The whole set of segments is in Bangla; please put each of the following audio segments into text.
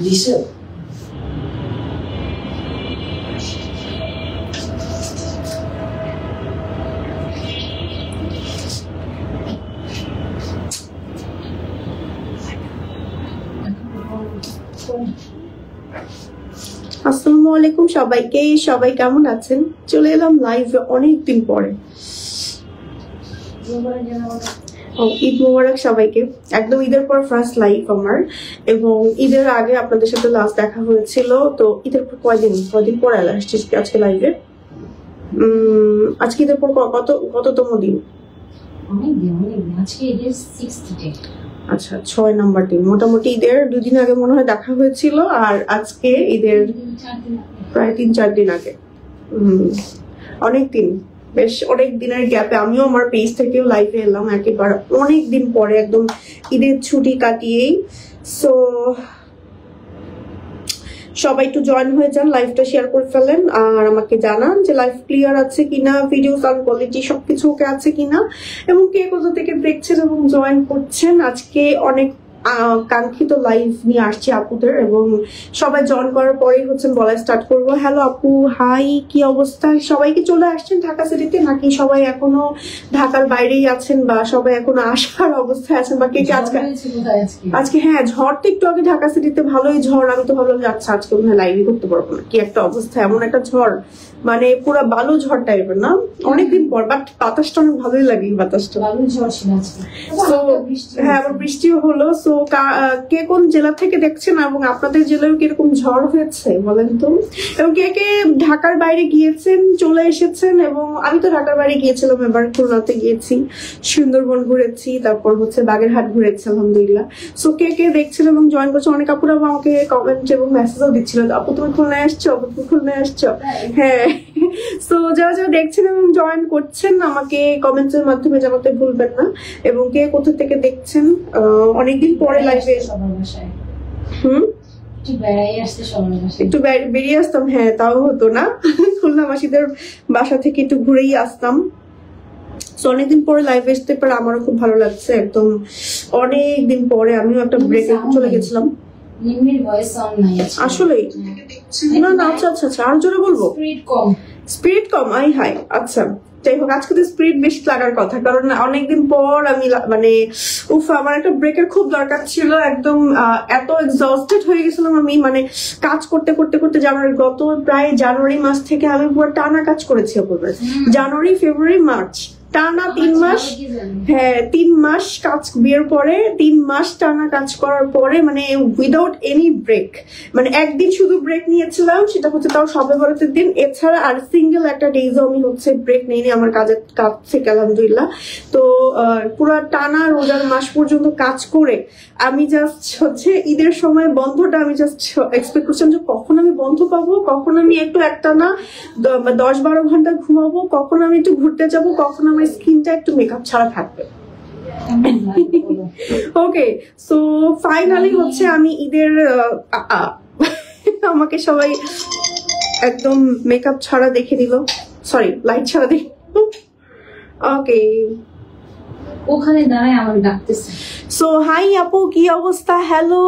দিছে আসসালামু আলাইকুম সবাইকে। সবাই কেমন আছেন? চলে এলাম লাইভে অনেকদিন পরে। ঈদ মোবারক সবাইকে। একদম ঈদের পর ফার্স্ট লাইভ আমার, এবং ঈদের আগে আপনাদের সাথে লাস্ট দেখা হয়েছিল। তো ঈদের পর কয়দিন পরে আসছি আজকে লাইভে। আজকে ঈদের পর কততম দিন? আচ্ছা, 6 নাম্বার দিন। মোটামুটি ঈদের 2 দিন আগে মনে হয় দেখা হয়েছিল, আর আজকে ঈদের প্রায় 3-4 দিন আগে। অনেক দিন, বেশ অনেক দিনের গ্যাপে আমিও আমার পেজ থেকেও লাইভে এলাম একেবারে অনেক দিন পরে, একদম ঈদের ছুটি কাটিয়েই। সো সবাই একটু জয়েন হয়ে যান, লাইভটা শেয়ার করে ফেলেন, আর আমাকে জানান যে লাইভ ক্লিয়ার আছে কিনা, ভিডিও সাউন্ড কোয়ালিটি সবকিছু ওকে আছে কিনা, এবং কে কোথা থেকে দেখছেন এবং জয়েন করছেন। আজকে অনেক কাঙ্ক্ষিত লাইভ নিয়ে আসছি আপুদের, এবং সবাই জয়েন করার পরেই বলা স্টার্ট করবো। হ্যালো আপু, হাই, কি অবস্থা? সবাই কি চলে আসছেন ঢাকা সিটিতে, নাকি সবাই এখনো ঢাকার বাইরেই আছেন, বা সবাই এখনো আসার অবস্থায় আছেন, বা কে কে আজকে হ্যাঁ, ঝড় তো একটু আগে ঢাকা সিটিতে ভালোই ঝড়। আমি তো ভাবলাম যে আচ্ছা আজকে মনে হয় লাইভই করতে পারবো না, কি একটা অবস্থা, এমন একটা ঝড়, মানে পুরো বালু ঝড় টাইপের না, অনেকদিন পর। বাট বাতাসটা অনেক ভালোই লাগে, বাতাসটা হ্যাঁ, আবার বৃষ্টিও হলো। সো কে কোন জেলা থেকে দেখছেন, এবং আপনাদের জেলায় কিরকম ঝড় হয়েছে বলেন তো, এবং কে কে ঢাকার বাইরে গিয়েছেন, চলে এসেছেন। এবং আমি তো ঢাকার বাইরে গিয়েছিলাম, এবার খুলনাতে গিয়েছি, সুন্দরবন ঘুরেছি, তারপর বাগেরহাট ঘুরেছি আলহামদুলিল্লাহ। সো কে কে দেখছেন এবং জয়েন করছে, অনেক আপুরা আমাকে কমেন্ট এবং মেসেজও দিচ্ছিল, আপু তুমি খুলনায় আসছো, আপু তুমি খুলনায় আসছো। হ্যাঁ, সো যারা যারা দেখছেন এবং জয়েন করছেন আমাকে কমেন্টস এর মাধ্যমে জানাতে ভুলবেন না, এবং কে কোথা থেকে দেখছেন। অনেকদিন পরে লাইভে একটু বেরিয়ে আসতাম, হ্যাঁ তাও হতো না, খুলনাবাসীদের বাসা থেকে একটু ঘুরেই আসতাম। অনেকদিন পরে লাইভে আসতে পারে আমারও খুব ভালো লাগছে, একদম অনেকদিন পরে। আমিও একটা ব্রেকে চলে গেছিলাম আসলে। না না, আচ্ছা আচ্ছা আচ্ছা, আর জোরে বলবো, স্পিরিট কম, আই হাই। আচ্ছা যাই হোক, আজকে তো স্পিরিট বেশি লাগার কথা, কারণ অনেকদিন পর আমি মানে আমার একটা ব্রেকের খুব দরকার ছিল। একদম এত এক্সস্টেড হয়ে গেছিলাম আমি, মানে কাজ করতে করতে করতে গত প্রায় জানুয়ারি মাস থেকে আমি পুরো টানা কাজ করেছি। জানুয়ারি, ফেব্রুয়ারি, মার্চ টানা 3 মাস, হ্যাঁ 3 মাস কাজ, বিয়ের পরে 3 মাস টানা কাজ করার পরে, মানে উইদাউট এনি ব্রেক, মানে একদিন শুধু ব্রেক নিয়েছিলাম, সেটা তাও সবে বরাতের দিন। এছাড়া আর সিঙ্গেল একটা ডেজও আমি ব্রেক নেইনি আমার কাজ থেকে আলহামদুলিল্লাহ। তো পুরো টানা রোজার মাস পর্যন্ত কাজ করে আমি জাস্ট ঈদের সময় বন্ধটা আমি জাস্ট এক্সপেক্ট করছিলাম যে কখন আমি বন্ধ পাবো, কখন আমি একটু একটানা 10-12 ঘন্টা ঘুমাবো, কখন আমি একটু ঘুরতে যাবো, কখন আমার স্কিনটা একটু মেকআপ ছাড়া থাকবে। ওকে, সো ফাইনালি আমি ঈদের আমাকে সবাই একদম মেকআপ ছাড়া দেখে দিল, সরি লাইট ছাড়া দেখে। ওকে, ওখানে দাঁড়ায় আমার ডাকতেছে। সো হাই আপু, কি অবস্থা? হ্যালো,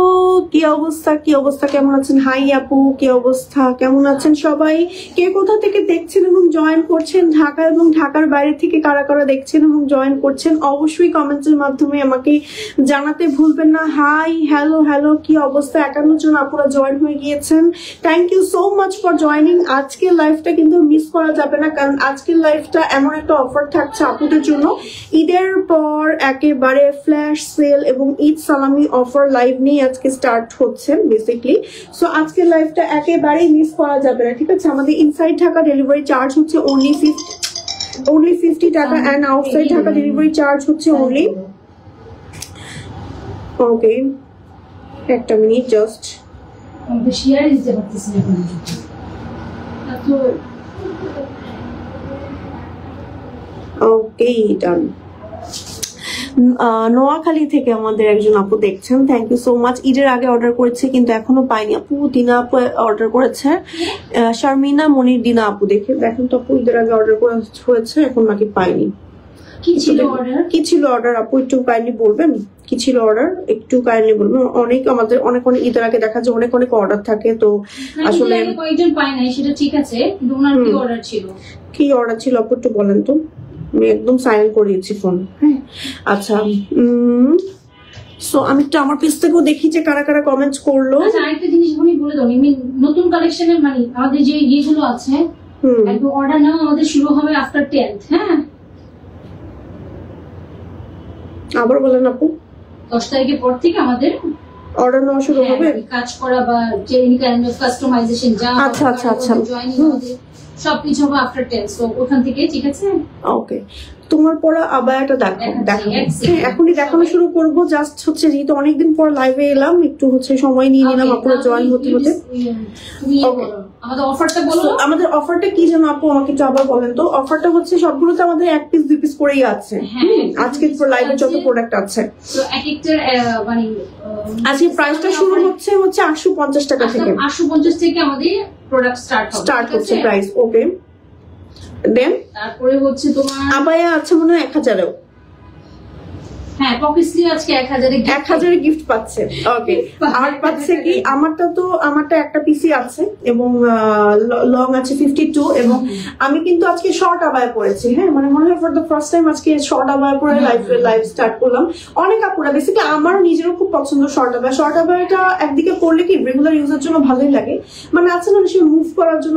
কি অবস্থা, কি অবস্থা, কেমন আছেন? হাই আপু, কি অবস্থা, কেমন আছেন সবাই? কে কোথা থেকে দেখছেন এবং জয়েন করছেন, ঢাকা এবং ঢাকার বাইরে থেকে কারা কারা দেখছেন এবং জয়েন করছেন, অবশ্যই কমেন্টসের মাধ্যমে আমাকে জানাতে ভুলবেন না। হাই, হ্যালো, হ্যালো, কি অবস্থা? 51 জন আপুরা জয়েন হয়ে গিয়েছেন, thank you so much for joining. আজকের লাইভটা কিন্তু মিস করা যাবে না, কারণ আজকের লাইভটা এমন একটা অফার থাকছে আপুদের জন্য। ঈদের পর একেবারে ফ্ল্যাশ সেল এবং ঈদ সালামি অফার লাইভ নিয়ে আজকে স্টার্ট হচ্ছে বেসিকলি। সো আজকের লাইভটা একেবারেই মিস করা যাবে না, ঠিক আছে? আমাদের ইনসাইড ঢাকা ডেলিভারি চার্জ হচ্ছে only 50 টাকা, and outside Dhaka delivery charge হচ্ছে only, ওকে একটা মিনিট জাস্ট, শেয়ার দিতে পারতেছি না তো। ওকে ডান। নোয়াখালী থেকে আমাদের একজন আপু দেখছেন, থ্যাংক ইউ সো মাচ। ঈদের আগে অর্ডার করেছে কিন্তু এখনো পাইনি আপু। দিনা আপু অর্ডার করেছে, শারমিনা মনির দিনা আপু, দেখেন তো আপু ঈদের আগে অর্ডার হয়েছে, এখন নাকি পাইনি। কি ছিল অর্ডার? কি ছিল অর্ডার আপু একটু কাইন্ডলি বলবেন? কি ছিল অর্ডার একটু কাইন্ডলি বলবেন? আমাদের অনেক ঈদের আগে দেখা যায় অনেক অর্ডার থাকে, তো আসলে কয়েকজন পায় নাই সেটা ঠিক আছে, কিন্তু ওনার কি অর্ডার ছিল? কি অর্ডার ছিল আপু একটু বলেন তো? আমি একদম সাইলেন্ট করে দিচ্ছি ফোন। হ্যাঁ আচ্ছা, সো আমি একটু আমার পেজ থেকেও দেখি যে কারা কারা কমেন্টস করলো। আচ্ছা আরেকটা জিনিস আমি বলে দাও, নতুন কালেকশনের মানে আমাদের যে ইয়েগুলো আছে একদম অর্ডার নেওয়া আমাদের শুরু হবে আফটার 10th। হ্যাঁ আবার বলেন আপু। 10 তারিখের পর থেকে আমাদের অর্ডার নেওয়া শুরু হবে, কাজ করা বা যে এনি কাইন্ড অফ কাস্টমাইজেশন যা আচ্ছা জয়েনিং আমাদের সবকিছু হবে আফটার 10th। সো ওখান থেকে ঠিক আছে। ওকে, তোমার পরা আবায়াটা দেখো এখনই দেখানো শুরু করবো। জাস্ট হচ্ছে যেহেতু অনেকদিন পর লাইভে এলাম, একটু হচ্ছে সময় নিয়ে নিলাম আপুরা জয়েন হতে। আমাদের অফারটা বলো। আমাদের অফারটা কি যেন আপু আমাকে একটু আবার বলেন তো? অফারটা হচ্ছে সবগুলোতে আমাদের 1 পিস 2 পিস করেই আছে। আজকে লাইভে যত প্রোডাক্ট আছে তো এক একটার মানে আজকে প্রাইসটা শুরু হচ্ছে 850 টাকা থেকে। 850 থেকে আমাদের প্রোডাক্ট স্টার্ট হচ্ছে প্রাইস। ওকে, দেন তারপরে হচ্ছে তোমার আবায়া আছে মনে হয় 1000-এও। হ্যাঁ পকেটলি আজকে 1000 গিফট পাচ্ছে। ওকে, আর পাচ্ছে কি আমারটা একটা পিসি আছে এবং লং আছে 52, এবং আমি কিন্তু আজকে শর্ট আবায়া পরেছি। হ্যাঁ মানে মনে হয় ফর দ্য ফার্স্ট টাইম আজকে শর্ট আবায়া পরে লাইভ স্টার্ট করলাম। অনেক আপুরা বেসিক্যালি আমারও নিজেরও খুব পছন্দ শর্ট আবায়াটা একদিকে পরলে কি রেগুলার ইউজের জন্য ভালোই লাগে, মানে আছে না সে মুভ করার জন্য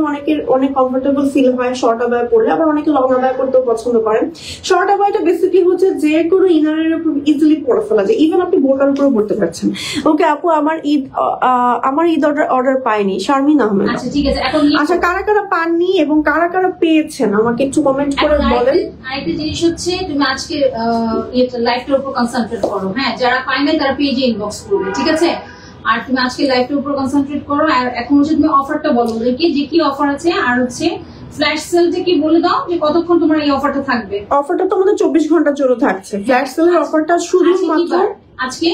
অনেক কমফোর্টেবল ফিল হয় শর্ট আবায়া পরলে, আবার অনেকে লং আবায়া পরতেও পছন্দ করেন। শর্ট আবায়াটা বেসিক্যালি হচ্ছে যে কোনো ইনারের ইজিলি পরে ফেলা যায়, ইভেন আপনি বোরকার উপরে পড়তে পারছেন। ওকে আপু, আমার ঈদ অর্ডার পাইনি শারমিন আহমেদ। আচ্ছা ঠিক আছে, এখন আচ্ছা কারা কারা পাননি এবং কারা কারা পেয়েছেন আমাকে একটু কমেন্ট করে বলেন। আরেকটা জিনিস হচ্ছে তুমি আজকে লাইভটার উপর কনসেন্ট্রেট করো। হ্যাঁ যারা পায় নাই তারা পেজে ইনবক্স করবে, ঠিক আছে? আর তুমি আজকে লাইভটার উপর কনসেন্ট্রেট করো। আর এখন হচ্ছে তুমি অফারটা বলো ওদেরকে যে কি অফার আছে, আর হচ্ছে ফ্ল্যাশ সেলটা কি বলে দাও যে কতক্ষণ তোমার এই অফারটা থাকবে। অফারটা তো আমাদের 24 ঘন্টার জন্য থাকছে। ফ্ল্যাশ সেলের অফারটা শুধুমাত্র আজকে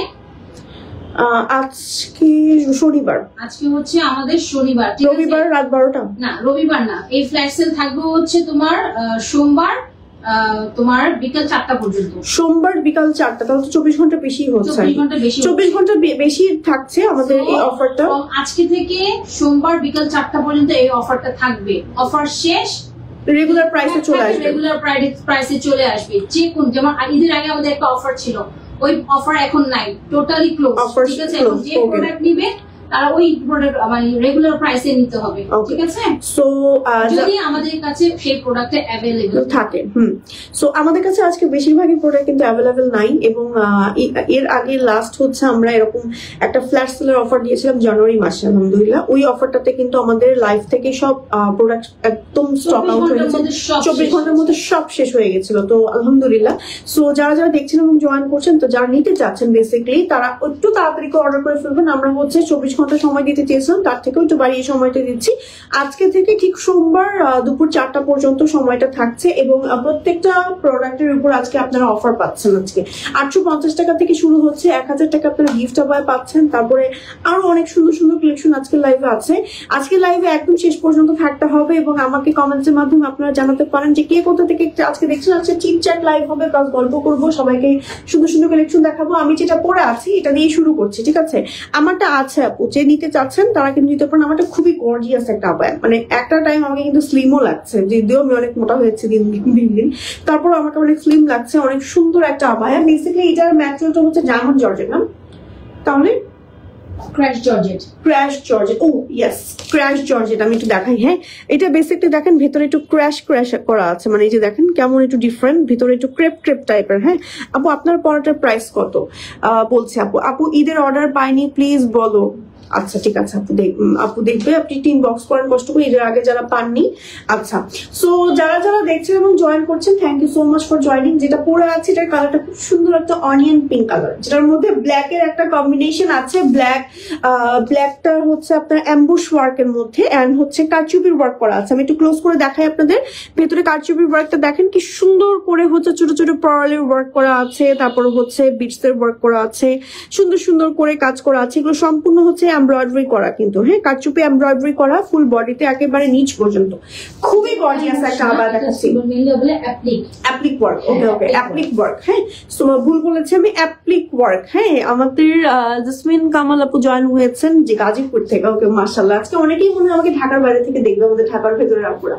শনিবার। আজকে হচ্ছে আমাদের শনিবার, রবিবার রাত 12টা না, রবিবার না। এই ফ্ল্যাশ সেল থাকবে হচ্ছে তোমার সোমবার তোমার বিকাল 4টা পর্যন্ত। সোমবার বিকাল 4টা, তাহলে তো 24 ঘন্টা বেশি হচ্ছে। 24 ঘন্টা বেশি থাকছে আমাদের এই অফারটা। আজকে থেকে সোমবার বিকাল 4টা পর্যন্ত এই অফারটা থাকবে। অফার শেষ রেগুলার প্রাইসে চলে আসবে। যে কোন যেমন ঈদের আগে আমাদের একটা অফার ছিল, ওই অফার এখন নাই, টোটালি ক্লোজ। ঠিক আছে, যে প্রোডাক্ট নিবে তারা ওই প্রোডাক্ট মানে রেগুলার প্রাইসে নিতে হবে, ঠিক আছে? সো যদি আমাদের কাছে সেই প্রোডাক্টে अवेलेबल থাকে। সো আমাদের কাছে আজকে বেশিরভাগই প্রোডাক্ট কিন্তু अवेलेबल নাই, এবং এর আগে লাস্ট হচ্ছে আমরা এরকম একটা ফ্ল্যাশ সেলের অফার দিয়েছিলাম জানুয়ারি মাসে। আলহামদুলিল্লাহ ওই অফারটাতে কিন্তু আমাদের লাইভ থেকে সব প্রোডাক্ট একদম স্টক আউট হয়ে গেছে, 24 ঘন্টার মধ্যে সব শেষ হয়ে গেছিল। তো আলহামদুলিল্লাহ। সো যারা দেখছেন এবং জয়েন করছেন, তো যারা নিতে চাচ্ছেন বেসিক্যালি তারা একটু তাড়াতাড়ি অর্ডার করে ফেলবেন। আমরা হচ্ছে 24 ঘন্টা সময় দিতে চেয়েছিলাম, তার থেকেও একটু বাড়িয়ে সময়টা দিচ্ছি। আজকে থেকে ঠিক সোমবার দুপুর 4টা পর্যন্ত সময়টা থাকছে, এবং প্রত্যেকটা প্রোডাক্টের উপর আজকে আপনারা অফার পাচ্ছেন। আজকে 850 টাকা থেকে শুরু হচ্ছে, 1000 টাকা আপনারা গিফট আবায় পাচ্ছেন। তারপরে আরো অনেক সুন্দর সুন্দর কালেকশন আজকে লাইভে আছে। আজকে লাইভে একদম শেষ পর্যন্ত থাকতে হবে, এবং আমাকে কমেন্টসের মাধ্যমে আপনারা জানাতে পারেন যে কে কোথা থেকে আজকে দেখছেন। আজকে চিট চ্যাট লাইভ হবে, প্লাস গল্প করবো, সবাইকে সুন্দর সুন্দর কালেকশন দেখাবো। আমি যেটা পরে আছি এটা দিয়ে শুরু করছি, ঠিক আছে? আমারটা আছে আপু, যে নিতে চাচ্ছেন তারা কিন্তু নিতে পারেন। আমারটা খুবই গর্জিয়াস একটা আবায়া, মানে একটা টাইম আমাকে কিন্তু স্লিমও লাগছে, যদিও আমি অনেক মোটা হয়েছে দিন দিন, তারপর আমাকে অনেক স্লিম লাগছে। অনেক সুন্দর একটা আবায়া। বেসিক্যালি এটার ম্যাটেরিয়ালটা হচ্ছে ডায়মন্ড জর্জেট, না তাহলে ক্র্যাশ জর্জেট। ও ইয়েস, ক্র্যাশ জর্জেট। আমি একটু দেখাই। হ্যাঁ এটা বেসিক্যালি দেখেন ভেতরে একটু ক্র্যাশ করা আছে, মানে এই যে দেখেন কেমন একটু ডিফারেন্ট, ভিতরে একটু ক্রেপ টাইপের। হ্যাঁ আপু আপনার পরাটার প্রাইস কত বলছে? আপু ঈদের অর্ডার পাইনি, প্লিজ বলো। আচ্ছা ঠিক আছে আপু দেখবে, আপনি টিন বক্স করেন কষ্ট করে ঈদের আগে যারা পাননি। আচ্ছা সো যারা দেখছেন এবং জয়েন করছেন, thank you so much for joining. যেটা পরে আছে এটার কালারটা খুব সুন্দর একটা অনিয়ন পিঙ্ক কালার, যেটার মধ্যে ব্ল্যাক এর একটা কম্বিনেশন আছে, ব্ল্যাক ব্ল্যাকটা হচ্ছে আপনার অ্যাম্বুশ ওয়ার্কের মধ্যে এন্ড হচ্ছে কারচুপির ওয়ার্ক করা আছে। আমি একটু ক্লোজ করে দেখাই আপনাদের। ভেতরে কারচুপির ওয়ার্কটা দেখেন কি সুন্দর করে হচ্ছে, ছোট ছোট পার্লের ওয়ার্ক করা আছে, তারপর হচ্ছে বিটস এর ওয়ার্ক করা আছে, সুন্দর সুন্দর করে কাজ করা আছে। এগুলো সম্পূর্ণ হচ্ছে এমব্রয়ডারি করা কিন্তু, হ্যাঁ কারচুপি এমব্রয়ডারি করা ফুল বডিতে একেবারে নিচ পর্যন্ত। খুবই গর্জিয়াস একটা আবার দেখাচ্ছি। অ্যাপ্লিক ওয়ার্ক, ওকে ওকে অ্যাপ্লিক ওয়ার্ক, হ্যাঁ ভুল বলেছি আমি, অ্যাপ্লিক ওয়ার্ক। হ্যাঁ আমাদের জসমিন কামাল আপু জয়েন হয়েছেন যে গাজীপুর থেকে, ওকে মাশাআল্লাহ। আজকে অনেকেই মনে হয় আমাকে ঢাকার বাইরে থেকে দেখবে, আমাদের ঢাকার ভেতরে আপুরা।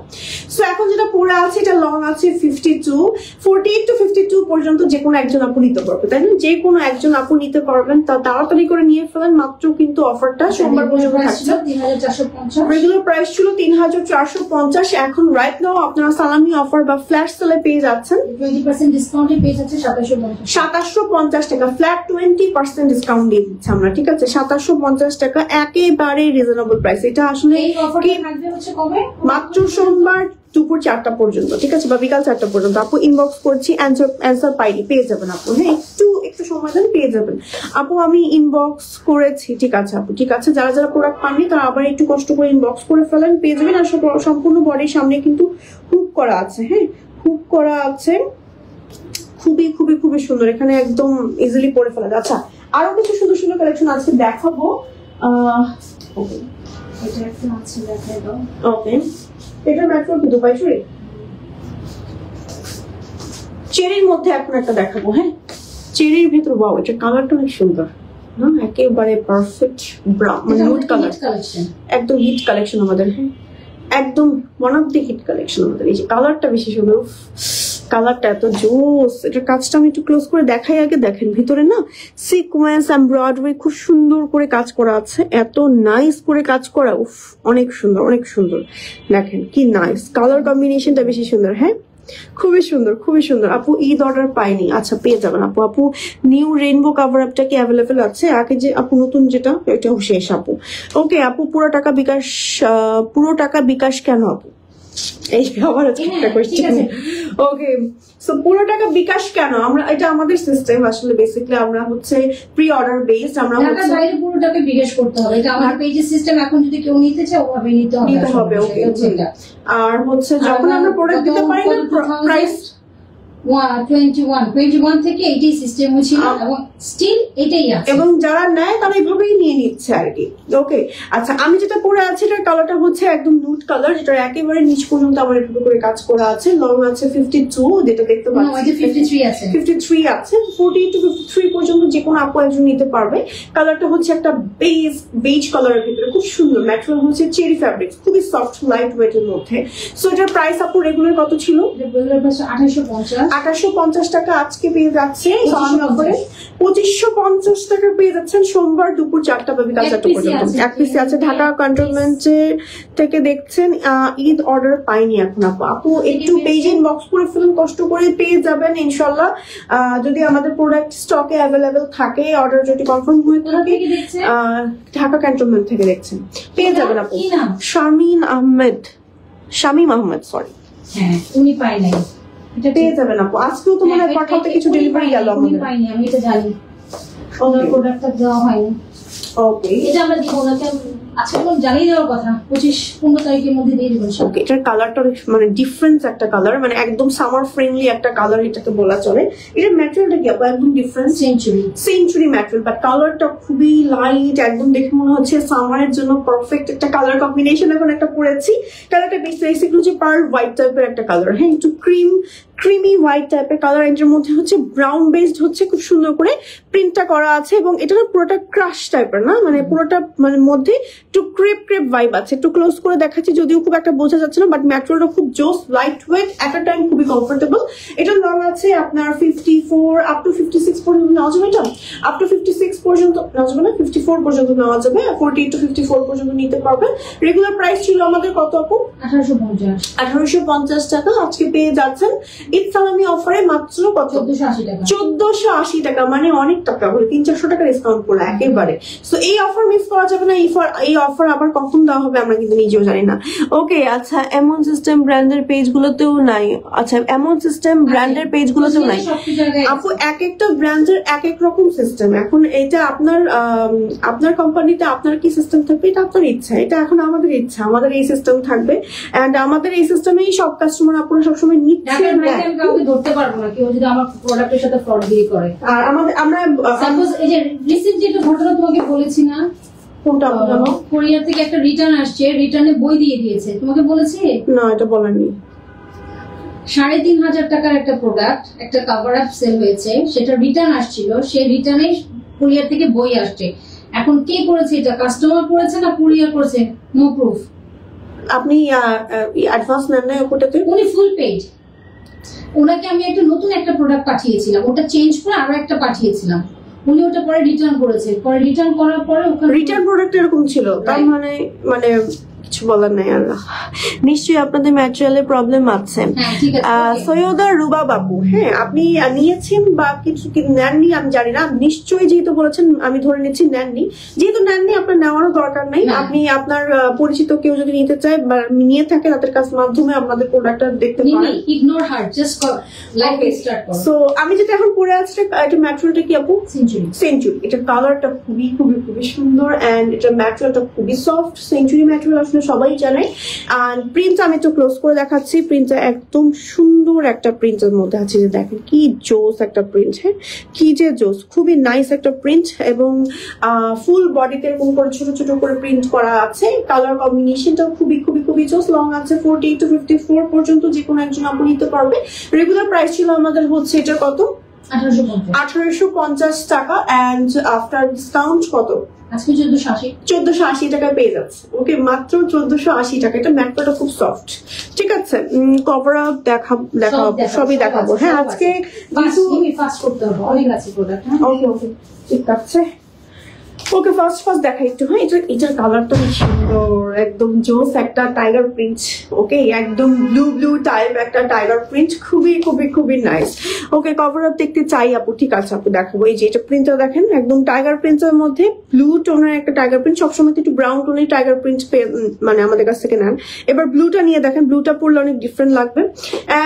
সো এখন যেটা পরে আছে এটা লং আছে 52, 48 to 52 পর্যন্ত যে কোনো একজন আপু নিতে পারবে, তাই না? যে কোনো একজন আপু নিতে পারবেন, তা তাড়াতাড়ি করে নিয়ে ফেলেন। মাত্র কিন্তু অফারটা সোমবার পর্যন্ত থাকছে। রেগুলার প্রাইস ছিল 3450, এখন রাইট নাও আপনারা সালামি অফার বা ফ্ল্যাশ সেলে পেয়ে যাচ্ছেন 20% ডিসকাউন্টে পেয়ে যাচ্ছে 2750 টাকা। ফ্ল্যাট 20% ডিসকাউন্ট দিয়ে দিচ্ছি আমরা, ঠিক আছে? 2750 টাকা একেবারে রিজনেবল প্রাইস। এটা আসলে এই অফারটা থাকবে হচ্ছে কবে? মাত্র সোমবার দুপুর 4টা পর্যন্ত, ঠিক আছে, বা বিকাল 4টা পর্যন্ত। আপু ইনবক্স করছি, অ্যান্সার পাইনি, পেয়ে যাবেন আপু। হ্যাঁ একটু সময় দেন, পেয়ে যাবেন আপু। আমি ইনবক্স করেছি, ঠিক আছে আপু, ঠিক আছে। যারা যারা প্রোডাক্ট পাননি তারা আবার একটু কষ্ট করে ইনবক্স করে ফেলেন, পেয়ে যাবেন। আর সম্পূর্ণ বডির সামনে কিন্তু হুক করা আছে, হ্যাঁ হুক করা আছে, খুবই খুবই খুবই সুন্দর। এখানে একদম ইজিলি পরে ফেলা যায়। আচ্ছা আরো কিছু সুন্দর সুন্দর কালেকশন আজকে দেখাবো। এটা একটা আছে, দেখাই দাও। ওকে এটা ম্যাট্রো কি দুবাই চুড়ি চেরির মধ্যে এখন একটা দেখাবো। হ্যাঁ চেরির ভিতর, ওয়াও এটা কালারটা অনেক সুন্দর, হ্যাঁ একেবারে পারফেক্ট ব্রাউন, মানে নুড কালার, একদম হিট কালেকশন আমাদের। হ্যাঁ একদম one of the hit collection আমাদের। এই যে কালারটা বেশি সুন্দর, কালারটা এত জোস। এটার কাজটা আমি একটু ক্লোজ করে দেখাই আগে। দেখেন ভিতরে না সিকোয়েন্স এমব্রয়ডারি খুব সুন্দর করে কাজ করা আছে, এত নাইস করে কাজ করা, উফ অনেক সুন্দর অনেক সুন্দর। দেখেন কি নাইস কালার কম্বিনেশনটা, বেশি সুন্দর। হ্যাঁ খুবই সুন্দর খুবই সুন্দর। আপু ঈদ অর্ডার পাইনি, আচ্ছা পেয়ে যাবেন আপু। আপু নিউ রেইনবো কাভার আপটা কি অ্যাভেলেবেল আছে? আগে যে আপু নতুন যেটা এটাও শেষ আপু। ওকে আপু পুরো টাকা বিকাশ কেন আপু? এই আবার একটা কোশ্চেন। ওকে সো পুরো টাকা বিকাশ কেন? আমরা এটা আমাদের সিস্টেম আসলে, বেসিক্যালি আমরা হচ্ছে প্রি অর্ডার বেসড। আমরা টাকা বাইরে পুরো টাকা বিকাশ করতে হবে, এটা আমাদের পেজের সিস্টেম। এখন যদি কেউ নিতে চায় ওভাবে নিতে হবে। ওকে আর হচ্ছে যখন আমরা প্রোডাক্ট দিতে পারি না প্রাইস 21 থেকে এইটাই সিস্টেম হয়েছিল এবং স্টিল এটাই আছে, এবং যারা নেয় তারা এইভাবেই নিয়ে নিচ্ছে আর কি। ওকে আচ্ছা আমি যেটা পরে আছি এটার কালারটা হচ্ছে একদম নুড কালার, যেটা একেবারে নিচ পর্যন্ত আমার একটু করে কাজ করা আছে। লং আছে 52, যেটা দেখতে পাচ্ছি 53 আছে, 40 to 53 পর্যন্ত যে কোনো আপু একজন নিতে পারবে। কালারটা হচ্ছে একটা বেজ কালারের ভিতরে, খুব সুন্দর। ম্যাটেরিয়াল হচ্ছে চেরি ফ্যাব্রিক, খুবই সফট লাইট ওয়েট এর মধ্যে। সো এটার প্রাইস আপু রেগুলার কত ছিল? রেগুলার প্রাইস 2850 টাকা, আজকে পেয়ে যাচ্ছে 2550 টাকা পেয়ে যাচ্ছেন সোমবার দুপুর 4টা বা বিকাল 4টা পর্যন্ত। এক পিসি আছে। ঢাকা ক্যান্টনমেন্টে থেকে দেখছেন। ঈদ অর্ডার পাইনি এখন আপু একটু পেজ ইনবক্স করে ফেলুন, কষ্ট করে পেয়ে যাবেন ইনশাল্লাহ। যদি আমাদের প্রোডাক্ট স্টকে অ্যাভেলেবেল থাকে, অর্ডার যদি কনফার্ম হয়ে থাকে, ঢাকা ক্যান্টনমেন্ট থেকে দেখছেন, পেয়ে যাবেন আপু। শামিম আহমেদ সরি, হ্যাঁ উনি পাই নাই, এটা পেয়ে যাবেন আপু। আজকেও তো মনে হয় পাঠাতে কিছু ডেলিভারি গেল আমাদের, পাইনি আমি এটা জানি। ওনার প্রোডাক্টটা দেওয়া হয়নি। ওকে এটা আমরা দিব ওনাকে আজকে কোন জানিয়ে দেওয়ার কথা, 25-15 তারিখের মধ্যে দিয়ে দেবেন। ওকে এটার কালারটা মানে ডিফারেন্স একটা কালার, মানে একদম সামার ফ্রেন্ডলি একটা কালার এটাকে বলা চলে। এটার ম্যাটেরিয়ালটা কি আপু? একদম ডিফারেন্ট সেঞ্চুরি ম্যাটেরিয়াল, বাট কালারটা খুবই লাইট, একদম দেখে মনে হচ্ছে সামারের জন্য পারফেক্ট একটা কালার কম্বিনেশন এখন একটা পরেছি। কালারটা বেসিক্যালি হচ্ছে পার্ল হোয়াইট টাইপের একটা কালার, হ্যাঁ একটু ক্রিমি হোয়াইট টাইপের কালার। এটার মধ্যে হচ্ছে ব্রাউন বেসড হচ্ছে খুব সুন্দর করে প্রিন্টটা করা আছে, এবং এটা পুরোটা ক্রাশ টাইপের না, মানে পুরোটা মানে মধ্যে একটু ক্রেপ ভাইব আছে। একটু ক্লোজ করে দেখাচ্ছি, যদিও খুব একটা বোঝা যাচ্ছে না, বাট ম্যাটেরিয়ালটা খুব জোস, লাইট ওয়েট, এট আ টাইম খুবই কমফোর্টেবল। এটা লং আছে আপনার 54 আপ টু 56 পর্যন্ত নেওয়া যাবে। এটা আপ টু 56 পর্যন্ত নেওয়া যাবে না, 54 পর্যন্ত নেওয়া যাবে, 40 to 54 পর্যন্ত নিতে পারবেন। রেগুলার প্রাইস ছিল আমাদের কত আপু? 1850 টাকা, আজকে পেয়ে যাচ্ছেন ঈদ সালামি অফারে মাত্র কত? 1480 টাকা, মানে অনেক টাকা, বলে 300-400 টাকা ডিসকাউন্ট করলো একেবারে। সো এই অফার মিস করা যাবে না। এই অফার আবার কখন দেওয়া হবে আমরা কিন্তু নিজেও জানি না। ওকে আচ্ছা, এমন সিস্টেম ব্র্যান্ডের পেজ গুলোতেও নাই? আচ্ছা, এমন সিস্টেম ব্র্যান্ডের পেজ গুলোতেও নাই আপু, এক একটা ব্র্যান্ডের এক এক রকম সিস্টেম। এখন এটা আপনার কোম্পানিতে আপনার কি সিস্টেম থাকবে এটা আপনার ইচ্ছা, এটা এখন আমাদের ইচ্ছা, আমাদের এই সিস্টেম থাকবে এন্ড আমাদের এই সিস্টেমেই সব কাস্টমার আপনারা সবসময় নিচ্ছে। কাউকে ধরতে পারবো না কেউ যদি আমার প্রোডাক্টের সাথে ফ্রড করে। আর আমরা সাপোজ এই যে রিসেন্টলি একটা ঘটনা তোমাকে বলেছি না, কোনটা বলো? কোরিয়ার থেকে একটা রিটার্ন আসছে, রিটার্নে বই দিয়ে দিয়েছে, তোমাকে বলেছি না? এটা বলেননি। 3,500 টাকার একটা প্রোডাক্ট, একটা কভার আপ সেল হয়েছে, সেটা রিটার্ন আসছিল, সেই রিটার্নে কুরিয়ার থেকে বই আসছে। এখন কে করেছে এটা, কাস্টমার করেছে না কুরিয়ার করেছে? No proof. আপনি অ্যাডভান্স নেন না ওটাতে? উনি ফুল পেড। ওনাকে আমি একটা নতুন একটা প্রোডাক্ট পাঠিয়েছিলাম, ওটা চেঞ্জ করে আরো একটা পাঠিয়েছিলাম, উনি ওটা পরে রিটার্ন করেছে। পরে রিটার্ন করার পরে ওখানে রিটার্ন প্রোডাক্ট এরকম ছিল, তার মানে কিছু বলার নাই। আর নিশ্চয়ই আপনাদের ম্যাটেরিয়ালের প্রবলেম আছে। সৈয়দা রুবা বাবু, হ্যাঁ আপনি নিয়েছেন বা কিছু নেননি আমি জানি না, নিশ্চয়ই যেহেতু বলেছেন আমি ধরে নিচ্ছি নেননি। যেহেতু নেননি আপনার নেওয়ারও দরকার নাই, আপনি আপনার পরিচিত কেউ যদি নিতে চায় বা নিয়ে থাকে তাদের কাছ মাধ্যমে আপনাদের প্রোডাক্টটা দেখতে পারেন। ইগনোর হার, জাস্ট লাইক স্টার্ট করো। সো আমি যেটা এখন পরে আছি এটা ম্যাটেরিয়ালটা কি আপু? সেঞ্চুরি। এটা কালারটা খুবই খুবই খুবই সুন্দর এন্ড এটা ম্যাটেরিয়ালটা খুবই সফট। সেঞ্চুরি ম্যাটেরিয়াল আসলে সবাই জানে। আর প্রিন্ট আমি একটু ক্লোজ করে দেখাচ্ছি। প্রিন্টটা একদম সুন্দর একটা প্রিন্টের মধ্যে আছে, যে দেখেন কি জোস একটা প্রিন্ট। হ্যাঁ কি যে জোস, খুবই নাইস একটা প্রিন্ট এবং ফুল বডিতে এরকম করে ছোট ছোট করে প্রিন্ট করা আছে। কালার কম্বিনেশনটাও খুবই খুবই খুবই জোস। লং আছে 40 to 54 পর্যন্ত, যে কোনো একজন আপু নিতে পারবে। রেগুলার প্রাইস ছিল আমাদের হচ্ছে এটা কত? 1850 টাকা এন্ড আফটার ডিসকাউন্ট কত? আজকে 1480 টাকায় পেয়ে যাচ্ছে। ওকে, মাত্র 1480 টাকা। এটা ম্যাটটা খুব সফট। ঠিক আছে, কভার আপ দেখাবো, সবই দেখাবো। হ্যাঁ আজকে ফাস্ট করতে হবে, অনেক আছে প্রোডাক্ট। ওকে ওকে ঠিক আছে। ওকে ফার্স্ট দেখাই একটু। হ্যাঁ এটার কালারটা সুন্দর, একদম জোস একটা টাইগার প্রিন্ট। ওকে একদম ব্লু টাইপ একটা টাইগার প্রিন্ট, খুবই খুবই খুবই নাইস। ওকে কভার আপ দেখতে চাই আপু? ঠিক আছে আপু দেখাবো। এই যে এটা প্রিন্টটা দেখেন, একদম টাইগার প্রিন্টের মধ্যে ব্লু টোনের একটা টাইগার প্রিন্ট। সবসময় একটু ব্রাউন টোনের টাইগার প্রিন্ট মানে আমাদের কাছ থেকে নেন। এবার ব্লুটা নিয়ে দেখেন, ব্লুটা পরলে অনেক ডিফারেন্ট লাগবে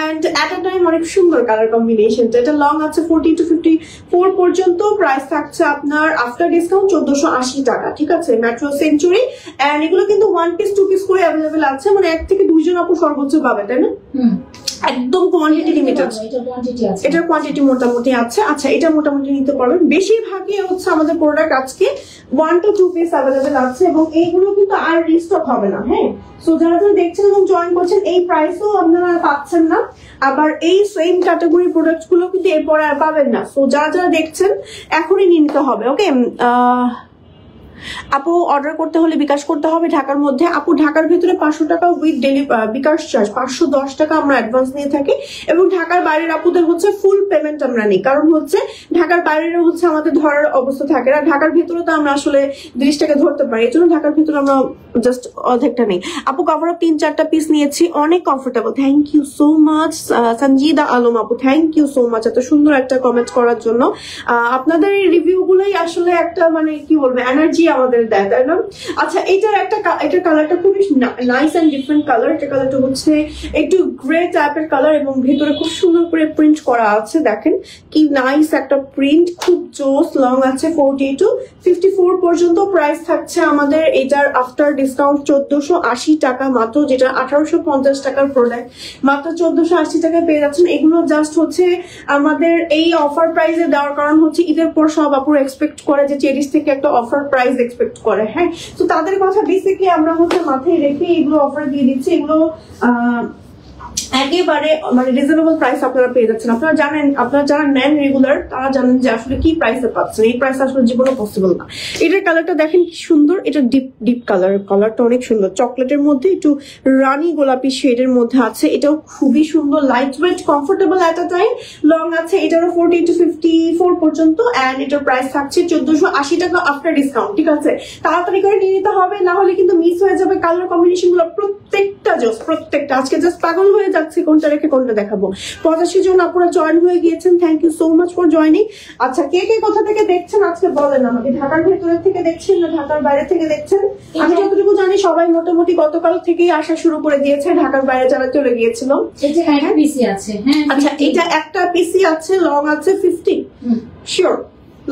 এন্ড এট আ টাইম অনেক সুন্দর কালার কম্বিনেশনটা। এটা লং আছে 40 to 54 পর্যন্ত। প্রাইস থাকছে আপনার আফটার ডিসকাউন্ট 1480 টাকা। ঠিক আছে, মেট্রো সেঞ্চুরি এন্ড এগুলো কিন্তু 1 পিস 2 পিস করে অ্যাভেলেবেল আছে, মানে 1 থেকে 2 জন আপু সর্বোচ্চ পাবে, তাই না? একদম কোয়ান্টিটি লিমিটেড, এটার কোয়ান্টিটি মোটামুটি আছে। আচ্ছা এটা মোটামুটি নিতে পারবেন। বেশিরভাগই হচ্ছে আমাদের প্রোডাক্ট আজকে 1 to 2 পিস অ্যাভেলেবেল আছে এবং এইগুলো কিন্তু আর রিস্টক হবে না। হ্যাঁ সো যারা যারা দেখছেন এবং জয়েন করছেন, এই প্রাইসও আপনারা পাচ্ছেন না, আবার এই সেম ক্যাটাগরি প্রোডাক্ট গুলো কিন্তু এরপর আর পাবেন না। সো যারা যারা দেখছেন এখনই নিতে হবে। ওকে আপু অর্ডার করতে হলে বিকাশ করতে হবে ঢাকার মধ্যে। আপু ঢাকার ভিতরে 500 টাকা উইথ বিকাশ চার্জ, 510 টাকা আমরা অ্যাডভান্স নিয়ে থাকি এবং ঢাকার বাইরের আপুদের হচ্ছে ফুল পেমেন্ট আমরা নিই, কারণ হচ্ছে ঢাকার বাইরের হচ্ছে আমাদের ধরার অবস্থা থাকে না। ঢাকার ভিতরে তো আমরা আসলে 30 টাকা ধরতে পারি, এই জন্য ঢাকার ভিতরে আমরা জাস্ট অর্ধেকটা নেই। আপু কভার আপ 3-4টা পিস নিয়েছি, অনেক comfortable. Thank you so much Sanjida Alam আপু, থ্যাংক ইউ সো মাচ এত সুন্দর একটা কমেন্ট করার জন্য। আপনাদের এই রিভিউ গুলোই আসলে একটা মানে কি বলবো এনার্জি আমাদের দেয়, তাই না? আচ্ছা এটার কালারটা খুবই নাইস এন্ড ডিফারেন্ট কালার। এটা কালারটা হচ্ছে একটু গ্রে টাইপের কালার এবং ভেতরে খুব সুন্দর করে প্রিন্ট করা আছে। দেখেন কি নাইস একটা প্রিন্ট, খুব জোস। লং আছে 40 to 54 পর্যন্ত। প্রাইস থাকছে আমাদের এটার আফটার ডিসকাউন্ট 1480 টাকা মাত্র, যেটা 1850 টাকার প্রোডাক্ট মাত্র 1480 টাকায় পেয়ে যাচ্ছেন। এগুলো জাস্ট হচ্ছে আমাদের এই অফার প্রাইসে দেওয়ার কারণ হচ্ছে ঈদের পর সব আপুর এক্সপেক্ট করে যে চেরিস থেকে একটা অফার প্রাইস এক্সপেক্ট করে। হ্যাঁ তো তাদের কথা বেসিকলি আমরা হচ্ছে মাথায় রেখে এগুলো অফার দিয়ে দিচ্ছি। এগুলো একেবারে মানে রিজনেবল প্রাইস আপনারা পেয়ে যাচ্ছেন। আপনারা জানেন, আপনারা যারা নেন রেগুলার তারা জানেন যে আসলে কি প্রাইসে পাচ্ছেন। এই প্রাইস আসলে জীবনে পসিবল না। এটার কালারটা দেখেন কি সুন্দর, এটা ডিপ কালারটা অনেক সুন্দর, চকলেটের মধ্যে একটু রানী গোলাপি শেডের মধ্যে আছে। এটাও খুবই সুন্দর, লাইট ওয়েট, কমফোর্টেবল এট আ টাইম। লং আছে এটারও 40 to 54 পর্যন্ত এন্ড এটার প্রাইস থাকছে 1480 টাকা আফটার ডিসকাউন্ট। ঠিক আছে, তাড়াতাড়ি করে নিয়ে নিতে হবে, না হলে কিন্তু মিস হয়ে যাবে। কালার কম্বিনেশন গুলো প্রত্যেকটা জোস, প্রত্যেকটা আজকে জাস্ট পাগল হয়ে যাচ্ছে কোনটা রেখে কোনটা দেখাবো। 85 জন আপুরা জয়েন হয়ে গিয়েছেন, thank you so much for joining. আচ্ছা, কে কে কোথা থেকে দেখছেন আজকে বলেন আমাকে, ঢাকার ভেতরে থেকে দেখছেন না ঢাকার বাইরে থেকে দেখছেন? আমি যতটুকু জানি সবাই মোটামুটি গতকাল থেকেই আসা শুরু করে দিয়েছে, ঢাকার বাইরে যারা চলে গিয়েছিল। আচ্ছা, এটা একটা পিসি আছে, লং আছে 50, শিওর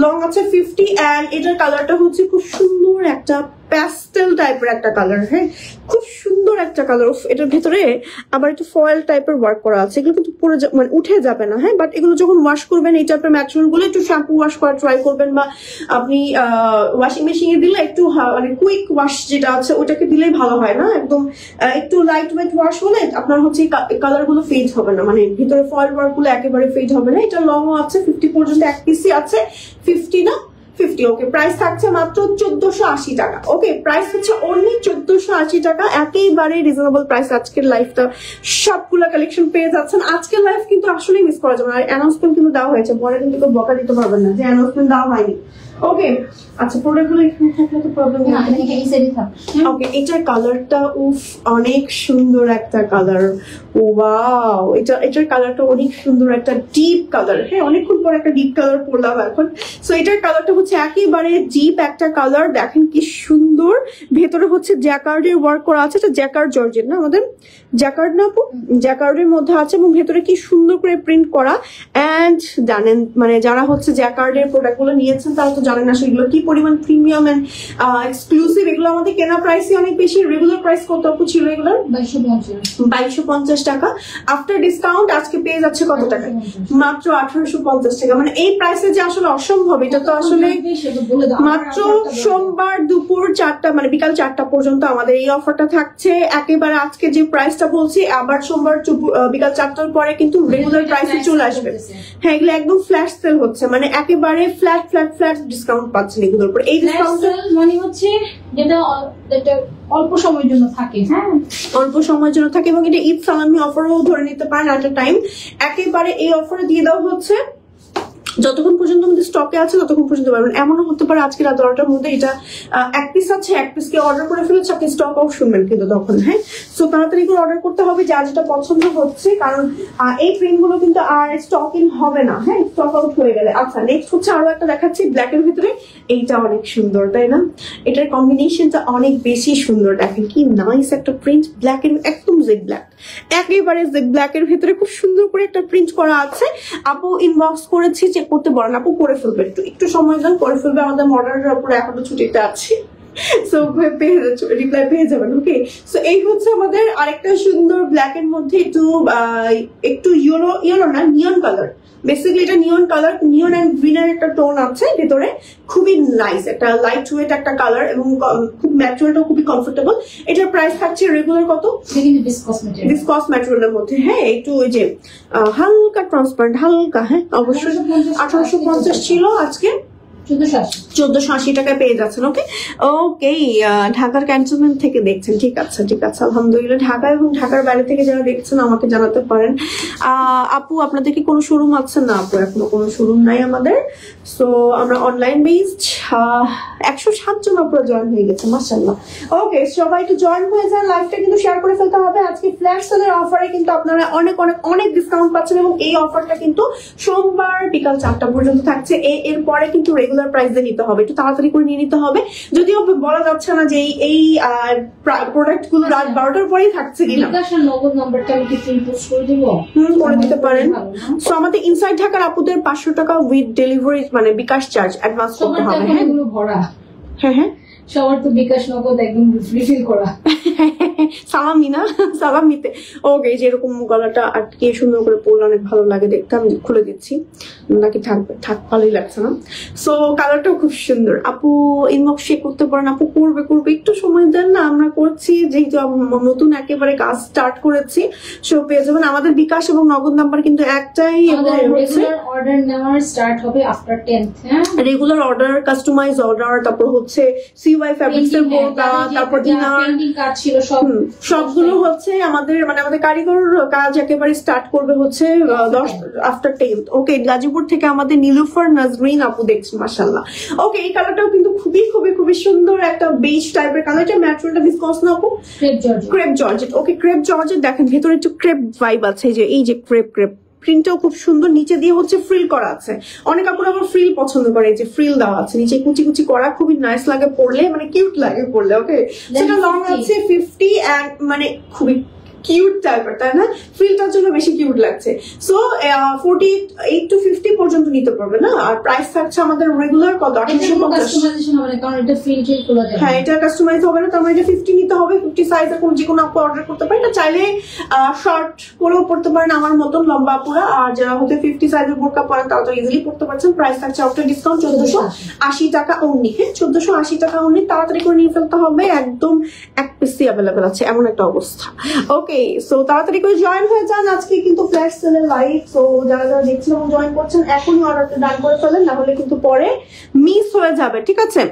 লং আছে 50, এন্ড এটার কালারটা হচ্ছে খুব সুন্দর একটা প্যাস্টেল টাইপের একটা কালার। হ্যাঁ, খুব সুন্দর একটা কালার। এটার ভেতরে আবার একটু ফয়েল টাইপের ওয়ার্ক করা আছে, এগুলো কিন্তু পুরো মানে উঠে যাবে না। হ্যাঁ, বাট এগুলো যখন ওয়াশ করবেন এই টাইপের ম্যাটেরিয়াল গুলো একটু শ্যাম্পু ওয়াশ করা ট্রাই করবেন, বা আপনি ওয়াশিং মেশিনে দিলে একটু মানে কুইক ওয়াশ যেটা আছে ওটাকে দিলেই ভালো হয় না, একদম একটু লাইট ওয়েট ওয়াশ হলে আপনার হচ্ছে কালার গুলো ফেড হবে না, মানে ভিতরে ফয়েল ওয়ার্ক গুলো একেবারে ফেড হবে না। এটা লংও আছে 50 পর্যন্ত, এক পিসি আছে 50 না 50। ওকে, প্রাইস থাকছে মাত্র 1480 টাকা। ওকে, প্রাইস হচ্ছে অনলি 1480 টাকা, একেবারে রিজনেবল প্রাইস। আজকের লাইফটা সবগুলো কালেকশন পেয়ে যাচ্ছেন। আজকের লাইফ কিন্তু আসলে মিস করা যাবে না, আর অ্যানাউন্সমেন্ট কিন্তু দেওয়া হয়েছে, পরে কিন্তু কেউ বকা দিতে পারবেন না যে অ্যানাউন্সমেন্ট দেওয়া হয়নি। ওকে, আচ্ছা, প্রোডাক্টগুলো এখানে থাকলে তো প্রবলেম নেই। ওকে, এটার কালারটা উফ অনেক সুন্দর একটা কালার। ওয়াও, এটার কালারটা অনেক সুন্দর, একটা ডিপ কালার। হ্যাঁ, অনেকক্ষণ পর একটা ডিপ কালার পরলাম এখন। সো এটার কালারটা হচ্ছে একেবারে ডিপ একটা কালার, দেখেন কি সুন্দর। ভেতরে হচ্ছে জ্যাকার্ডের ওয়ার্ক করা আছে, এটা জ্যাকার্ড জর্জেট না, আমাদের জ্যাকার্ড না আপু, জ্যাকার্ডের মধ্যে আছে, এবং ভেতরে কি সুন্দর করে প্রিন্ট করা। এন্ড জানেন মানে যারা হচ্ছে জ্যাকার্ডের প্রোডাক্ট গুলো নিয়েছেন তারা তো জানেন আসলে এগুলো কি পরিমাণ প্রিমিয়াম এন্ড এক্সক্লুসিভ। এগুলো আমাদের কেনা প্রাইসই অনেক বেশি। রেগুলার প্রাইস কত আপু ছিল এগুলোর? 2250 টাকা। আফটার ডিসকাউন্ট আজকে পেয়ে যাচ্ছে কত টাকা? মাত্র 1850 টাকা। মানে এই প্রাইসে যে আসলে অসম্ভব, এটা তো আসলে মাত্র সোমবার দুপুর 4টা মানে বিকাল 4টা পর্যন্ত আমাদের এই অফারটা থাকছে। একেবারে আজকে যে প্রাইসটা বলছি, আবার সোমবার বিকাল 4টার পরে কিন্তু রেগুলার প্রাইসে চলে আসবে। হ্যাঁ, এগুলো একদম ফ্ল্যাশ সেল হচ্ছে, মানে একেবারে ফ্ল্যাট ডিসকাউন্ট পাচ্ছেন এগুলোর উপর। এই ডিসকাউন্ট মানে হচ্ছে যেটা অল্প সময়ের জন্য থাকে। হ্যাঁ, অল্প সময়ের জন্য থাকে, এবং এটা ঈদ সালামি অফারও ধরে নিতে পারেন এট আ টাইম। একেবারে এই অফারে দিয়ে দেওয়া হচ্ছে যতক্ষণ পর্যন্ত আমাদের স্টকে আছে ততক্ষণ পর্যন্ত পারবেন। এমনও হতে পারে আজকে রাত 12টার মধ্যে এটা এক পিস আছে, এক পিসকে অর্ডার করে ফেলেছে, আপনি স্টক অফ শুনবেন কিন্তু তখন। হ্যাঁ, সো তাড়াতাড়ি করে অর্ডার করতে হবে যা যেটা পছন্দ হচ্ছে, কারণ এই প্রিন্ট গুলো কিন্তু আর স্টক ইন হবে না। হ্যাঁ, স্টক আউট হয়ে গেলে। আচ্ছা, নেক্সট হচ্ছে আরো একটা দেখাচ্ছি ব্ল্যাক এর ভিতরে। এইটা অনেক সুন্দর, তাই না? এটার কম্বিনেশনটা অনেক বেশি সুন্দর। দেখেন কি নাইস একটা প্রিন্ট, ব্ল্যাক এর একদম জেড ব্ল্যাক, একেবারে জেড ব্ল্যাক এর ভিতরে খুব সুন্দর করে একটা প্রিন্ট করা আছে। আপু ইনবক্স করেছি, চেক করতে বলেন, আপু করে ফেলবে, একটু সময় দেন, করে ফেলবে। আমাদের মডারের উপরে এখনো ছুটিতে আছে, সো রিপ্লাই পেয়ে যাবেন। ওকে, সো এই হচ্ছে আমাদের আরেকটা সুন্দর ব্ল্যাক এর মধ্যে একটু ইয়েলো না নিয়ন কালার। বেসিক্যালি এটা নিয়ন কালার, নিয়ন এন্ড গ্রিনের একটা টোন আছে ভেতরে। খুবই নাইস একটা লাইট ওয়েট একটা কালার, এবং খুব ম্যাটেরিয়ালটাও খুবই কমফোর্টেবল। এটার প্রাইস থাকছে রেগুলার কত? ডিসকস ম্যাটেরিয়ালের মধ্যে। হ্যাঁ, একটু ওই যে হালকা ট্রান্সপারেন্ট, হালকা। হ্যাঁ, অবশ্যই 1850 ছিল, আজকে 1480 টাকায় পেয়ে যাচ্ছেন। ওকে ওকে, ঢাকার ক্যান্টনমেন্ট থেকে দেখছেন, ঠিক আছে ঠিক আছে, আলহামদুলিল্লাহ। ঢাকা এবং ঢাকার বাইরে থেকে যারা দেখছেন আমাকে জানাতে পারেন। আপু আপনাদের কি কোনো শোরুম আছে? না আপু, এখনো কোনো শোরুম নাই আমাদের। সো আমরা অনলাইন বেসড। 107 জন আপনারা জয়েন হয়ে গেছে, মাশাআল্লাহ। ওকে, সবাই একটু জয়েন হয়ে যান, লাইভটা কিন্তু শেয়ার করে ফেলতে হবে। আজকে ফ্ল্যাশ সেলের অফারে কিন্তু আপনারা অনেক অনেক অনেক ডিসকাউন্ট পাচ্ছেন, এবং এই অফারটা কিন্তু সোমবার বিকাল 4টা পর্যন্ত থাকছে। এর পরে কিন্তু রেগুলার প্রাইস দিয়ে নিতে হবে, একটু তাড়াতাড়ি করে নিয়ে নিতে হবে। যদিও বলা যাচ্ছে না যে এই প্রোডাক্ট গুলো রাত 12টার পরেই থাকছে কিনা। নগদ নাম্বারটা আমি কি পোস্ট করে দিব? করে দিতে পারেন। সো আমাদের ইনসাইড ঢাকার আপুদের 500 টাকা উইথ ডেলিভারি মানে বিকাশ চার্জ অ্যাডভান্স করতে হবে। হ্যাঁ হ্যাঁ, সবার তো বিকাশ নগদ একদম রিফিল করা। সালামি না, সালামিতে। ওকে, যেরকম গলাটা আটকে সুন্দর করে পরলে অনেক ভালো লাগে দেখতে। আমি খুলে দিচ্ছি, নাকি থাকবে? থাক, ভালোই লাগছে না? সো কালারটাও খুব সুন্দর। আপু ইনবক্স চেক করতে পারেন, আপু করবে একটু সময় দেন না, আমরা করছি, যেহেতু নতুন একেবারে কাজ স্টার্ট করেছি। সো পেয়ে যাবেন। আমাদের বিকাশ এবং নগদ নাম্বার কিন্তু একটাই। অর্ডার নেওয়ার স্টার্ট হবে after 10th। Regular order, customise order, তারপর হচ্ছে সিওয়াই ফ্যাব্রিক্স এর বোরকা, তারপর ইনার কাজ ছিল, সবগুলো হচ্ছে আমাদের মানে আমাদের কারিগর কাজ একেবারে স্টার্ট করবে হচ্ছে 10 আফটার 10th। ওকে, গাজীপুর থেকে আমাদের নীলুফার নাজরিন আপু দেখছেন, মাশাআল্লাহ। ওকে, এই কালারটাও কিন্তু খুবই খুবই খুবই সুন্দর একটা বেজ টাইপের কালার। এটা ম্যাটেরিয়ালটা বিসকস না আপু? Crepe georgette. Okay, crepe georgette. দেখেন ভেতরে একটু ক্রেপ ভাইব আছে, এই যে ক্রেপ প্রিন্টটাও খুব সুন্দর, নিচে দিয়ে হচ্ছে ফ্রিল করা আছে। অনেক আপুরা আবার ফ্রিল পছন্দ করে, যে ফ্রিল দেওয়া আছে নিচে কুচি কুচি করা, খুবই নাইস লাগে পরলে, মানে কিউট লাগে পরলে। ওকে, সেটা লং আছে 50 এন্ড মানে খুবই কিউট টাইপের, তাই না? ফ্রিলটার জন্য বেশি কিউট লাগছে। সো 48 to 50 পর্যন্ত নিতে পারবে না। আর প্রাইস থাকছে আমাদের রেগুলার কত? 850। হ্যাঁ, এটা কাস্টমাইজ হবে না, তার মানে এটা 50 নিতে হবে। 50 সাইজের কোন যে কোনো আপু অর্ডার করতে পারেন। এটা চাইলে শর্ট করেও পড়তে পারেন আমার মতন লম্বা আপুরা, আর যারা হতে 50 সাইজের বোরকা পরেন তারা তো ইজিলি পড়তে পারছেন। প্রাইস থাকছে আফটার ডিসকাউন্ট 1480 টাকা অনলি। হ্যাঁ, 1480 টাকা অনলি। তাড়াতাড়ি করে নিয়ে ফেলতে হবে, একদম এক পিসি অ্যাভেলেবেল আছে, এমন একটা অবস্থা। ওকে, সো তাড়াতাড়ি করে জয়েন হয়ে যান। আজকে কিন্তু ফ্ল্যাশ সেলের লাইভ, সো যারা যারা দেখছেন এবং জয়েন করছেন এখনই অর্ডারটা ডান করে ফেলেন, না হলে কিন্তু পরে মিস হয়ে যাবে। ঠিক আছে,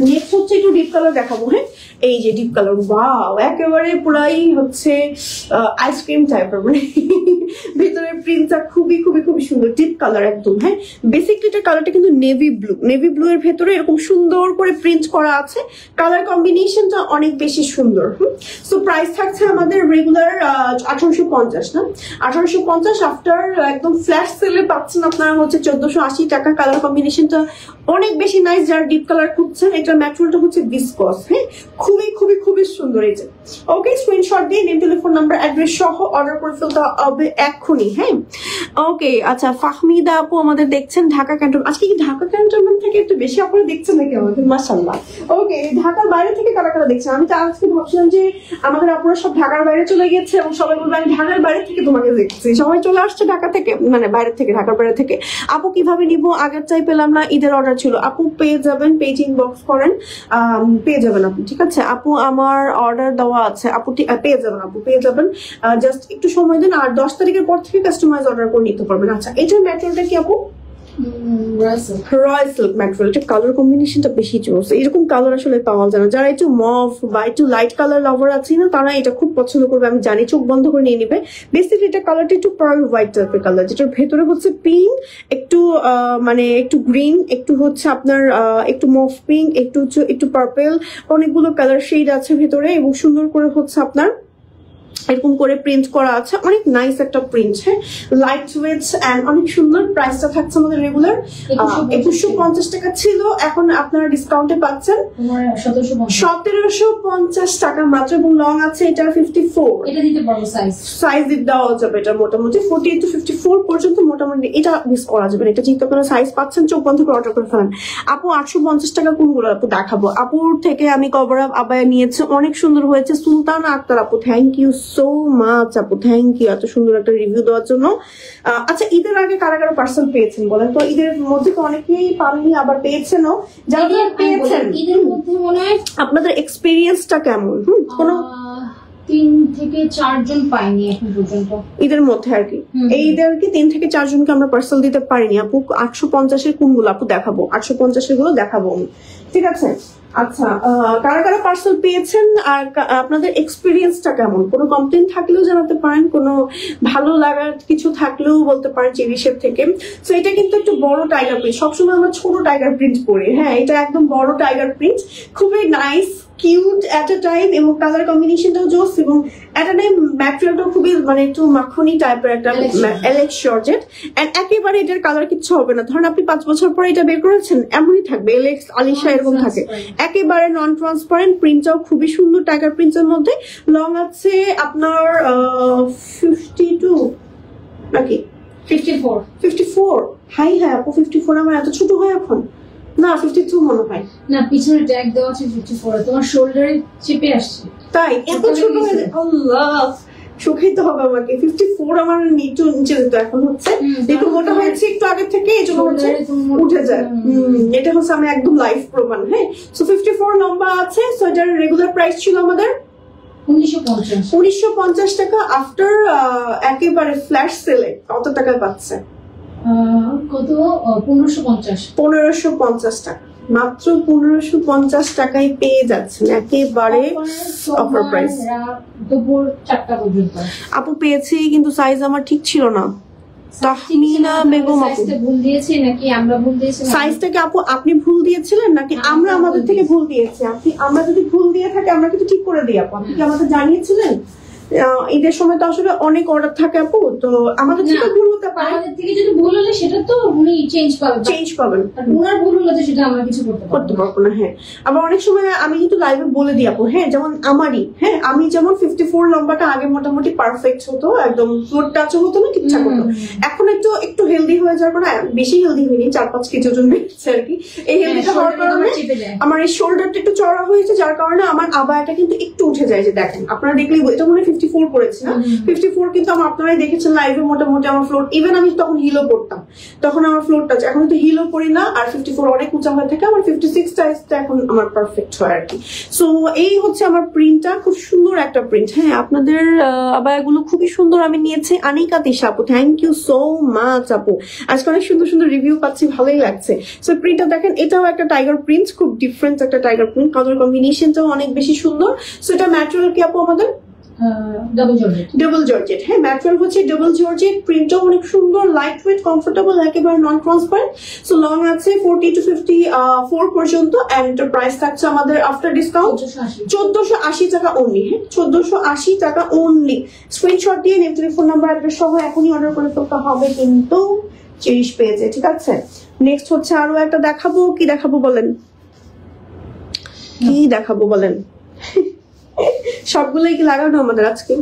নেক্সট হচ্ছে একটু ডিপ কালার দেখাবো। হ্যাঁ, এই যে ডিপ কালার, ওয়াও, একেবারে পুরাই হচ্ছে আইসক্রিম টাইপের, মানে ভিতরে প্রিন্টটা খুবই খুবই খুবই সুন্দর, ডিপ কালার একদম। হ্যাঁ, বেসিকলি এটা কালারটা কিন্তু নেভি ব্লু এর ভেতরে এরকম সুন্দর করে প্রিন্ট করা আছে। কালার কম্বিনেশনটা অনেক বেশি সুন্দর। সো প্রাইস থাকছে আমাদের রেগুলার 1850 না, 1850। আফটার একদম ফ্ল্যাশ সেলে পাচ্ছেন আপনারা হচ্ছে 1480 টাকা। কালার কম্বিনেশনটা অনেক বেশি নাইস। যারা ডিপ কালার খুঁজছেন, এটা ম্যাটেরিয়ালটা হচ্ছে ভিসকস। হ্যাঁ, খুবই খুবই খুবই সুন্দর। এই যে ওকে, স্ক্রিনশট দিয়ে নেম, টেলিফোন নাম্বার, অ্যাড্রেস সহ অর্ডার করে ফেলতে হবে এক্ষুনি। হ্যাঁ, ওকে। আচ্ছা, ফাহমিদা আপু আমাদের দেখছেন ঢাকা ক্যান্টনমেন্ট। আজকে কি ঢাকা ক্যান্টনমেন্ট থেকে একটু বেশি আপনারা দেখছেন নাকি আমাদের? মাশাআল্লাহ। ওকে, ঢাকার বাইরে থেকে কারা কারা দেখছেন? আমি তো আজকে ভাবছিলাম যে আমাদের আপুরা সব ঢাকার বাইরে চলে গেছে এবং সবাই বলবে আমি ঢাকার বাইরে থেকে তোমাকে দেখছি। সবাই চলে আসছে ঢাকা থেকে, মানে বাইরে থেকে, ঢাকার বাইরে থেকে। আপু কিভাবে নিবো? আগের চাই পেলাম না, ঈদের অর্ডার ছিল। আপু পেয়ে যাবেন, পেজ ইনবক্স করেন, পেয়ে যাবেন আপু। ঠিক আছে আপু, আমার অর্ডার দেওয়া আছে আপু, পেয়ে যাবেন আপু, পেয়ে যাবেন। জাস্ট একটু সময় দিন, আর 10 তারিখের পর থেকে কাস্টমাইজ অর্ডার করে নিতে পারবেন। আচ্ছা, এটার ম্যাটেরিয়ালটা কি আপু? Royal silk material. এটা কালার কম্বিনেশনটা বেশি জোস। এরকম কালার আসলে পাওয়া যায় না। যারা একটু মভ বা একটু লাইট কালার লাভার আছে না, তারা এটা খুব পছন্দ করবে, আমি জানি। চোখ বন্ধ করে নিয়ে নিবে। বেসিক্যালি এটা কালারটা একটু পার্ল হোয়াইট টাইপের কালার, যেটার ভেতরে হচ্ছে পিঙ্ক, একটু মানে একটু গ্রিন, একটু হচ্ছে আপনার একটু মভ পিঙ্ক, একটু পার্পেল, অনেকগুলো কালার শেড আছে ভেতরে, এবং সুন্দর করে হচ্ছে আপনার এরকম করে প্রিন্ট করা আছে। অনেক নাইস একটা প্রিন্ট। হ্যাঁ, লাইট ওয়েট এন্ড অনেক সুন্দর। প্রাইসটা থাকছে আমাদের রেগুলার 2150 টাকা ছিল, এখন আপনারা ডিসকাউন্টে পাচ্ছেন 1750 টাকা মাত্র। এবং লং আছে এটা 54। এটা দিতে পারবো সাইজ দিতে দেওয়া যাবে। এটা মোটামুটি 48 to 54 পর্যন্ত মোটামুটি এটা মিস করা যাবে। এটা যেহেতু আপনারা সাইজ পাচ্ছেন, চোখ বন্ধ করে অর্ডার করে ফেলেন। আপু 850 টাকা কোনগুলো আপু দেখাবো? আপুর থেকে আমি কভার আপ আবায়া নিয়েছি, অনেক সুন্দর হয়েছে। সুলতান আক্তার আপু, থ্যাংক ইউ সো মাচ আপু, থ্যাংক ইউ এত সুন্দর একটা রিভিউ দেওয়ার জন্য। আচ্ছা, ঈদের আগে কারা কারা পার্সেল পেয়েছেন বলেন তো? ঈদের মধ্যে তো অনেকেই পাননি, আবার পেয়েছেনও। যারা পেয়েছেন ঈদের মধ্যে মনে হয় আপনাদের এক্সপিরিয়েন্সটা কেমন? কোনো 3 থেকে 4 জন পাইনি এখন পর্যন্ত ঈদের মধ্যে আর কি। এই ঈদের আর কি 3 থেকে 4 জনকে আমরা পার্সেল দিতে পারিনি আপু। 850 এর কোনগুলো আপু দেখাবো? 850 এর গুলো দেখাবো আমি। ঠিক আছে, আচ্ছা, কারা কারা পার্সেল পেয়েছেন আর আপনাদের এক্সপিরিয়েন্সটা কেমন? কোনো কমপ্লেন থাকলেও জানাতে পারেন, কোনো ভালো লাগার কিছু থাকলেও বলতে পারেন চেরিশের থেকে। সো এটা কিন্তু একটু বড় টাইগার প্রিন্ট, সবসময় আমরা ছোট টাইগার প্রিন্ট পরি। হ্যাঁ, এটা একদম বড় টাইগার প্রিন্ট, খুবই নাইস, কিউট এট আ টাইম, এবং কালার কম্বিনেশনটাও জোস, এবং এট আ টাইম ম্যাটেরিয়ালটাও খুবই মানে একটু মাখনি টাইপের একটা এলেক্স জর্জেট। এন্ড একেবারে এটার কালার কিছু হবে না। ধরেন আপনি 5 বছর পরে এটা বের করেছেন, এমনই থাকবে, এলেক্স আলিশা এরকম থাকে, একেবারে নন ট্রান্সপারেন্ট। প্রিন্টটাও খুবই সুন্দর টাইগার প্রিন্টের মধ্যে। লং আছে আপনার 52 নাকি 54? হাই, হ্যাঁ আপু 54। আমার এত ছোট হয় এখন না, 52 মনে হয় না, পিছনে ট্যাগ দেওয়া আছে 54। তোমার শোল্ডারে চেপে আসছে, তাই এত ছোট হয়ে যায়। আল্লাহ, শুকাইতে হবে আমাকে। 54 আমার নিচে যেত, এখন হচ্ছে একটু মোটা হয়েছে একটু আগে থেকে, এই জন্য হচ্ছে উঠে যায়। এটা হচ্ছে আমি একদম লাইভ প্রমাণ। হ্যাঁ, সো 54 লম্বা আছে। সো এটার রেগুলার প্রাইস ছিল আমাদের 1950 টাকা। আফটার একেবারে ফ্ল্যাশ সেলে কত টাকায় পাচ্ছে? কত? 1550 টাকা, মাত্র 1550 টাকায় পেয়ে যাচ্ছেন, একেবারে অফার প্রাইস। দুপুর 4টা পর্যন্ত আপু পেয়েছি, কিন্তু সাইজ আমার ঠিক ছিল না। তাহমিনা বেগম আপু, সাইজটা ভুল দিয়েছি নাকি আমরা ভুল দিয়েছি? সাইজটাকে আপু আপনি ভুল দিয়েছিলেন নাকি আমরা আমাদের থেকে ভুল দিয়েছি? আমরা যদি ভুল দিয়ে থাকি আমরা কিন্তু ঠিক করে দিই আপু। আপনি কি আমাদের জানিয়েছিলেন? ঈদের সময় তো আসলে অনেক অর্ডার থাকে আপু, তো আমাদের থেকে ভুল হতে পারে। আমাদের থেকে যদি ভুল হলে সেটা তো উনি চেঞ্জ পাবেন, আর ওনার ভুল হলে তো সেটা আমরা কিছু করতে পারবো না। হ্যাঁ, আবার অনেক সময় আমি কিন্তু লাইভে বলে দিই আপু, হ্যাঁ যেমন আমারই, হ্যাঁ আমি যেমন 54 লম্বাটা আগে মোটামুটি পারফেক্ট হতো, একদম ফ্লোর টাচও হতো না, ঠিকঠাক হতো। এখন একটু হেলদি হয়ে যাওয়ার পরে, বেশি হেলদি হয়নি, 4-5 কেজি ওজন বেড়েছে আর কি। এই হেলদিটা হওয়ার কারণে আমার এই শোল্ডারটা একটু চড়া হয়েছে, যার কারণে আমার আবায়াটা কিন্তু একটু উঠে যায়। যে দেখেন আপনারা দেখলেই, এটা মনে 54 পড়েছি না, 54 কিন্তু আপনারাই দেখেছেন লাইভে মোটামুটি আমার ফ্লোর, ইভেন আমি তখন হিলও পড়তাম, তখন আমার ফ্লোর টাচ, এখন তো হিলও পড়ি না, আর 54 অনেক উঁচা হয়ে থাকে, আমার 56 সাইজটা এখন আমার পারফেক্ট হয় আর কি। সো এই হচ্ছে আমার প্রিন্টটা, খুব সুন্দর একটা প্রিন্ট। হ্যাঁ, আপনাদের আবায়াগুলো খুবই সুন্দর আমি নিয়েছি। আনিকা তিশা আপু, থ্যাংক ইউ সো মাচ আপু, আজকে অনেক সুন্দর সুন্দর রিভিউ পাচ্ছি, ভালোই লাগছে। সো প্রিন্টটা দেখেন, এটাও একটা টাইগার প্রিন্ট, খুব ডিফারেন্ট একটা টাইগার প্রিন্ট, কালার কম্বিনেশনটাও অনেক বেশি সুন্দর। সো এটা ম্যাটেরিয়াল কি আপু আমাদের? Double georgette. হ্যাঁ, ম্যাটেরিয়াল হচ্ছে ডাবল জর্জেট, প্রিন্টও অনেক সুন্দর, লাইট ওয়েট, কমফোর্টেবল, একেবারে নন ট্রান্সপারেন্ট। সো লং আছে 40 to 54 পর্যন্ত, এন্ড এটার প্রাইস থাকছে আমাদের আফটার ডিসকাউন্ট 1480 টাকা অনলি। হ্যাঁ, 1480 টাকা অনলি। স্ক্রিনশট দিয়ে নেম, টেলিফোন নাম্বার, অ্যাড্রেস সহ এখনই অর্ডার করে ফেলতে হবে কিন্তু চেরিশ পেজে, ঠিক আছে? নেক্সট হচ্ছে আরো একটা দেখাবো, কি দেখাবো বলেন, কি দেখাবো বলেন? সবগুলোই কি লাগানো আমাদের আজকে?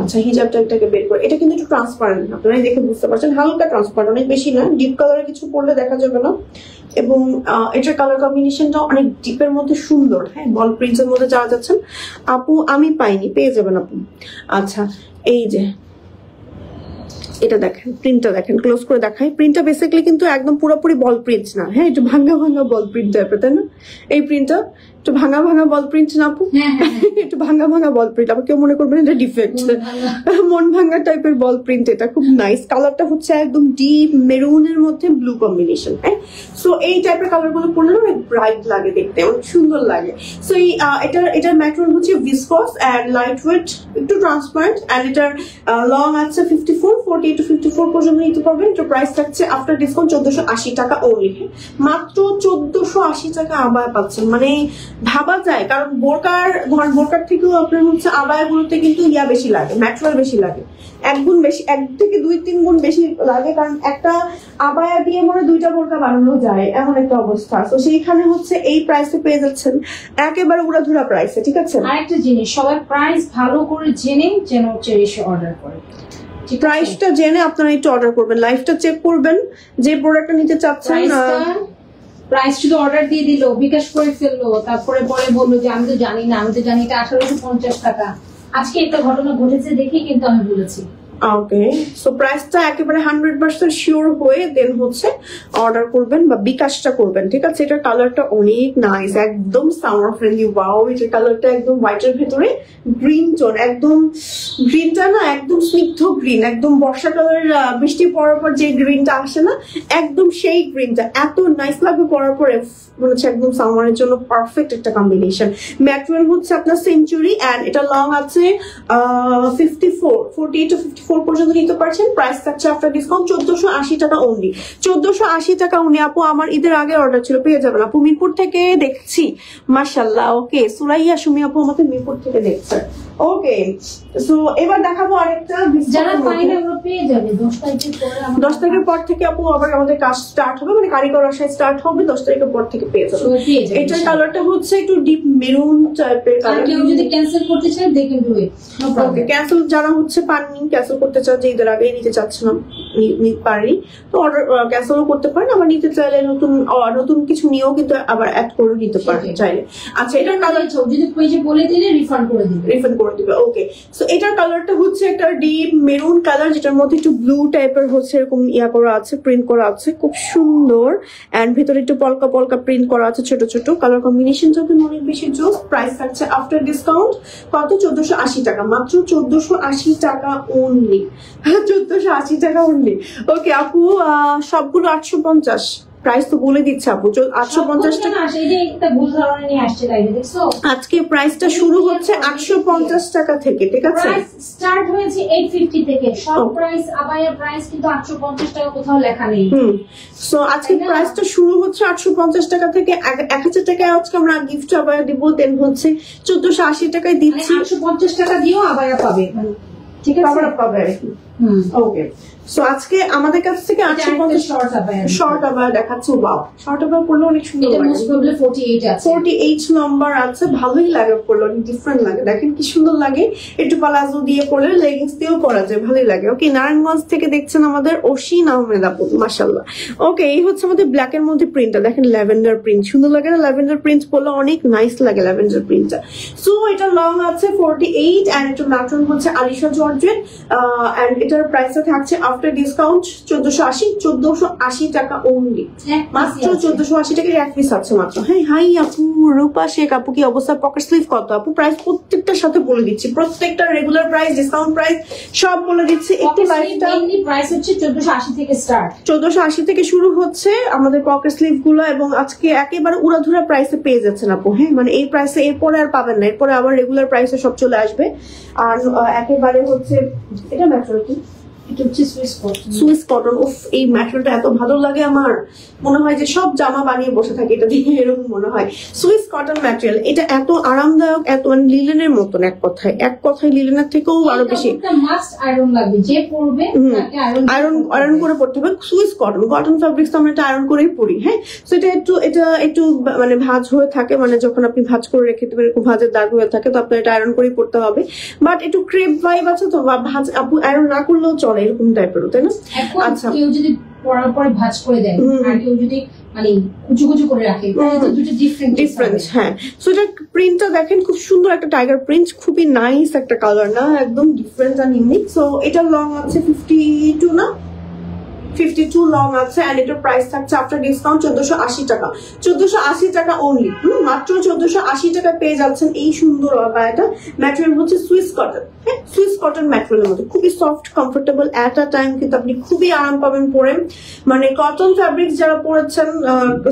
আচ্ছা, হিজাবটা একটাকে বের করে, এটা কিন্তু একটু ট্রান্সপারেন্ট, আপনারা দেখে বুঝতে পারছেন, হালকা ট্রান্সপারেন্ট, অনেক বেশি না, ডিপ কালারের কিছু পড়লে দেখা যাবে না। এবং এটার কালার কম্বিনেশনটা অনেক ডিপের মধ্যে সুন্দর। হ্যাঁ, বল প্রিন্টসের মধ্যে যাওয়া যাচ্ছেন আপু, আমি পাইনি, পেয়ে যাবেন আপু। আচ্ছা, এই যে এটা দেখেন, প্রিন্টটা দেখেন, ক্লোজ করে দেখাই। প্রিন্টটা বেসিক্যালি কিন্তু একদম পুরোপুরি বল প্রিন্ট না, হ্যাঁ একটু ভাঙা ভাঙা বল প্রিন্ট টাইপের, তাই না? এই প্রিন্টটা একটু ভাঙা ভাঙা বল প্রিন্ট না আপু? একটু ভাঙা ভাঙা বল প্রিন্ট, আবার কেউ মনে করবেন এটা ডিফেক্ট, মন ভাঙা টাইপের বল প্রিন্ট। এটা খুব নাইস, কালারটা হচ্ছে একদম ডিপ মেরুনের মধ্যে ব্লু কম্বিনেশন। হ্যাঁ, সো এই টাইপের কালার গুলো পরলে অনেক ব্রাইট লাগে দেখতে, অনেক সুন্দর লাগে। সো এই এটার ম্যাটেরিয়াল হচ্ছে ভিসকস এন্ড লাইট ওয়েট, একটু ট্রান্সপারেন্ট, এন্ড এটার লং আছে 54, 40 to 54 পর্যন্ত নিতে পারবেন। এটার প্রাইস থাকছে আফটার ডিসকাউন্ট 1480 টাকা অনলি। মাত্র 1480 টাকা আবায়া পাচ্ছেন, মানে ভাবা যায়। কারণ বোরকার থেকেও আপনার হচ্ছে আবায়াগুলোতে কিন্তু বেশি লাগে, ম্যাটেরিয়াল বেশি লাগে, 1 গুণ বেশি, 1 থেকে 2-3 গুণ বেশি লাগে, কারণ একটা আবায়া দিয়ে মনে 2টা বোরকা বানানো যায়, এমন একটা অবস্থা। তো সেইখানে হচ্ছে এই প্রাইসে পেয়ে যাচ্ছেন, একেবারে উড়াধুরা প্রাইসে, ঠিক আছে? আরেকটা জিনিস, সবাই প্রাইস ভালো করে জেনে যেন চেরিশে অর্ডার করে, প্রাইসটা জেনে আপনারা একটু অর্ডার করবেন, লাইফটা চেক করবেন, যে প্রোডাক্টটা নিতে চাচ্ছেন। প্রাইস শুধু অর্ডার দিয়ে দিল, বিকাশ করে ফেললো, তারপরে পরে বললো যে আমি তো জানি না, এটা 1850 টাকা। আজকে একটা ঘটনা ঘটেছে দেখে কিন্তু আমি বলেছি। ওকে, সো প্রাইসটা একেবারে 100% শিওর হয়ে দেন হচ্ছে অর্ডার করবেন বা বিকাশটা করবেন, ঠিক আছে? এটার কালারটা অনেক নাইস, একদম সামার ফ্রেন্ডলি। ওয়াও, এটার কালারটা একদম হোয়াইটের ভেতরে গ্রিন টোন, একদম গ্রিনটা না একদম স্নিগ্ধ গ্রিন, একদম বর্ষাকালের বৃষ্টি পড়ার পর যে গ্রিনটা আসে না, একদম সেই গ্রিনটা এত নাইস লাগবে পরার পরে, মনে হচ্ছে একদম সামারের জন্য পারফেক্ট একটা কম্বিনেশন। ম্যাটেরিয়াল হচ্ছে আপনার সেঞ্চুরি, এন্ড এটা লং আছে 54, 40 to 54 পর্যন্ত নিতে পারছেন। প্রাইস থাকছে আফটার ডিসকাউন্ট 1480 টাকা অনলি। 1480 টাকা অনলি আপু, আমার ঈদের আগে অর্ডার ছিল, পেয়ে যাবেন আপু। মিরপুর থেকে দেখছি, মাশাআল্লাহ। ওকে, সুরাইয়া সুমি আপু আমাকে মিরপুর থেকে দেখছে। ওকে, সো এবার দেখাবো আরেকটা, যারা পাইলে ওরা পেয়ে যাবে 10 তারিখের পর থেকে আপু আবার আমাদের কাজ স্টার্ট হবে, মানে কারিগর আসায় স্টার্ট হবে 10 তারিখের পর থেকে পেয়ে যাবে। এটার কালারটা হচ্ছে একটু ডিপ মেরুন টাইপের কালার। কেউ যদি ক্যান্সেল করতে চায় they can do it, no problem. Cancel যারা হচ্ছে পাননি, ক্যান্সেল করতে চান, যে ঈদের আগেই নিতে চাচ্ছিলাম, নিতে পারি, তো অর্ডার ক্যান্সেলও করতে পারেন। আবার নিতে চাইলে নতুন কিছু নিয়েও কিন্তু আবার অ্যাড করে নিতে পারেন চাইলে। আচ্ছা, এটার কালার যদি পেজে বলে দিলে রিফান্ড করে দিবে, ওকে। সো এটার কালারটা হচ্ছে একটা ডিপ মেরুন কালার, যেটার মধ্যে একটু ব্লু টাইপের হচ্ছে এরকম করা আছে, প্রিন্ট করা আছে, খুব সুন্দর। এন্ড ভেতরে একটু পলকা পলকা প্রিন্ট করা আছে ছোট ছোট, কালার কম্বিনেশন যত অনেক বেশি জোস। প্রাইস থাকছে আফটার ডিসকাউন্ট কত? 1480 টাকা, মাত্র 1480 টাকা অনলি, 1480 টাকা অনলি। ওকে আপু, সবগুলো 850, প্রাইস তো বলে দিচ্ছে আপু 850 টাকা। আজকে প্রাইসটা শুরু হচ্ছে 850 টাকা থেকে, ঠিক আছে? স্টার্ট হয়েছে 850 থেকে, সব প্রাইস আবায়া প্রাইস কিন্তু 850 টাকা কোথাও লেখা নেই। সো আজকে প্রাইসটা শুরু হচ্ছে 850 টাকা থেকে। 1000 টাকায় আজকে আমরা গিফট আবায়া দিব, দেন হচ্ছে 1480 টাকায় দিচ্ছি। 850 টাকা দিয়েও আবায়া পাবে, ঠিক আছে? পাবে আর কি। ওকে, সো আজকে আমাদের কাছ থেকে 850 শর্ট আবায়া দেখাচ্ছে। ওয়াও, শর্ট আবায়া পরলে অনেক সুন্দর লাগে। মোস্ট প্রবাবলি 48 আছে, 48 নম্বর আছে। ভালোই লাগে পরলে, অনেক ডিফারেন্ট লাগে। দেখেন কি সুন্দর লাগে। একটু পালাজো দিয়ে পরলে, লেগিংস দিয়েও পরা যায়, ভালোই লাগে। ওকে, নারায়ণগঞ্জ থেকে দেখছেন আমাদের অসীন আহমেদ আপু, মাশাআল্লাহ। ওকে, এই হচ্ছে আমাদের ব্ল্যাক এর মধ্যে প্রিন্টটা। দেখেন ল্যাভেন্ডার প্রিন্ট, সুন্দর লাগে না? ল্যাভেন্ডার প্রিন্ট পরলে অনেক নাইস লাগে ল্যাভেন্ডার প্রিন্টটা। সো এটা লং আছে 48 এন্ড এটা ম্যাট্রন হচ্ছে আলিশা জর্জেট এন্ড এটার প্রাইসটা থাকছে আফটার ডিসকাউন্ট 1480 টাকা অনলি। মাত্র 1480 টাকায় এক পিস আছে মাত্র। হ্যাঁ, হাই আপু, রূপা শেখ আপু, কি অবস্থা? পকেট স্লিভ কত আপু? প্রাইস প্রত্যেকটার সাথে বলে দিচ্ছি, প্রত্যেকটা রেগুলার প্রাইস, ডিসকাউন্ট প্রাইস সব বলে দিচ্ছি। একটু লাইভটা প্রাইস হচ্ছে 1480 থেকে স্টার্ট, 1480 থেকে শুরু হচ্ছে আমাদের পকেট স্লিভ গুলো, এবং আজকে একেবারে উড়াধুরা প্রাইসে পেয়ে যাচ্ছেন আপু। হ্যাঁ, মানে এই প্রাইসে এরপরে আর পাবেন না, এরপরে আবার রেগুলার প্রাইসে সব চলে আসবে। আর একেবারে হচ্ছে এটা ম্যাটেরিয়াল কি, এটা হচ্ছে সুইস কটন। উফ, এই ম্যাটেরিয়ালটা এত ভালো লাগে আমার, মনে হয় যে সব জামা বানিয়ে বসে থাকে এটা দিয়ে, এরকম মনে হয়। সুইস কটন ম্যাটেরিয়াল, এটা এত আরামদায়ক, এত লিলেনের মতন। এক কথায় লিলেনের থেকেও আরো বেশি। মাস্ট আয়রন লাগবে, যে পরবে তাকে আয়রন করে পড়তে হবে। সুইস কটন ফ্যাব্রিক্স তো আমরা এটা আয়রন করেই পরি। হ্যাঁ, তো এটা একটু মানে ভাঁজ হয়ে থাকে, মানে যখন আপনি ভাঁজ করে রেখে দেবেন এরকম ভাঁজের দাগ হয়ে থাকে, তো আপনার এটা আয়রন করেই পড়তে হবে। বাট একটু ক্রেপ ভাইব আছে তো, বা ভাঁজ আপু আয়রন না করলেও চলে, এরকম টাইপের, তাই না? আচ্ছা, কেউ যদি পরার পরে ভাঁজ করে দেয় আর কেউ যদি মানে কুচু করে রাখে, তাহলে দুটো ডিফারেন্ট। হ্যাঁ, সো এটা প্রিন্টটা দেখেন, খুব সুন্দর একটা টাইগার প্রিন্ট, খুবই নাইস একটা কালার না, একদম ডিফারেন্ট আর ইউনিক। সো এটা লং আছে 52 না 52 লং আছে এন্ড এটার প্রাইস থাকছে আফটার ডিসকাউন্ট 1480 টাকা। 1480 টাকা অনলি, মাত্র 1480 টাকা পেয়ে যাচ্ছেন এই সুন্দর আবায়াটা। ম্যাটেরিয়াল হচ্ছে সুইস কটন। হ্যাঁ, সুইস কটন ম্যাটেরিয়ালের মধ্যে খুবই সফট, কমফোর্টেবল এট আ টাইম, কিন্তু আপনি খুবই আরাম পাবেন পরে। মানে কটন ফ্যাব্রিক্স যারা পরেছেন,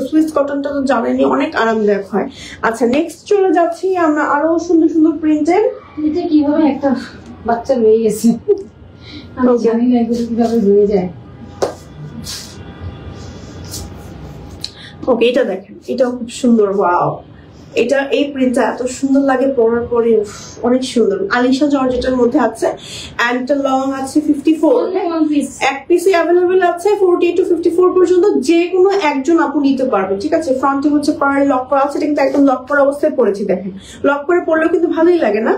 সুইস কটনটা তো জানেনই অনেক আরামদায়ক হয়। আচ্ছা, নেক্সট চলে যাচ্ছি আমরা আরো সুন্দর সুন্দর প্রিন্টের। এটা কিভাবে একটা বাচ্চা রয়ে গেছে, আমি জানি না এগুলো কিভাবে রয়ে যায়। ওকে, এটা দেখেন, এটাও খুব সুন্দর। ওয়াও, এটা এই প্রিন্টটা এত সুন্দর লাগে পরার পরে, অনেক সুন্দর। আলিশা জর্জেটের মধ্যে আছে এন্ড এটা লং আছে 54, এক পিসে অ্যাভেলেবল আছে 48 to 54 পর্যন্ত, যে কোনো একজন আপু নিতে পারবে, ঠিক আছে? ফ্রন্টে হচ্ছে পার্ল লক করা আছে, এটা কিন্তু একদম লক করা অবস্থায় পরেছি। দেখেন, লক করে পরলেও কিন্তু ভালোই লাগে না?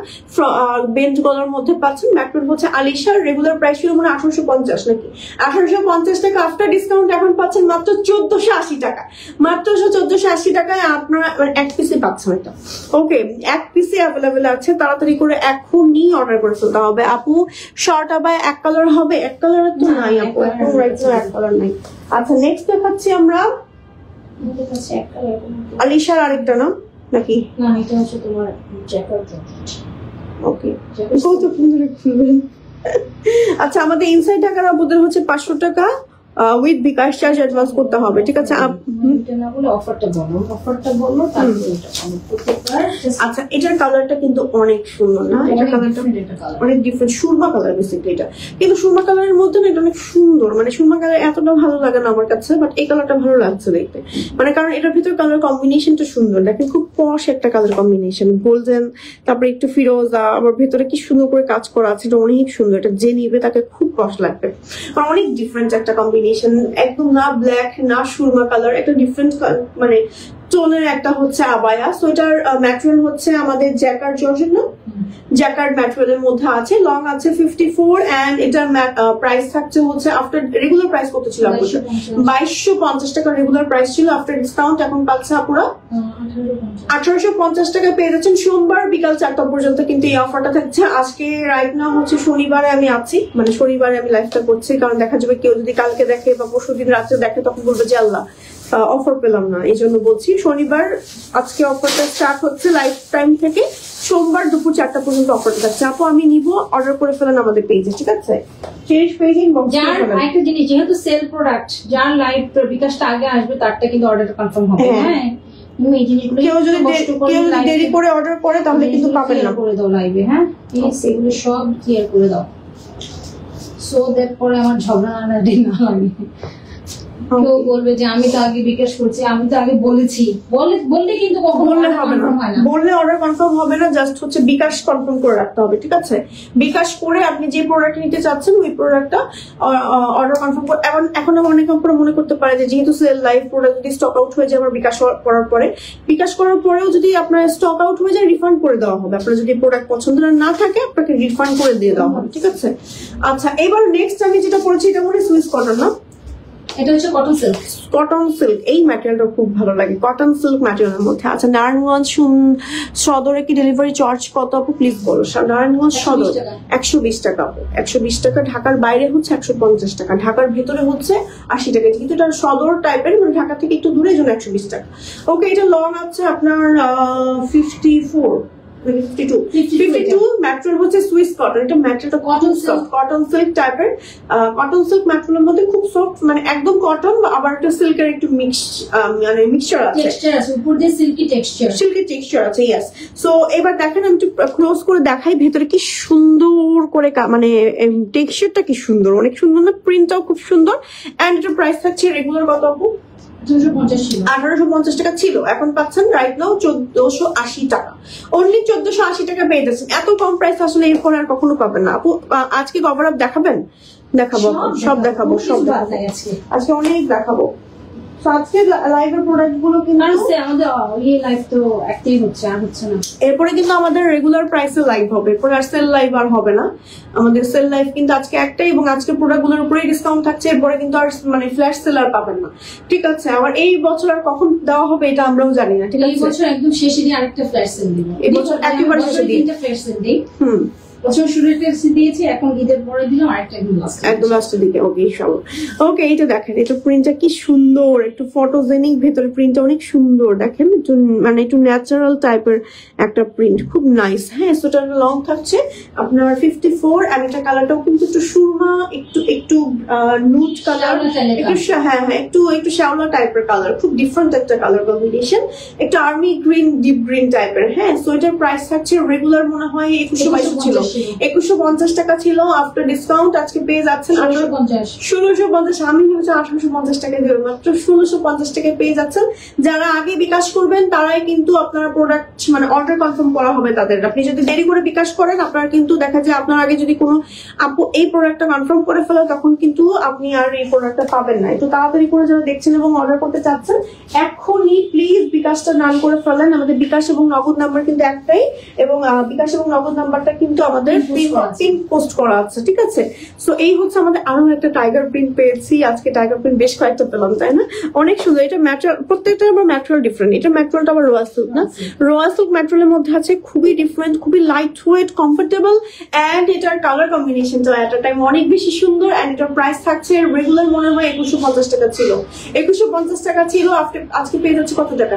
বেন্ড গলার মধ্যে পাচ্ছেন। ম্যাটেরিয়াল হচ্ছে আলিশার, রেগুলার প্রাইস ছিল মানে 1850 নাকি 1850 টাকা, আফটার ডিসকাউন্ট এখন পাচ্ছেন মাত্র 1480 টাকা। মাত্র 1480 টাকায় আপনারা এক পিসে পাচ্ছেন এটা। ওকে, এক পিসে অ্যাভেলেবেল আছে, তাড়াতাড়ি করে এখনই অর্ডার করে ফেলতে হবে আপু। শর্ট আবায় এক কালার হবে, এক কালার তো নাই আপু, এখন রাইট নাও এক কালার নাই। আচ্ছা, নেক্সট দেখাচ্ছি আমরা আলিশার আরেকটা না নাকি? না, এটা হচ্ছে তোমার জ্যাকার্ড জর্জেট। ওকে, কতক্ষণ ধরে খুলবেন? আচ্ছা, আমাদের ইনসাইড টাকার আপুদের হচ্ছে 500 টাকা উইথ বিকাশ চার্জ অ্যাডভান্স করতে হবে, ঠিক আছে? আচ্ছা, এটার কালারটা কিন্তু অনেক সুন্দর না? এটার কালারটা অনেক ডিফারেন্ট, সুরমা কালার বেসিক্যালি এটা, কিন্তু সুরমা কালারের মধ্যে না এটা অনেক সুন্দর। মানে সুরমা কালার এতটা ভালো লাগে না আমার কাছে, বাট এই কালারটা ভালো লাগছে দেখতে, মানে কারণ এটার ভিতর কালার কম্বিনেশনটা সুন্দর। দেখেন, খুব পশ একটা কালার কম্বিনেশন, গোল্ডেন, তারপরে একটু ফিরোজা, আবার ভেতরে কি সুন্দর করে কাজ করা আছে, এটা অনেক সুন্দর। এটা যে নিবে তাকে খুব পশ লাগবে, কারণ অনেক ডিফারেন্ট একটা কম্বিনেশন, একদম না ব্ল্যাক না সুরমা কালার, একটা ডিফারেন্ট মানে টোনের একটা হচ্ছে আবায়া। সো এটার ম্যাটেরিয়াল হচ্ছে আমাদের জ্যাকার্ড জর্জেট না, জ্যাকার্ড ম্যাটেরিয়ালের মধ্যে আছে, লং আছে 54 এন্ড এটার প্রাইস থাকছে হচ্ছে আফটার রেগুলার প্রাইস কত ছিল আপুরা? 2250 টাকা রেগুলার প্রাইস ছিল, আফটার ডিসকাউন্ট এখন পাচ্ছে আপুরা 1850 টাকা পেয়ে যাচ্ছেন। সোমবার বিকাল 4টা পর্যন্ত কিন্তু এই অফারটা থাকছে। আজকে রাইট নাও হচ্ছে শনিবারে আমি আছি, মানে শনিবারে আমি লাইভটা করছি, কারণ দেখা যাবে কেউ যদি কালকে দেখে বা পরশুদিন রাত্রে দেখে তখন বলবে যে আল্লাহ অফার পেলাম না, এই জন্য বলছি শনিবার আজকে অফারটা স্টার্ট হচ্ছে লাইফ টাইম থেকে, সোমবার দুপুর 4টা পর্যন্ত অফারটা থাকছে। আপু আমি নিব, অর্ডার করে ফেলেন আমাদের পেজে, ঠিক আছে? চেরিশ পেজে ইনবক্স করে যার ফেলেন। একটা জিনিস, যেহেতু সেল প্রোডাক্ট, যার লাইভ বিকাশটা আগে আসবে তারটা কিন্তু অর্ডারটা কনফার্ম হবে। হ্যাঁ, তুমি এই জিনিসগুলো কেউ যদি দেরি করে অর্ডার করে তাহলে কিন্তু পাবেন না। করে দাও লাইভে, হ্যাঁ প্লিজ এগুলো সব ক্লিয়ার করে দাও, সো দ্যাট পরে আমার ঝগড়া না লাগে। কেউ বলবে যে আমি তো আগে বিকাশ করছি, আমি তো আগে বলেছি, বললে কিন্তু কখনো বললে হবে না, হয় না। বললে অর্ডার কনফার্ম হবে না, জাস্ট হচ্ছে বিকাশ কনফার্ম করে রাখতে হবে, ঠিক আছে? বিকাশ করে আপনি যে প্রোডাক্ট নিতে চাচ্ছেন ওই প্রোডাক্টটা অর্ডার কনফার্ম করে। এখন অনেক করে মনে করতে পারে যে যেহেতু সেল লাইভ প্রোডাক্ট যদি স্টক আউট হয়ে যায় আমার বিকাশ করার পরে, বিকাশ করার পরেও যদি আপনার স্টক আউট হয়ে যায় রিফান্ড করে দেওয়া হবে। আপনার যদি প্রোডাক্ট পছন্দ না থাকে আপনাকে রিফান্ড করে দিয়ে দেওয়া হবে, ঠিক আছে? আচ্ছা, এবার নেক্সট আমি যেটা পড়ছি এটা মনে সুইস কটন না, এটা হচ্ছে কটন সিল্ক। কটন সিল্ক, এই ম্যাটেরিয়ালটা খুব ভালো লাগে, কটন সিল্ক ম্যাটেরিয়ালের মধ্যে। আচ্ছা, নারায়ণগঞ্জ সদরে কি ডেলিভারি চার্জ কত আপু প্লিজ বলো? নারায়ণগঞ্জ সদর 120 টাকা আপু, 120 টাকা। ঢাকার বাইরে হচ্ছে 150 টাকা, ঢাকার ভেতরে হচ্ছে 80 টাকা, কিন্তু এটা সদর টাইপের, মানে ঢাকা থেকে একটু দূরে, এই জন্য 120 টাকা। ওকে, এটা লং আছে আপনার 52 ম্যাটেরিয়াল হচ্ছে সুইস কটন। এটা ম্যাটেরিয়ালটা কটন সিল্ক টাইপের, কটন সিল্ক ম্যাটেরিয়ালের মধ্যে খুব সফট, মানে একদম কটন আবার একটা সিল্কের একটু মানে মিক্সচার আছে, টেক্সচার আছে, উপর দিয়ে সিল্কি টেক্সচার আছে। ইয়েস। সো এবার দেখেন আমি একটু ক্লোজ করে দেখাই ভেতরে কি সুন্দর করে, মানে টেক্সচারটা কি সুন্দর, অনেক সুন্দর না? প্রিন্টটাও খুব সুন্দর। এন্ড এটার প্রাইস থাকছে রেগুলার কত আপু? 1850 টাকা ছিল, এখন পাচ্ছেন রাইট নাও 1480 টাকা। অনলি 1480 টাকা পেয়ে যাচ্ছেন। এত কম প্রাইস আসলে এরপর আর কখনো পাবেন না আপু। আজকে কভার আপ দেখাবেন? দেখাবো, সব দেখাবো, আজকে অনেক দেখাবো। আজকে লাইভের প্রোডাক্ট গুলো কিন্তু আমাদের এই লাইভ তো একটাই হচ্ছে, আর হচ্ছে না। এরপরে কিন্তু আমাদের রেগুলার প্রাইসে লাইভ হবে, এরপরে আর সেল লাইভ আর হবে না। আমাদের সেল লাইভ কিন্তু আজকে একটাই, এবং আজকে প্রোডাক্ট গুলোর উপরে ডিসকাউন্ট থাকছে, এরপরে কিন্তু আর মানে ফ্ল্যাশ সেল আর পাবেন না, ঠিক আছে? আবার এই বছর আর কখন দেওয়া হবে এটা আমরাও জানি না, ঠিক আছে? এই বছর একদম শেষে দিয়ে আরেকটা ফ্ল্যাশ সেল দিব, এই বছর একেবারে শেষে দিয়ে ফ্ল্যাশ সেল দিই। বছর শুরুতে দিয়েছি, এখন ঈদের পরে দিলাম আরেকটা একদম লাস্টের দিকে। ওকে, ইনশাআল্লাহ। ওকে, এটা দেখেন, এটা প্রিন্টটা কি সুন্দর, একটু ফটোজেনিক, ভেতরে প্রিন্টটা অনেক সুন্দর, দেখেন একটু মানে একটু ন্যাচারাল টাইপের একটা প্রিন্ট, খুব নাইস। হ্যাঁ, সোটা লং থাকছে আপনার 54, আর এটা কালারটাও কিন্তু একটু সুরমা, একটু নুড কালার, একটু শ্যাওলা টাইপের কালার, খুব ডিফারেন্ট একটা কালার কম্বিনেশন, একটু আর্মি গ্রিন, ডিপ গ্রিন টাইপের। হ্যাঁ, সো এটার প্রাইস থাকছে রেগুলার মনে হয় 2150 ছিল, 2150 টাকা ছিল। আফটার ডিসকাউন্ট আজকে পেয়ে যাচ্ছেন 1650। আমি ভেবেছি 1850 টাকা দেবেন, মাত্র 1650 টাকায় পেয়ে যাচ্ছেন। যারা আগে বিকাশ করবেন তারাই কিন্তু আপনার প্রোডাক্ট মানে অর্ডার কনফার্ম করা হবে তাদের। আপনি যদি দেরি করে বিকাশ করেন, আপনার কিন্তু দেখা যায় আপনার আগে যদি কোনো আপু এই প্রোডাক্টটা কনফার্ম করে ফেলে, তখন কিন্তু আপনি আর এই প্রোডাক্টটা পাবেন না। একটু তাড়াতাড়ি করে যারা দেখছেন এবং অর্ডার করতে চাচ্ছেন, এখনই প্লিজ বিকাশটা ডান করে ফেলেন। আমাদের বিকাশ এবং নগদ নাম্বার কিন্তু একটাই, এবং বিকাশ এবং নগদ নাম্বারটা কিন্তু আমাদের পিন পোস্ট করা আছে, ঠিক আছে? সো এই হচ্ছে আমাদের আরো একটা টাইগার প্রিন্ট পেয়েছি আজকে। টাইগার প্রিন্ট বেশ কয়েকটা পেলাম, তাই না? অনেক সুন্দর। এটা ম্যাটেরিয়াল, প্রত্যেকটা আবার ম্যাটেরিয়াল ডিফারেন্ট। এটা ম্যাটেরিয়ালটা আবার রয়্যাল সিল্ক না, রয়্যাল সিল্ক ম্যাটেরিয়ালের মধ্যে আছে, খুবই ডিফারেন্ট, খুবই লাইট ওয়েট, কমফোর্টেবল, এন্ড এটার কালার কম্বিনেশনটা এট আ টাইম অনেক বেশি সুন্দর। এন্ড এটার প্রাইস থাকছে রেগুলার মনে হয় 2150 টাকা ছিল, 2150 টাকা ছিল। আজকে পেয়ে যাচ্ছে কত টাকা?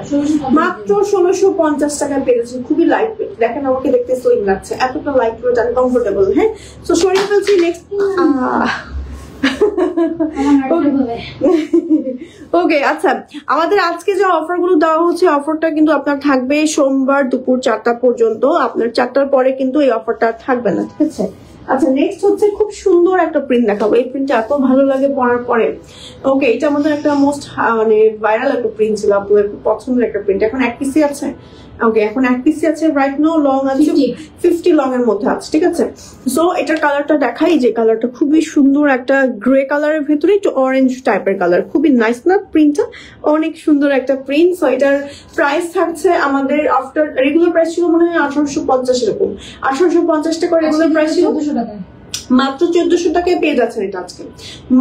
মাত্র 1650 টাকায় পেয়ে যাচ্ছে। খুবই লাইট ওয়েট, দেখেন আমাকে দেখতে স্লিম লাগছে, এতটা লাইট ওয়েট আর কমফোর্টেবল। হ্যাঁ, সো সরিয়ে ফেলছি। নেক্সট ওকে, আচ্ছা, আমাদের আজকে যে অফার গুলো দেওয়া হচ্ছে, অফারটা কিন্তু আপনার থাকবে সোমবার দুপুর 4টা পর্যন্ত। আপনার 4টার পরে কিন্তু এই অফারটা থাকবে না, ঠিক আছে? আচ্ছা, নেক্সট হচ্ছে খুব সুন্দর একটা প্রিন্ট দেখাবো। এই প্রিন্টটা এত ভালো লাগে পরার পরে। ওকে, এটা আমাদের একটা মোস্ট মানে ভাইরাল একটা প্রিন্ট ছিল, আপনাদের খুব পছন্দের একটা প্রিন্ট। এখন এক পিসি আছে। ওকে, এখন এক পিসি আছে রাইট নাও, লং আছে 50 লং এর মধ্যে আছে, ঠিক আছে? সো এটার কালারটা দেখাই, যে কালারটা খুবই সুন্দর, একটা গ্রে কালারের ভেতরে একটু অরেঞ্জ টাইপের কালার, খুবই নাইস না প্রিন্টটা? অনেক সুন্দর একটা প্রিন্ট। সো এটার প্রাইস থাকছে আমাদের আফটার রেগুলার প্রাইস ছিল মনে হয় 1850 এরকম, 1850 টাকা রেগুলার প্রাইস ছিল, মাত্র 1400 টাকায় পেয়ে যাচ্ছেন এটা আজকে,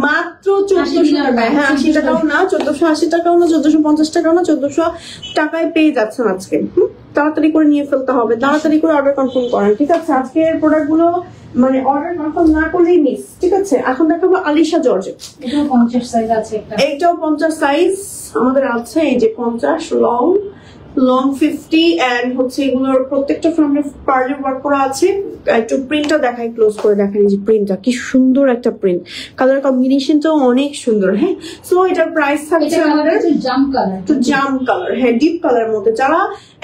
মাত্র 1400 টাকায়। হ্যাঁ, 80 টাকাও না, 1480 টাকাও না, 1450 টাকাও না, 1400 টাকায় পেয়ে যাচ্ছেন আজকে। তাড়াতাড়ি করে নিয়ে ফেলতে হবে, তাড়াতাড়ি করে অর্ডার কনফার্ম করেন, ঠিক আছে? আজকের প্রোডাক্টগুলো মানে অর্ডার কনফার্ম না করলেই মিস, ঠিক আছে? এখন দেখাবো আলিশা জর্জেট। এটাও 50 সাইজ আছে একটা, এইটাও 50 সাইজ আমাদের আছে। এই যে 50 লং 50 এন্ড হচ্ছে এগুলোর প্রত্যেকটা ফ্রন্টে পার্লে ওয়ার্ক করা আছে। একটু প্রিন্টটা দেখাই, ক্লোজ করে দেখেন। এই যে প্রিন্টটা কি সুন্দর একটা প্রিন্ট, কালার কম্বিনেশনটাও অনেক সুন্দর। হ্যাঁ, সো এটার প্রাইস থাকছে আমাদের জাম কালার, একটু জাম কালার, হ্যাঁ ডিপ কালারের মধ্যে। যারা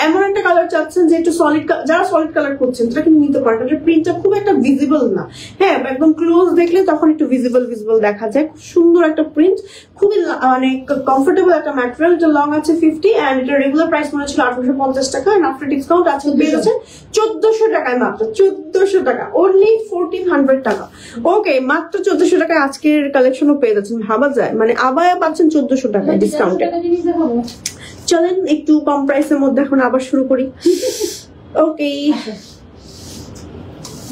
এমন একটা কালার চাচ্ছেন যে একটু সলিড, যারা সলিড কালার করছেন তারা কিন্তু নিতে পারেন। এটার প্রিন্টটা খুব একটা ভিজিবল না, হ্যাঁ একদম ক্লোজ দেখলে তখন একটু ভিজিবল দেখা যায়। খুব সুন্দর একটা প্রিন্ট, খুবই মানে কমফোর্টেবল একটা ম্যাটেরিয়াল। এটা লং আছে 50 এন্ড এটা রেগুলার প্রাইস মনে ছিল 1850 টাকা, এন্ড আফটার ডিসকাউন্ট আজকে পেয়ে যাচ্ছেন 1400 টাকায়, মাত্র 1400 টাকা, অনলি 1400 টাকা। ওকে, মাত্র 1400 টাকায় আজকের কালেকশনও পেয়ে যাচ্ছেন। ভাবা যায়, মানে আবায়া পাচ্ছেন 1400 টাকায় ডিসকাউন্টে। চলেন একটু কম প্রাইসের মধ্যে এখন আবার শুরু করি। ওকে,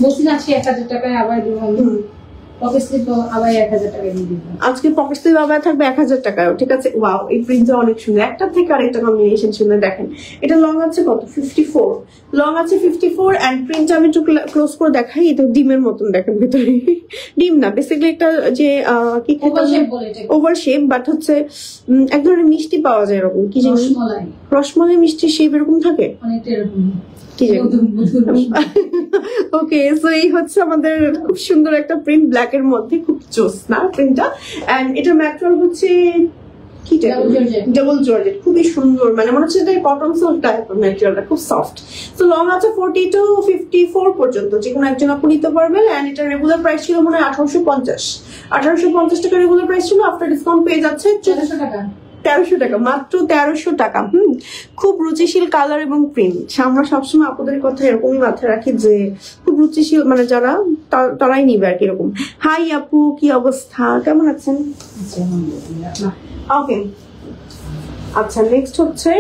বলছি আজকে 1000 টাকায় আবার দিব, পকেট স্লিপ আবার 1000 টাকা দিয়ে দিব। আজকে পকেট স্লিপ আবার থাকবে 1000 টাকায়, ঠিক আছে? ওয়াও, এই প্রিন্টটা অনেক সুন্দর, একটা থেকে আরেকটা কম্বিনেশন সুন্দর। দেখেন এটা লং আছে কত, 54 লং আছে 54 এন্ড প্রিন্টটা আমি একটু ক্লোজ করে দেখাই। এটা ডিমের মতন, দেখেন ভিতরে ডিম না, বেসিক্যালি একটা যে কি ওভার শেপ, বাট হচ্ছে এক ধরনের মিষ্টি পাওয়া যায় এরকম, কি জানি রসমালাই মিষ্টি শেপ এরকম থাকে অনেকটা এরকম, কি জানি। ওকে, সো এই হচ্ছে আমাদের খুব সুন্দর একটা প্রিন্ট, ব্ল্যাক এর মধ্যে, খুব জোস না প্রিন্টটা। এন্ড এটা ম্যাটেরিয়াল হচ্ছে কি ডাবল জর্জেট, খুবই সুন্দর, মানে মনে হচ্ছে এটা কটন সফট টাইপের ম্যাটেরিয়ালটা, খুব সফট। তো লং আছে 40 to 54 পর্যন্ত, যে কোনো একজন আপনি নিতে পারবেন। এন্ড এটা রেগুলার প্রাইস ছিল মনে হয় 1850 টাকা রেগুলার প্রাইস ছিল, আফটার ডিসকাউন্ট পেয়ে যাচ্ছে 1400 টাকা, 1300 টাকা, মাত্র 1300 টাকা। খুব রুচিশীল কালার এবং প্রিন্ট। আমরা সবসময় আপনাদের কথা এরকমই মাথায় রাখি যে খুব রুচিশীল, মানে যারা তারাই নিবে আর কি এরকম। হাই আপু, কি অবস্থা, কেমন আছেন? ওকে, আচ্ছা নেক্সট হচ্ছে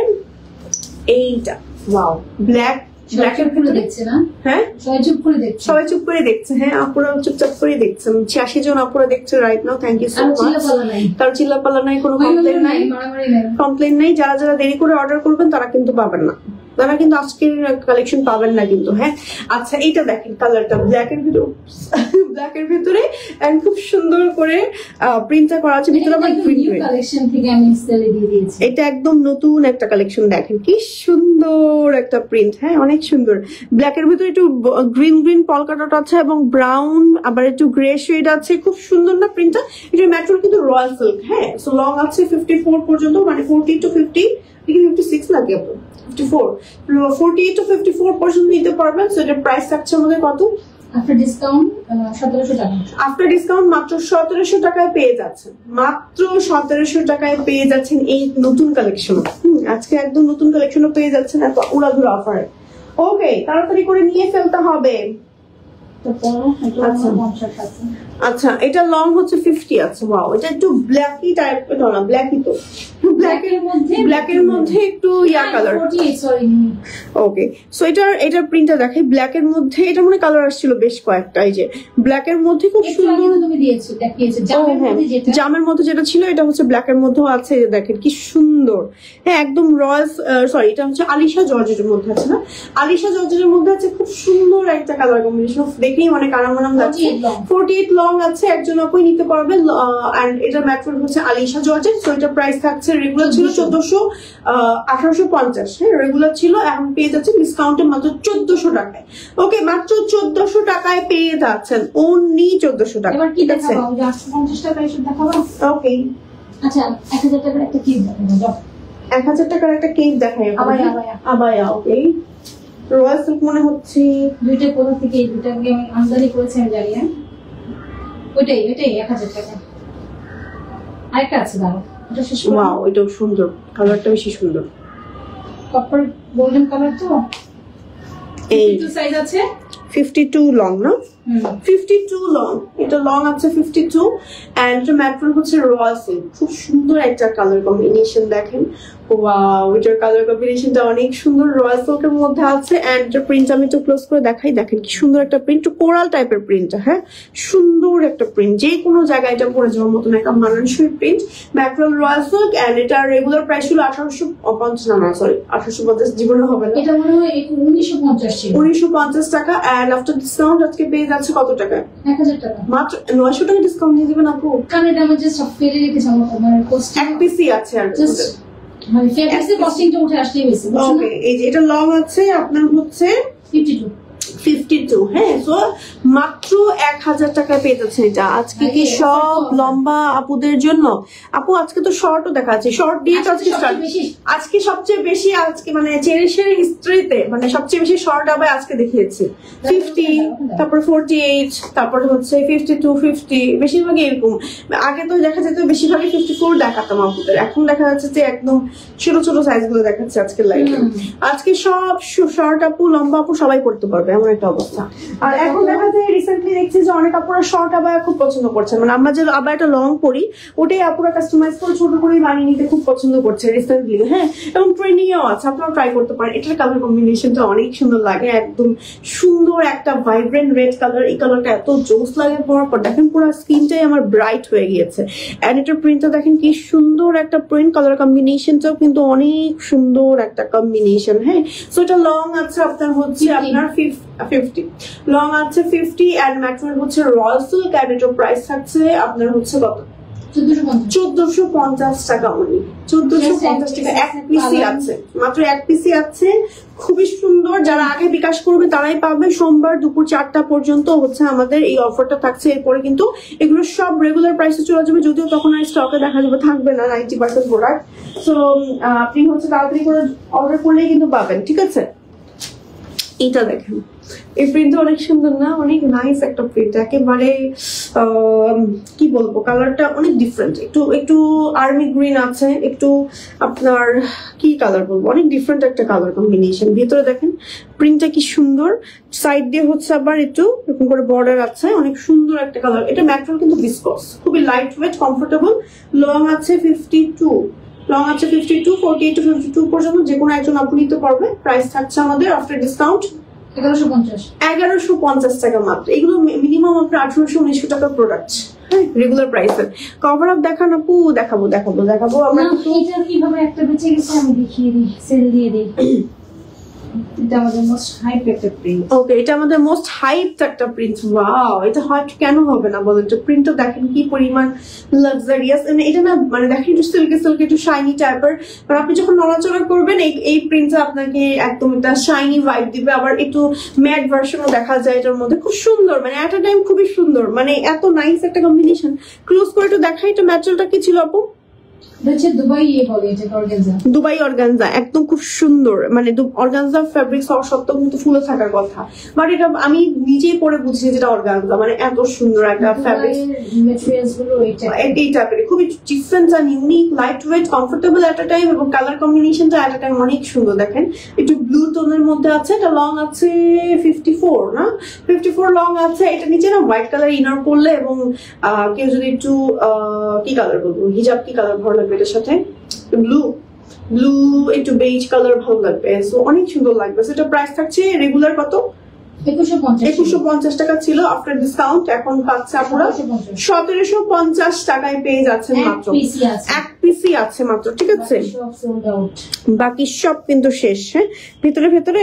এইটা। ওয়াও, ব্ল্যাকের ভিতরে দেখছে না? হ্যাঁ, সবাই চুপ করে দেখছে। হ্যাঁ, আপুরা চুপচাপ করে দেখছেন। 86 জন আপুরা দেখছে right now, thank you so much. তার চিল্লাপাল্লা নাই, কোনো কমপ্লেন নাই। যারা দেরি করে অর্ডার করবেন তারা কিন্তু পাবেন না, তারা কিন্তু আজকের কালেকশন পাবেন না কিন্তু। হ্যাঁ, আচ্ছা এইটা দেখেন, কালারটা ব্ল্যাকের ভিতরে এন্ড খুব সুন্দর করে প্রিন্টটা করা আছে, ভিতরে আবার গ্রিন কালেকশন থেকে আমি সেলে দিয়ে দিয়েছি। এটা একদম নতুন একটা কালেকশন, দেখেন কি সুন্দর একটা প্রিন্ট। হ্যাঁ, অনেক সুন্দর। ব্ল্যাকের ভিতরে একটু গ্রিন পলকা ডট আছে এবং ব্রাউন, আবার একটু গ্রে শেড আছে, খুব সুন্দর না প্রিন্টটা। এটা ম্যাটেরিয়াল কিন্তু রয়্যাল সিল্ক। হ্যাঁ, সো লং আছে 54 পর্যন্ত, মানে 40 to 50, 56 লাগে আপু, 54 48 to 54 পর্যন্ত নিতে পারবেন। সো এটার প্রাইস থাকছে আমাদের কত আফটার ডিসকাউন্ট? 1700 টাকা। আফটার ডিসকাউন্ট মাত্র 1700 টাকায় পেয়ে যাচ্ছেন, মাত্র 1700 টাকায় পেয়ে যাচ্ছেন এই নতুন কালেকশন। আজকে একদম নতুন কালেকশনও পেয়ে যাচ্ছেন এত উড়াধুরা অফারে। ওকে, তাড়াতাড়ি করে নিয়ে ফেলতে হবে। আচ্ছা, এটা লং হচ্ছে 50 আছে। ওয়াও, এটা একটু ব্ল্যাকি টাইপ, এটা না ব্ল্যাকি, তো ব্ল্যাকের মধ্যে একটু ইয়া কালার। ওকে, সো এটার প্রিন্টটা দেখে ব্ল্যাকের মধ্যে, এটা মনে কালার আসছিল বেশ কয়েকটা। এই যে ব্ল্যাকের মধ্যে খুব সুন্দর জামের মধ্যে যেটা ছিল, এটা হচ্ছে ব্ল্যাকের মধ্যেও আছে। দেখেন কি সুন্দর। হ্যাঁ, একদম রয়্যাল, সরি এটা হচ্ছে আলিশা জর্জেটের মধ্যে আছে না, আলিশা জর্জেটের মধ্যে আছে। খুব সুন্দর একটা কালার কম্বিনেশন, দেখেই অনেক আরাম যাচ্ছে। 48 লং আছে, একজন আপুই নিতে পারবেন। এন্ড এটা ম্যাটেরিয়াল হচ্ছে আলিশা জর্জেট। সো এটা প্রাইস থাকছে, রেগুলার ছিল 1850। হ্যাঁ, রেগুলার ছিল, এখন পেয়ে যাচ্ছেন ডিসকাউন্টে মাত্র 1400 টাকায়। ওকে, মাত্র 1400 টাকায় পেয়ে যাচ্ছেন, অনলি 1400 টাকা। ঠিক আছে, 850 টাকা এসব দেখাবো। ওকে, আচ্ছা 1000 টাকার একটা কেক দেখাবো। 1000 টাকার একটা কেক দেখাই, আবায়া। ওকে, রয়্যাল সিল্ক মনে হচ্ছে। দুইটা কোথা থেকে, এই দুইটা আমি আমদানি করেছি আমি জানি না। ওইটাই 1000 টাকা। আরেকটা আছে, দাঁড়াও, এটা শেষ করব। ওয়াও, এটাও সুন্দর, কালারটা বেশি সুন্দর, কপার গোল্ডেন কালার। তো এই 52 সাইজ আছে, 52 লং না? 52 লং, এটা লং আছে 52 এন্ড এটা ম্যাটেরিয়াল হচ্ছে রয়্যাল সিল্ক। খুব সুন্দর একটা কালার কম্বিনেশন দেখেন, ওয়াও এটার কালার কম্বিনেশনটা অনেক সুন্দর, রয়্যাল সিল্কের মধ্যে আছে এন্ড এটা প্রিন্ট আমি একটু ক্লোজ করে দেখাই, দেখেন কি সুন্দর একটা প্রিন্ট, কোরাল টাইপের প্রিন্টটা, হ্যাঁ সুন্দর একটা প্রিন্ট, যে কোনো জায়গায় এটা পরে যাওয়ার মতন একটা মানানসই print, material royal silk and এটা রেগুলার প্রাইস ছিল 1850, না সরি 1850 জীবনে হবে না, এটা মনে হয় 1950 ছিল, 1950 টাকা এন্ড আফটার ডিসকাউন্ট আজকে পেয়ে যাচ্ছে কত টাকা? 1000 টাকা, মাত্র 900 টাকা ডিসকাউন্ট দিয়ে দিবেন আপু। কারণ এটা আমি জাস্ট ফেলে রেখেছি আমার কোস্ট এক পিসি আছে আর জাস্ট মানে ফেব্রিক্সের কস্টিংটা উঠে আসলেই বেশি। ওকে এই যে এটা লং আছে আপনার হচ্ছে 52, হ্যাঁ সো মাত্র 1000 টাকায় পেয়ে যাচ্ছেন এটা। আজকে কি সব লম্বা আপুদের জন্য? আপু আজকে তো শর্টও দেখাচ্ছে, শর্ট দিয়ে তো আজকে স্টার্ট, আজকে সবচেয়ে বেশি, আজকে মানে চেরিশের হিস্ট্রিতে মানে সবচেয়ে বেশি শর্ট আবার আজকে দেখিয়েছি 50, তারপর 48, তারপর হচ্ছে 52, 50, বেশিরভাগই এরকম। আগে তো দেখা যেত বেশিরভাগই 54 দেখাতাম আপুদের, এখন দেখা যাচ্ছে যে একদম ছোট ছোট সাইজ গুলো দেখাচ্ছে আজকে লাইভে। আজকে সব শর্ট আপু লম্বা আপু সবাই করতে পারবে এমন একটা অবস্থা। আর এখন দেখা যায় রিসেন্টলি দেখছি যে অনেক আপুরা শর্ট আবায়া খুব পছন্দ করছেন, মানে আমরা যে আবায়াটা লং পরি ওটাই আপুরা কাস্টমাইজ করে ছোট করে বানিয়ে নিতে খুব পছন্দ করছে রিসেন্টলি, হ্যাঁ এবং ট্রেন্ডিংও আছে, আপনারা ট্রাই করতে পারেন। এটার কালার কম্বিনেশনটা অনেক সুন্দর লাগে, একদম সুন্দর একটা ভাইব্রেন্ট রেড কালার, এই কালারটা এত জোস লাগে পরার পর, দেখেন পুরো স্কিনটাই আমার ব্রাইট হয়ে গিয়েছে। এন্ড এটার প্রিন্টটা দেখেন কি সুন্দর একটা প্রিন্ট, কালার কম্বিনেশনটাও কিন্তু অনেক সুন্দর একটা কম্বিনেশন, হ্যাঁ সো এটা লং আছে আপনার হচ্ছে আপনার 50, লং আছে 50 এন্ড ম্যাটেরিয়াল হচ্ছে রয়্যাল সিল্ক এন্ড এটার প্রাইস থাকছে আপনার হচ্ছে কত? 1450 টাকা অনলি, 1450 টাকা। এক পিসি আছে, মাত্র এক পিসি আছে, খুবই সুন্দর। যারা আগে বিকাশ করবে তারাই পাবে। সোমবার দুপুর 4টা পর্যন্ত হচ্ছে আমাদের এই অফারটা থাকছে, এরপরে কিন্তু এগুলো সব রেগুলার প্রাইসে চলে যাবে, যদিও তখন আর স্টকে দেখা যাবে থাকবে না 90% প্রোডাক্ট। সো আপনি হচ্ছে তাড়াতাড়ি করে অর্ডার করলেই কিন্তু পাবেন, ঠিক আছে? এটা দেখেন, এই প্রিন্টটা অনেক সুন্দর না? অনেক নাইস একটা প্রিন্ট, একেবারে কি বলবো, কালারটা অনেক ডিফারেন্ট, একটু আর্মি গ্রিন আছে, একটু আপনার কি কালার বলবো, অনেক ডিফারেন্ট একটা কালার কম্বিনেশন। ভিতরে দেখেন প্রিন্টটা কি সুন্দর, সাইড দিয়ে হচ্ছে আবার একটু এরকম করে বর্ডার আছে, অনেক সুন্দর একটা কালার। এটা ম্যাটেরিয়াল কিন্তু ভিসকস, খুবই লাইট ওয়েট, কমফোর্টেবল। লং আছে 52, লং আছে 52, 48 to 52 পর্যন্ত যে কোনো একজন আপনি নিতে পারবে। প্রাইস থাকছে আমাদের আফটার ডিসকাউন্ট 1150 টাকা মাত্র। এগুলো মিনিমাম আপনার 1800-1900 টাকার প্রোডাক্ট, হ্যাঁ রেগুলার প্রাইসের। কভার আপ দেখান আপু? দেখাবো আমরা। এটা কিভাবে একটা বেঁচে গেছে আমি দেখিয়ে দিই, সেল দিয়ে দিই। এটা আমাদের মোস্ট হাইপ একটা প্রিন্ট। ওকে, এটা আমাদের মোস্ট হাইপ একটা প্রিন্ট। ওয়াও, এটা হাইপ কেন হবে না বলেন তো? প্রিন্টটা দেখেন কি পরিমাণ লাক্সারিয়াস, এটা না মানে দেখেন একটু সিল্কি একটু শাইনি টাইপের, আর আপনি যখন নড়াচড়া করবেন এই প্রিন্টটা আপনাকে একদম একটা শাইনি ভাইব দিবে। আবার একটু ম্যাট ভার্সনও দেখা যায় এটার মধ্যে, খুব সুন্দর, মানে এট আ টাইম খুবই সুন্দর, মানে এত নাইস একটা কম্বিনেশন। ক্লোজ করে একটু দেখাই, এটা ম্যাটেরিয়ালটা কি ছিল আপু? দুবাই অর্গানজা, একদম খুব সুন্দর, মানে অর্গানজা ফ্যাব্রিক্স হওয়ার সত্ত্বেও কিন্তু ফুলে থাকার কথা, বাট এটা আমি নিজেই পরে বুঝছি যেটা অর্গানজা, মানে এত সুন্দর একটা ফ্যাব্রিক্স। এই টাইপের খুবই ডিফারেন্ট আর ইউনিক, লাইট ওয়েট, কমফোর্টেবল এট আ টাইম, এবং কালার কম্বিনেশনটা এট আ টাইম অনেক সুন্দর। দেখেন একটু ব্লু টোনের মধ্যে আছে, এটা লং আছে 54 না 54 লং আছে। এটা নিচে না হোয়াইট কালার ইনার করলে, এবং কেউ যদি একটু কি কালার বলবো, হিজাব কি কালার ভালো লাগবে এটার সাথে? ব্লু একটু বেজ কালার ভালো লাগবে, সো অনেক সুন্দর লাগবে। সেটা প্রাইস থাকছে রেগুলার কত? 2150 টাকা ছিল, আফটার ডিসকাউন্ট এখন পাচ্ছে আপনারা 1750 টাকায় পেয়ে যাচ্ছেন মাত্র। এক পিসি আছে মাত্র, ঠিক আছে? বাকি সব কিন্তু শেষ। হ্যাঁ, ভেতরে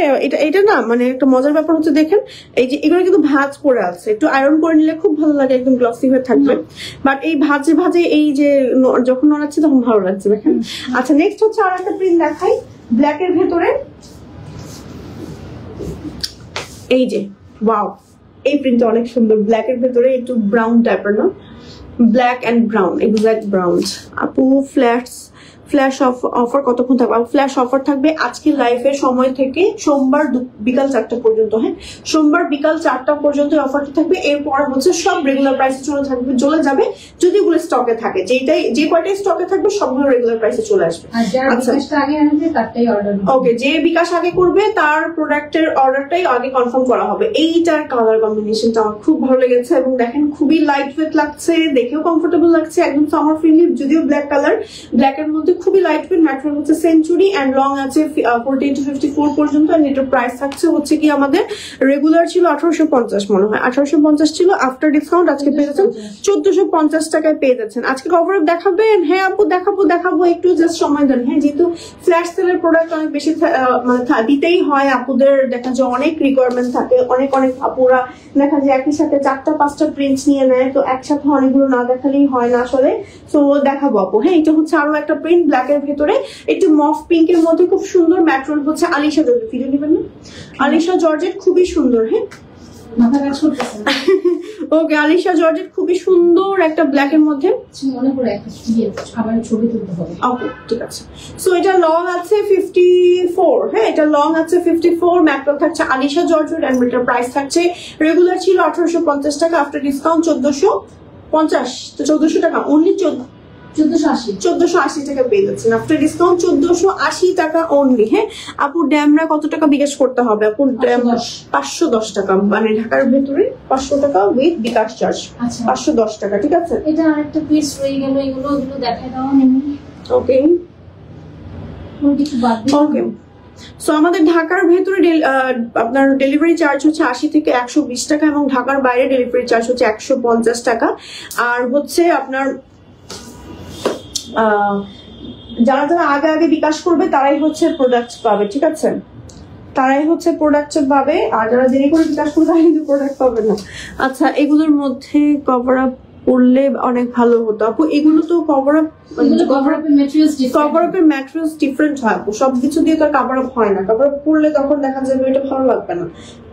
এটা না মানে একটা মজার ব্যাপার হচ্ছে, দেখেন এই যে এগুলো কিন্তু ভাঁজ করে আছে, একটু আয়রন করে নিলে খুব ভালো লাগে, একদম গ্লসি হয়ে থাকবে। বাট এই ভাজে এই যে যখন নড়াচ্ছে তখন ভালো লাগছে, দেখেন। আচ্ছা, নেক্সট হচ্ছে আর একটা প্রিন্ট দেখাই, ব্ল্যাক এর ভেতরে। এই যে ওয়াও, এই প্রিন্টটা অনেক সুন্দর, ব্ল্যাক এর ভেতরে একটু ব্রাউন টাইপের, না black and brown, exact brown. আপু ফ্ল্যাশ অফার কতক্ষণ থাকবে? ফ্ল্যাশ অফার থাকবে আজকে লাইভের সময় থেকে সোমবার বিকাল 4টা পর্যন্ত। হ্যাঁ, সোমবার বিকাল 4টা পর্যন্ত অফারটা থাকবে। এরপর হচ্ছে সব রেগুলার প্রাইসে চলে যাবে যদি এগুলো স্টকে থাকে। যে কয়টাই স্টকে থাকবে সবগুলো রেগুলার প্রাইসে চলে আসবে। ওকে, যে বিকাশ আগে করবে তার প্রোডাক্টের অর্ডারটাই আগে কনফার্ম করা হবে। এইটার কালার কম্বিনেশনটা আমার খুব ভালো লেগেছে এবং দেখেন খুবই লাইট ওয়েট লাগছে, দেখেও কমফোর্টেবল লাগছে, একদম সামার ফ্রেন্ডলি। যদিও ব্ল্যাক কালার, ব্ল্যাকের মধ্যে খুবই লাইট ওয়েট, ম্যাটেরিয়াল হচ্ছে সেঞ্চুরি এন্ড লং আছে 48 to 54 পর্যন্ত। এন্ড এটার প্রাইস থাকছে হচ্ছে কি আমাদের রেগুলার ছিল 1850 মনে হয়, 1850 ছিল, আফটার ডিসকাউন্ট আজকে পেয়ে যাচ্ছেন 1450 টাকায় পেয়ে যাচ্ছেন। আজকে কভার আপ দেখাবেন? হ্যাঁ আপু দেখাবো, একটু জাস্ট সময় দেন। হ্যাঁ, যেহেতু ফ্ল্যাশ সেলের প্রোডাক্ট অনেক বেশি মানে দিতেই হয়, আপুদের দেখা যায় অনেক রিকোয়ারমেন্ট থাকে, অনেক আপুরা দেখা যায় একই সাথে 4টা-5টা প্রিন্টস নিয়ে নেয়, তো একসাথে অনেকগুলো না দেখালেই হয় না আসলে। তো দেখাবো আপু। হ্যাঁ, এটা হচ্ছে আরো একটা প্রিন্ট ব্ল্যাকের ভেতরে, একটু মফ পিঙ্কের মধ্যে খুব সুন্দর, ম্যাটেরিয়াল হচ্ছে আলিশা জর্জেট। ভিডিও নেবেন না? আলিশা জর্জেট খুবই সুন্দর। হ্যাঁ, ওকে, আলিশা জর্জেট খুবই সুন্দর একটা ব্ল্যাকের মধ্যে, মনে করে আবার ছবি তুলতে হবে। ওকে, ঠিক আছে। সো এটা লং আছে 54। হ্যাঁ, এটা লং আছে 54, ম্যাটেরিয়াল থাকছে আলিশা জর্জেট এন্ড এটার প্রাইস থাকছে রেগুলার ছিল 1850 টাকা, আফটার ডিসকাউন্ট 1450, তো 1400 টাকা, অনলি 1480 টাকা পেয়ে যাচ্ছেন আফটার ডিসকাউন্ট, 1480 টাকা অনলি। হ্যাঁ আপু, ড্যামরা কত টাকা বিকাশ করতে হবে? আপু 510 টাকা, মানে ঢাকার ভেতরে 500 টাকা উইথ বিকাশ চার্জ, 510 টাকা। ঠিক আছে, এটা আরেকটা পিস রয়ে গেল, এগুলো দেখাই দাও। ওকে ওকে। সো আমাদের ঢাকার ভেতরে আপনার ডেলিভারি চার্জ হচ্ছে 80 থেকে 120 টাকা এবং ঢাকার বাইরে ডেলিভারি চার্জ হচ্ছে 150 টাকা। আর হচ্ছে আপনার যারা আগে বিকাশ করবে তারাই হচ্ছে প্রোডাক্ট পাবে। ঠিক আছে, তারাই হচ্ছে প্রোডাক্ট পাবে, আর যারা দেরি করে বিকাশ করবে তারা কিন্তু প্রোডাক্ট পাবে না। আচ্ছা, এগুলোর মধ্যে কভার আপ করলে অনেক ভালো হতো আপু। এগুলো তো কভার আপের ম্যাটেরিয়ালস ডিফারেন্ট হয় আপু, সবকিছু দিয়ে তো কভার আপ হয় না। কভার আপ করলে তখন দেখা যাবে এটা ভালো লাগবে না,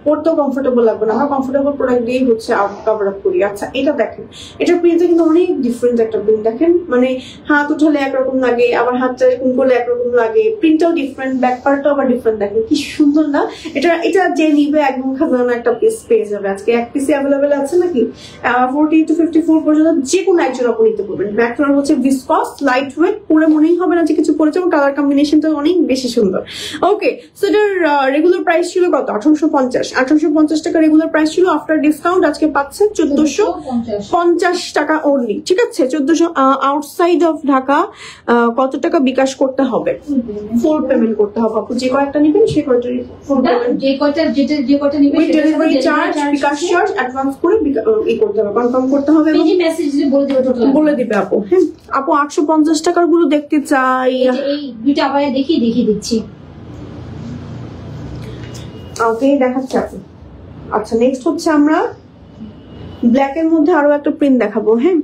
পড়তেও কমফোর্টেবল লাগবে না। আমরা কমফোর্টেবল প্রোডাক্ট দিয়ে হচ্ছে কভার আপ করি। আচ্ছা, এটা দেখেন, এটা প্রিন্টটা কিন্তু অনেক ডিফারেন্ট একটা প্রিন্ট। দেখেন, মানে হাত উঠালে একরকম লাগে, আবার হাতটা এরকম করলে একরকম লাগে, প্রিন্টটাও ডিফারেন্ট, ব্যাক পার্টটাও আবার ডিফারেন্ট। দেখেন কি সুন্দর না? এটা যে নিবে একদম খাজানা একটা পিস পেয়ে যাবে। আজকে এক পিসে অ্যাভেলেবেল আছে নাকি 40 to 54 পর্যন্ত যে কোনো একজন আপনি নিতে পারবেন। ম্যাটেরিয়াল হচ্ছে ভিসকস, লাইট ওয়েট, পুরো মনেই হবে না যে কিছু পরেছে, এবং কালার কম্বিনেশনটা অনেক বেশি সুন্দর। ওকে, সো এটার রেগুলার প্রাইস ছিল কত? 1850 টাকা রেগুলার প্রাইস ছিল, আফটার ডিসকাউন্ট আজকে পাচ্ছেন 1450 টাকা অনলি। ঠিক আছে, 1400। আউটসাইড অফ ঢাকা কত টাকা বিকাশ করতে হবে? ফুল পেমেন্ট করতে হবে আপু, যে কয়েকটা নিবেন সে কয়টা ফুল পেমেন্ট, যে কয়টা নিবেন ডেলিভারি চার্জ, বিকাশ চার্জ অ্যাডভান্স করে করতে হবে, কনফার্ম করতে হবে, বলে দিবে আপু। হ্যাঁ আপু, 850 টাকার গুলো দেখতে চাই। এই দুইটা আবার দেখিয়ে দিচ্ছি। ওকে, দেখাচ্ছি আপু। আচ্ছা, নেক্সট হচ্ছে আমরা ব্ল্যাক এর মধ্যে আরো একটা প্রিন্ট দেখাবো। হ্যাঁ,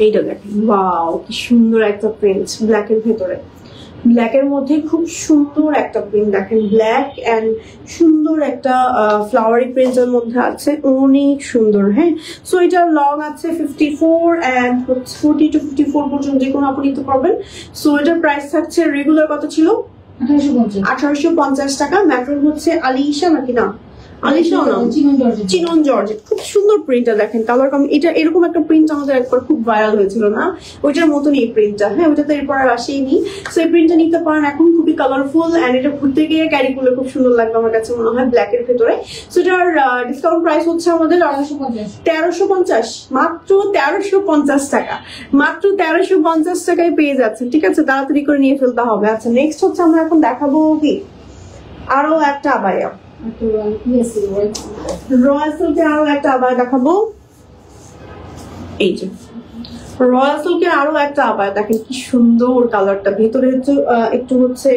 এইটা দেখেন, ওয়াও কি সুন্দর একটা প্রিন্ট ব্ল্যাক এর ভেতরে, ব্ল্যাকের মধ্যে খুব সুন্দর একটা প্রিন্ট। দেখেন, ব্ল্যাক এন্ড সুন্দর একটা ফ্লাওয়ারি প্রিন্টের মধ্যে আছে, অনেক সুন্দর। হ্যাঁ, সো এটা লং আছে 54 এন্ড 40 to 54 পর্যন্ত যে কোনো আপনি নিতে পারবেন। সো এটার প্রাইস থাকছে রেগুলার কত ছিল? 1850 টাকা। ম্যাটেরিয়াল হচ্ছে আলিশা নাকি না? চিনন জর্জেট, খুব সুন্দর প্রিন্টটা দেখেন, কালার কম। এটা এরকম একটা প্রিন্ট আমাদের একবার খুব ভাইরাল হয়েছিল না? ওইটার মতন এই প্রিন্টটা। হ্যাঁ, ওইটাতে এরপর আর আসেনি। সো এই প্রিন্টটা নিতে পারেন, এখন খুবই কালারফুল এন্ড এটা ঘুরতে গিয়ে ক্যারি করলে খুব সুন্দর লাগবে আমার কাছে মনে হয় ব্ল্যাক এর ভেতরে। সো এটার ডিসকাউন্ট প্রাইস হচ্ছে আমাদের 1350, মাত্র 1350 টাকা, মাত্র 1350 টাকায় পেয়ে যাচ্ছেন। ঠিক আছে, তাড়াতাড়ি করে নিয়ে ফেলতে হবে। আচ্ছা, নেক্সট হচ্ছে আমরা এখন দেখাবো কি আরো একটা আবায়া, রয়্যাল সিল্কের আরো একটা আবার দেখাবো। এই যে রয়্যাল সিল্কের আরো একটা আবায়া দেখেন কি সুন্দর কালারটা, ভেতরে একটু হচ্ছে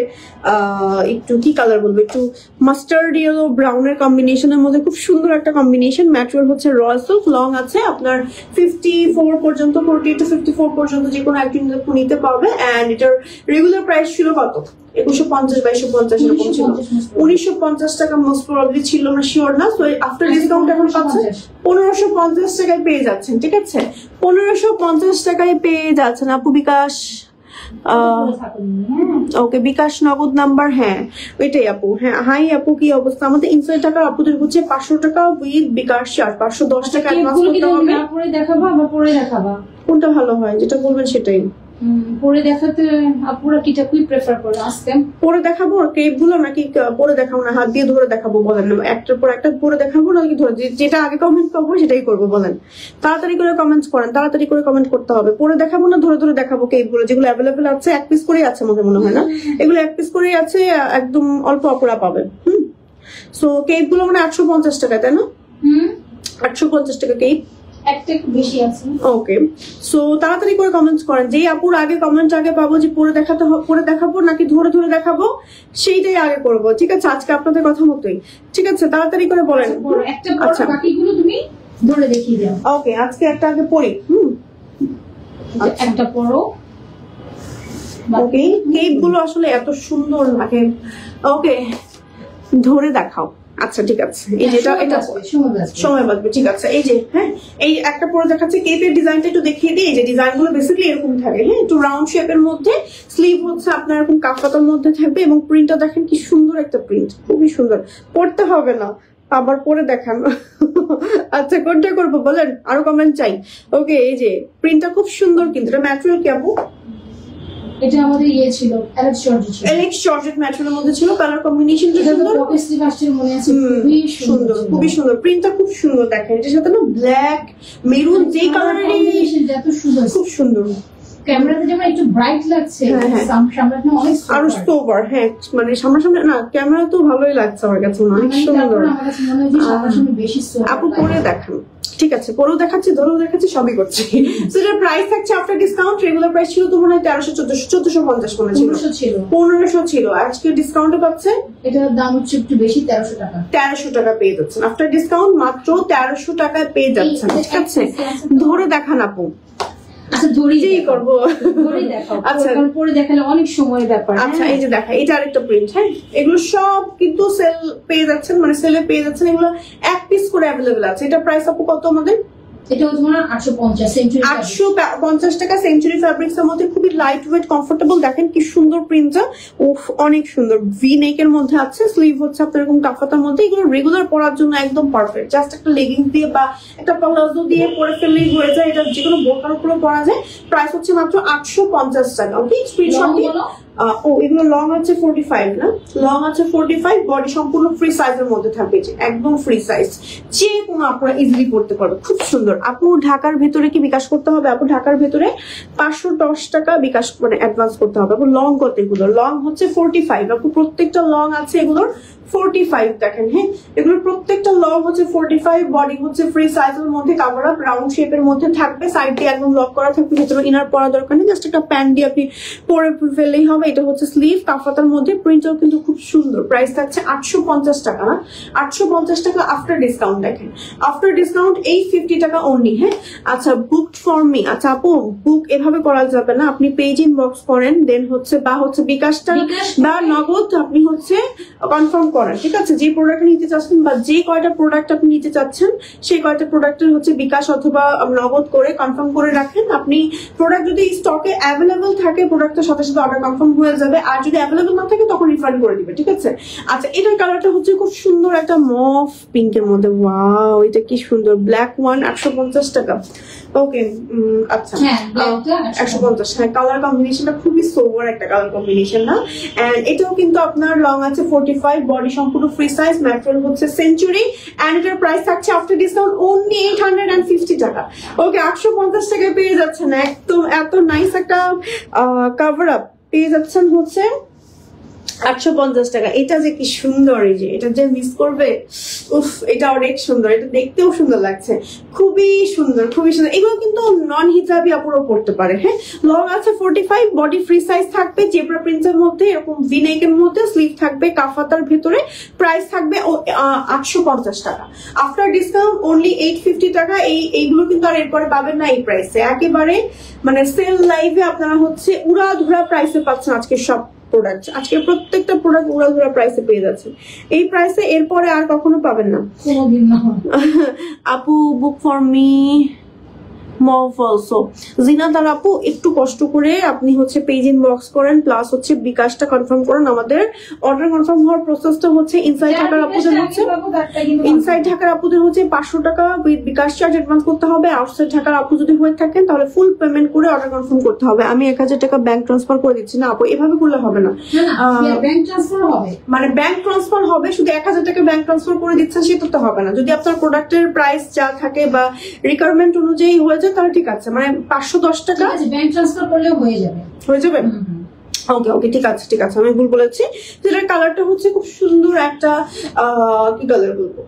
একটু কি কালার বলবো, একটু মাস্টার্ড ইয়েলো ব্রাউনের কম্বিনেশনের মধ্যে খুব সুন্দর একটা কম্বিনেশন। ম্যাটেরিয়াল হচ্ছে রয়্যাল সিল্ক, লং আছে আপনার 54 পর্যন্ত, 40 to 54 পর্যন্ত যে কোনো একজন নিতে পারবে। এন্ড এটার রেগুলার প্রাইস ছিল কত, 2150 2250 এরকম ছিল, 1950 টাকা মোস্ট প্রবাবলি ছিল, আমরা শিওর না। সো আফটার ডিসকাউন্ট এখন পাচ্ছে 1550 টাকায় পেয়ে যাচ্ছেন। ঠিক আছে, 1550 টাকায় পেয়ে যাচ্ছেন আপু। বিকাশ ওকে, বিকাশ নগদ নাম্বার, হ্যাঁ ওইটাই আপু। হ্যাঁ হাই আপু, কি অবস্থা? আমাদের ইনসাইড টাকা আপুদের হচ্ছে 500 টাকা উইথ বিকাশ চার্জ, 510 টাকা অ্যাডভান্স করতে হবে। পরে দেখাবা বা পরে দেখাবা, কোনটা ভালো হয় যেটা বলবেন সেটাই। পরে দেখাতে আপুরা কিটা কি প্রেফার করে? আজকে পরে দেখাবো ক্রেপ গুলো নাকি পরে দেখাবো না হাত দিয়ে ধরে দেখাবো বলেন? একটার পর একটা পরে দেখাবো নাকি ধরে, যেটা আগে কমেন্ট করবো সেটাই করবো বলেন? তাড়াতাড়ি করে কমেন্টস করেন, তাড়াতাড়ি করে কমেন্ট করতে হবে। পরে দেখাবো না ধরে ধরে দেখাবো ক্রেপ গুলো, যেগুলো অ্যাভেলেবেল আছে 1 পিস করেই আছে মনে হয় না, এগুলো 1 পিস করেই আছে, একদম অল্প আপুরা পাবেন। সো কেক গুলো মানে 850 টাকা, তাই না? 850 টাকা কেক, একটা একটু বেশি আছে। ওকে, সো তাড়াতাড়ি করে কমেন্টস করেন, যেই আপুর আগে কমেন্ট আগে পাবো যে পরে দেখাবো নাকি ধরে ধরে দেখাবো সেইটাই আগে করবো। ঠিক আছে, আজকে আপনাদের কথা মতোই। ঠিক আছে, তাড়াতাড়ি করে বলেন। একটা পর বাকিগুলো তুমি ধরে দেখিয়ে দাও। ওকে, আজকে একটা আগে পড়ি। একটা পরো। ওকে, কেক গুলো আসলে এত সুন্দর লাগে। ওকে, ধরে দেখাও। আচ্ছা ঠিক আছে, এই যেটা এটা সময় বাঁচবে। ঠিক আছে, এই যে হ্যাঁ এই একটা পরে দেখাচ্ছে। কেকের ডিজাইনটা একটু দেখিয়ে দিই। এই যে ডিজাইন গুলো বেসিক্যালি এরকম থাকে, হ্যাঁ একটু রাউন্ড শেপের মধ্যে, স্লিভ হচ্ছে আপনার এরকম কাফতার মধ্যে থাকবে, এবং প্রিন্টটা দেখেন কি সুন্দর একটা প্রিন্ট, খুবই সুন্দর। পড়তে হবে না, আবার পরে দেখান। আচ্ছা কোনটা করবো বলেন, আরো কমেন্ট চাই। ওকে, এই যে প্রিন্টটা খুব সুন্দর, কিন্তু এটা ম্যাটেরিয়াল কি আপু? এটা আমাদের ইয়ে ছিল, এলেক্স জর্জেট ছিল। এলেক্স জর্জেট ম্যাটেরিয়ালের মধ্যে ছিল, কালার কম্বিনেশনটা সুন্দর, পকেট স্লিভ আসছে মনে আছে, খুবই সুন্দর, খুবই সুন্দর। প্রিন্টটা খুব সুন্দর দেখেন, এটার সাথে না ব্ল্যাক মেরুন যেই কালারের কম্বিনেশনটা এত সুন্দর, খুব সুন্দর। ক্যামেরাতে যেমন একটু ব্রাইট লাগছে, সামনে অনেক আরো সোবার। হ্যাঁ মানে সামনাসামনি না, ক্যামেরা তো ভালোই লাগছে আমার কাছে, অনেক সুন্দর। আমার কাছে মনে হয় যে সামনাসামনি বেশি সোবার। আপু পরে দেখান। ঠিক আছে, পরেও দেখাচ্ছি, ধরেও দেখাচ্ছি, সবই করছি। সো এটার প্রাইস থাকছে আফটার ডিসকাউন্ট, রেগুলার প্রাইস ছিল তো মনে হয় 1450 মনে ছিল, 1500 ছিল। আজকে ডিসকাউন্টে পাচ্ছে, এটার দাম হচ্ছে একটু বেশি, 1300 টাকা। 1300 টাকা পেয়ে যাচ্ছেন আফটার ডিসকাউন্ট, মাত্র 1300 টাকায় পেয়ে যাচ্ছেন। ঠিক আছে, ধরে দেখান আপু। আচ্ছা ধরেই করবো, ধরেই দেখাও। আচ্ছা পরে দেখালে অনেক সময়ের ব্যাপার। আচ্ছা এই যে দেখা, এটা আরেকটা প্রিন্ট। হ্যাঁ এগুলো সব কিন্তু সেল পেয়ে যাচ্ছেন, মানে সেলে পেয়ে যাচ্ছেন, এগুলো 1 পিস করে অ্যাভেলেবেল আছে। এটা প্রাইস আপু কত আমাদের? এটা হচ্ছে মানে 850 সেঞ্চুরি, 850 টাকা। সেঞ্চুরি ফ্যাব্রিক্স এর মধ্যে খুবই লাইট ওয়েট, কমফোর্টেবল। দেখেন কি সুন্দর প্রিন্টটা, উফ অনেক সুন্দর। ভি নেক এর মধ্যে আছে, স্লিভ হচ্ছে আপনার এরকম কাফাতার মধ্যে। এগুলো রেগুলার পরার জন্য একদম পারফেক্ট। জাস্ট একটা লেগিংস দিয়ে বা একটা প্লাজো দিয়ে পরে ফেললেই হয়ে যায়। এটা যেকোনো বোরকার উপরে পরা যায়। প্রাইস হচ্ছে মাত্র 850 টাকা। ওকে, স্ক্রিনশট দিয়ে ও এগুলো লং আছে 45 না, লং আছে 45, বডি সম্পূর্ণ ফ্রি সাইজের মধ্যে থাকবে, একদম ফ্রি সাইজ, যে কোনো আপনারা ইজিলি পড়তে পারবে, খুব সুন্দর। আপু ঢাকার ভেতরে কি বিকাশ করতে হবে? আপু ঢাকার ভেতরে 510 টাকা বিকাশ মানে অ্যাডভান্স করতে হবে। আপু লং কত? এগুলো লং হচ্ছে 45। আপু প্রত্যেকটা লং আছে এগুলোর 45। দেখেন হ্যাঁ, এগুলোর প্রত্যেকটা লং হচ্ছে 45, বডি হচ্ছে ফ্রি সাইজের মধ্যে, কাভার আপ রাউন্ড শেপের মধ্যে থাকবে, সাইড দিয়ে একদম লক করা থাকবে, ভেতরে ইনার পরা দরকার নেই, জাস্ট একটা প্যান্ট দিয়ে আপনি পরে ফেললেই হবে। এটা হচ্ছে স্লিভ, কাফাতার মধ্যে, প্রিন্টটাও কিন্তু খুব সুন্দর। প্রাইস থাকছে 850 টাকা না, 850 টাকা আফটার ডিসকাউন্ট। দেখেন আফটার ডিসকাউন্ট এই 50 টাকা অনলি। হ্যাঁ আচ্ছা, বুকড ফর মি। আচ্ছা আপু বুক এভাবে করা যাবে না, আপনি পেজ ইনবক্স করেন, দেন হচ্ছে বা হচ্ছে বিকাশটা বা নগদ আপনি হচ্ছে কনফার্ম করেন। ঠিক আছে, যে প্রোডাক্ট নিতে চাচ্ছেন বা যে কয়টা প্রোডাক্ট আপনি নিতে চাচ্ছেন সেই কয়টা প্রোডাক্টের হচ্ছে বিকাশ অথবা নগদ করে কনফার্ম করে রাখেন। আপনি প্রোডাক্ট যদি স্টকে অ্যাভেলেবল থাকে, প্রোডাক্টের সাথে সাথে অর্ডার কনফার্ম হয়ে যাবে, আর যদি অ্যাভেলেবল না থাকে তখন রিফান্ড করে দিবে। ঠিক আছে, আচ্ছা এটার কালারটা হচ্ছে খুব সুন্দর একটা মফ পিঙ্কের মধ্যে। ওয়াও, এটা কি সুন্দর। ব্ল্যাক ওয়ান 850 টাকা। ওকে আচ্ছা 150। হ্যাঁ কালার কম্বিনেশনটা খুবই সোবার একটা কালার কম্বিনেশন না। এন্ড এটাও কিন্তু আপনার লং আছে 45, বডি সম্পূর্ণ ফ্রি সাইজ, ম্যাটেরিয়াল হচ্ছে সেঞ্চুরি, এন্ড এটার প্রাইস থাকছে আফটার ডিসকাউন্ট অনলি 850 টাকা। ওকে 850 টাকায় পেয়ে যাচ্ছেন একদম এত নাইস একটা কভার আপ পেয়ে যাচ্ছেন হচ্ছে 850 টাকা। এটা যে কি সুন্দর, এই যে এটা যে মিস করবে, উফ এটা অনেক সুন্দর, এটা দেখতেও সুন্দর লাগছে, খুবই সুন্দর খুবই সুন্দর। এগুলো কিন্তু নন হিজাবি আপুরও পড়তে পারে। হ্যাঁ, লং আছে 45, বডি ফ্রি সাইজ থাকবে, জেব্রা প্রিন্টের মধ্যে, এরকম ভিনেকের মধ্যে, স্লিভ থাকবে কাফাতার ভেতরে, প্রাইস থাকবে 850 টাকা। আফটার ডিসকাউন্ট অনলি 850 টাকা। এইগুলো কিন্তু আর এরপরে পাবেন না এই প্রাইসে, একেবারে মানে সেল লাইভে আপনারা হচ্ছে উড়াধুরা প্রাইসে পাচ্ছেন আজকে সব প্রোডাক্ট। আজকে প্রত্যেকটা প্রোডাক্ট উড়াধুরা প্রাইসে পেয়ে যাচ্ছে, এই প্রাইসে এরপরে আর কখনো পাবেন না। আপু বুক ফর মি মফ অলসো। জিনাতার আপু একটু কষ্ট করে আপনি হচ্ছে পেজ ইনবক্স করেন, প্লাস হচ্ছে বিকাশটা কনফার্ম করেন। আমাদের অর্ডার কনফার্ম হওয়ার প্রসেসটা হচ্ছে ইনসাইড ঢাকার আপুদের হচ্ছে 500 টাকা উইথ বিকাশ চার্জ অ্যাডভান্স করতে হবে। আউটসাইড ঢাকার আপু যদি হয়ে থাকেন তাহলে ফুল পেমেন্ট করে অর্ডার কনফার্ম করতে হবে। আমি 1000 টাকা ব্যাংক ট্রান্সফার করে দিচ্ছি না আপু, এভাবে করলে হবে না। ব্যাংক ট্রান্সফার হবে মানে ব্যাংক ট্রান্সফার হবে, শুধু 1000 টাকা ব্যাংক ট্রান্সফার করে দিচ্ছেন সেটা তো হবে না। যদি আপনার প্রোডাক্টের প্রাইস যা থাকে বা রিকোয়ারমেন্ট অনুযায়ী হয়ে যায় তাহলে ঠিক আছে, মানে 510 টাকা ব্যাংক ট্রান্সফার করলেও হয়ে যাবে। ওকে ওকে ঠিক আছে ঠিক আছে, আমি ভুল বলেছি। যেটার কালারটা হচ্ছে খুব সুন্দর একটা কি কালার বলবো,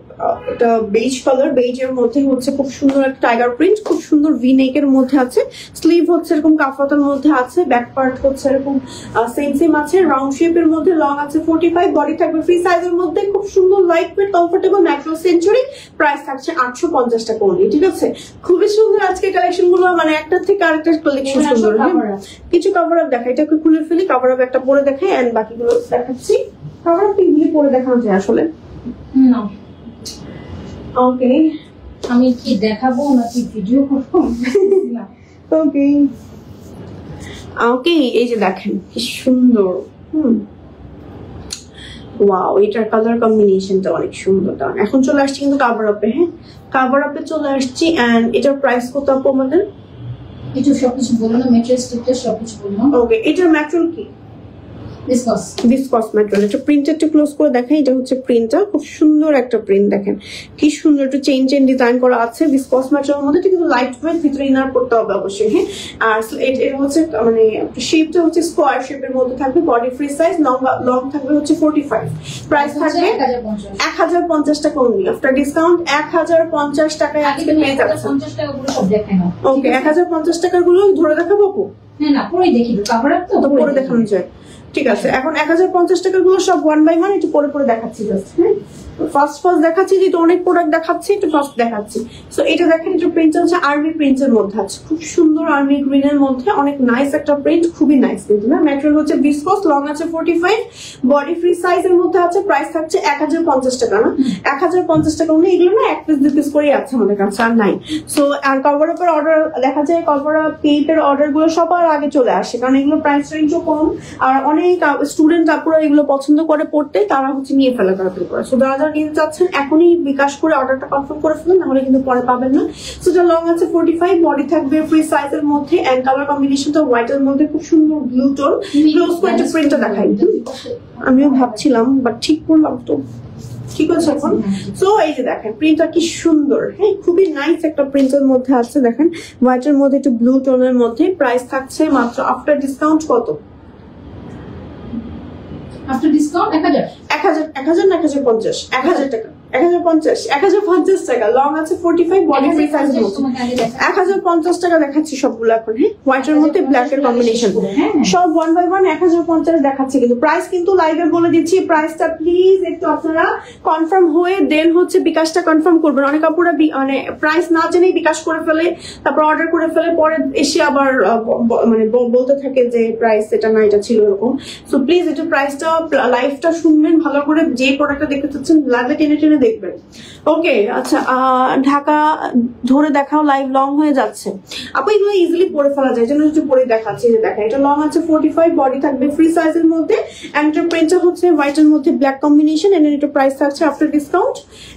এটা বেজ কালার, বেজের মধ্যে হচ্ছে খুব সুন্দর একটা টাইগার প্রিন্ট, খুব সুন্দর ভি নেকের মধ্যে আছে, স্লিভ হচ্ছে এরকম কাফাতার মধ্যে আছে, ব্যাক পার্ট হচ্ছে এরকম সেম আছে, রাউন্ড শেপের মধ্যে, লং আছে 45, বডি থাকবে ফ্রি সাইজের মধ্যে, খুব সুন্দর light weight comfortable macro century. Price থাকছে 850 টাকা অনলি। ঠিক আছে, খুবই সুন্দর আজকে কালেকশন গুলো, মানে একটা থেকে আরেকটা কালেকশন সুন্দর। কিছু কভার আপ দেখা, এটাকে খুলে ফেলি, কভার আপ একটা পরে দেখাই এন্ড বাকিগুলো দেখাচ্ছি। কভার আপ এগুলি পরে দেখানো যায় আসলে না। ওকে, আমি কি দেখাবো নাকি ভিডিও করবো? ওকে ওকে, এই যে দেখেন কি সুন্দর। ওয়াও, এটার কালার কম্বিনেশনটা অনেক সুন্দর। এখন চলে আসছি কিন্তু কাভার আপে। হ্যাঁ, কাভার আপে চলে আসছি এন্ড এটার প্রাইস কত আপু আমাদের? এটা সবকিছু বলো না, ম্যাটেরিয়াল স্ট্রাকচার সবকিছু বলো। ওকে, এটার ম্যাটেরিয়াল কি? Viscose material. এটা প্রিন্ট একটু ক্লোজ করে দেখাই, এটা হচ্ছে প্রিন্টটা, খুব সুন্দর একটা প্রিন্ট, দেখেন কি সুন্দর, একটু চেইন ডিজাইন করা আছে। ভিসকস ম্যাটেরিয়াল মধ্যে কিন্তু লাইট ওয়েট, ভিতরে ইনার করতে হবে অবশ্যই। হ্যাঁ, আর এটা হচ্ছে মানে শেপটা হচ্ছে স্কোয়ার শেপের মধ্যে থাকবে, বডি ফ্রি সাইজ, লং থাকবে হচ্ছে 45, প্রাইস থাকবে 1050 টাকা অনলি। আফটার ডিসকাউন্ট 1050 টাকায় আজকে পেয়ে যাচ্ছেন। 50 টাকা পুরো সব দেখাই না। ওকে, 1050 টাকার গুলো ধরে দেখাবো আপু? না পরে দেখি, কভার আপ তো পরে দেখানো যায়। ঠিক আছে, এখন 1050 টাকা গুলো সব 1 বাই 1 একটু পরে দেখাচ্ছি। জাস্ট হ্যাঁ, ফার্স্ট দেখাচ্ছি, যেহেতু অনেক প্রোডাক্ট দেখাচ্ছি একটু ফার্স্ট দেখাচ্ছি। সো এটা দেখেন, এটা প্রিন্ট হচ্ছে আর্মি প্রিন্টের মধ্যে আছে, খুব সুন্দর আর্মি গ্রিনের মধ্যে, অনেক নাইস একটা প্রিন্ট, খুবই নাইস কিন্তু না। ম্যাটেরিয়াল হচ্ছে ভিসকস, লং আছে 45, বডি ফ্রি সাইজের মধ্যে আছে। প্রাইস থাকছে 1050 টাকা না, 1050 টাকা অনলি। এগুলো না এক পিস 2 পিস করে আছে আমাদের কাছে, আর নাই। সো আর কভার আপের অর্ডার দেখা যায়, কভার আপ পেইপের অর্ডার গুলো সবার আগে চলে আসে, কারণ এগুলো প্রাইস রেঞ্জও কম, আর অনেক স্টুডেন্ট আপুরা এগুলো পছন্দ করে পড়তে, তারা হচ্ছে নিয়ে ফেলে তাড়াতাড়ি করে। সো যারা নিতে চাচ্ছেন এখনই বিকাশ করে অর্ডারটা কনফার্ম করে ফেলুন, নাহলে কিন্তু পরে পাবেন না। সো এটা লং আছে 45, বডি থাকবে ফ্রি সাইজের মধ্যে এন্ড কালার কম্বিনেশনটা হোয়াইট এর মধ্যে, খুব সুন্দর ব্লু টোন। ক্লোজ করে একটা প্রিন্টটা দেখাই, আমিও ভাবছিলাম বাট ঠিক করলাম তো, ঠিক আছে এখন। সো এই যে দেখেন প্রিন্টটা কি সুন্দর। হ্যাঁ, খুবই নাইস একটা প্রিন্টের মধ্যে আছে, দেখেন হোয়াইটের মধ্যে একটু ব্লু টোনের মধ্যে। প্রাইস থাকছে মাত্র আফটার ডিসকাউন্ট কত? আফটার ডিসকাউন্ট 1000 না 1050? 1000 টাকা, 1050 টাকা। লং আছে 45, বডি ফ্রি সাইজ মধ্যে 1050 টাকা দেখাচ্ছি সবগুলো এখন। হ্যাঁ, হোয়াইটের মধ্যে ব্ল্যাক এর কম্বিনেশন, সব 1 বাই 1 1050 দেখাচ্ছি। কিন্তু প্রাইস কিন্তু লাইভে বলে দিচ্ছি, প্রাইসটা প্লিজ একটু আপনারা কনফার্ম হয়ে দেন হচ্ছে বিকাশটা কনফার্ম করবেন। অনেক আপুরা মানে প্রাইস না জেনেই বিকাশ করে ফেলে, তারপর অর্ডার করে ফেলে, পরে এসে আবার মানে বলতে থাকে যে প্রাইস এটা না, এটা ছিল এরকম। সো প্লিজ একটু প্রাইসটা লাইভটা শুনবেন ভালো করে, যে প্রোডাক্টটা দেখতে চাচ্ছেন লাইভে টেনে টেনে দেখবেন। ওকে, আচ্ছা, ঢাকা ধরে দেখাও, লাইভ লং হয়ে যাচ্ছে আপু, এগুলো ইজিলি পরে ফেলা যায়, জন্য একটু পরে দেখাচ্ছি। যে দেখেন এটা লং আছে 45, বডি থাকবে ফ্রি সাইজের মধ্যে, এন্টার প্রিন্টটা হচ্ছে হোয়াইট এর মধ্যে ব্ল্যাক কম্বিনেশন, এন্ড এটা প্রাইস থাকছে আফটার ডিসকাউন্ট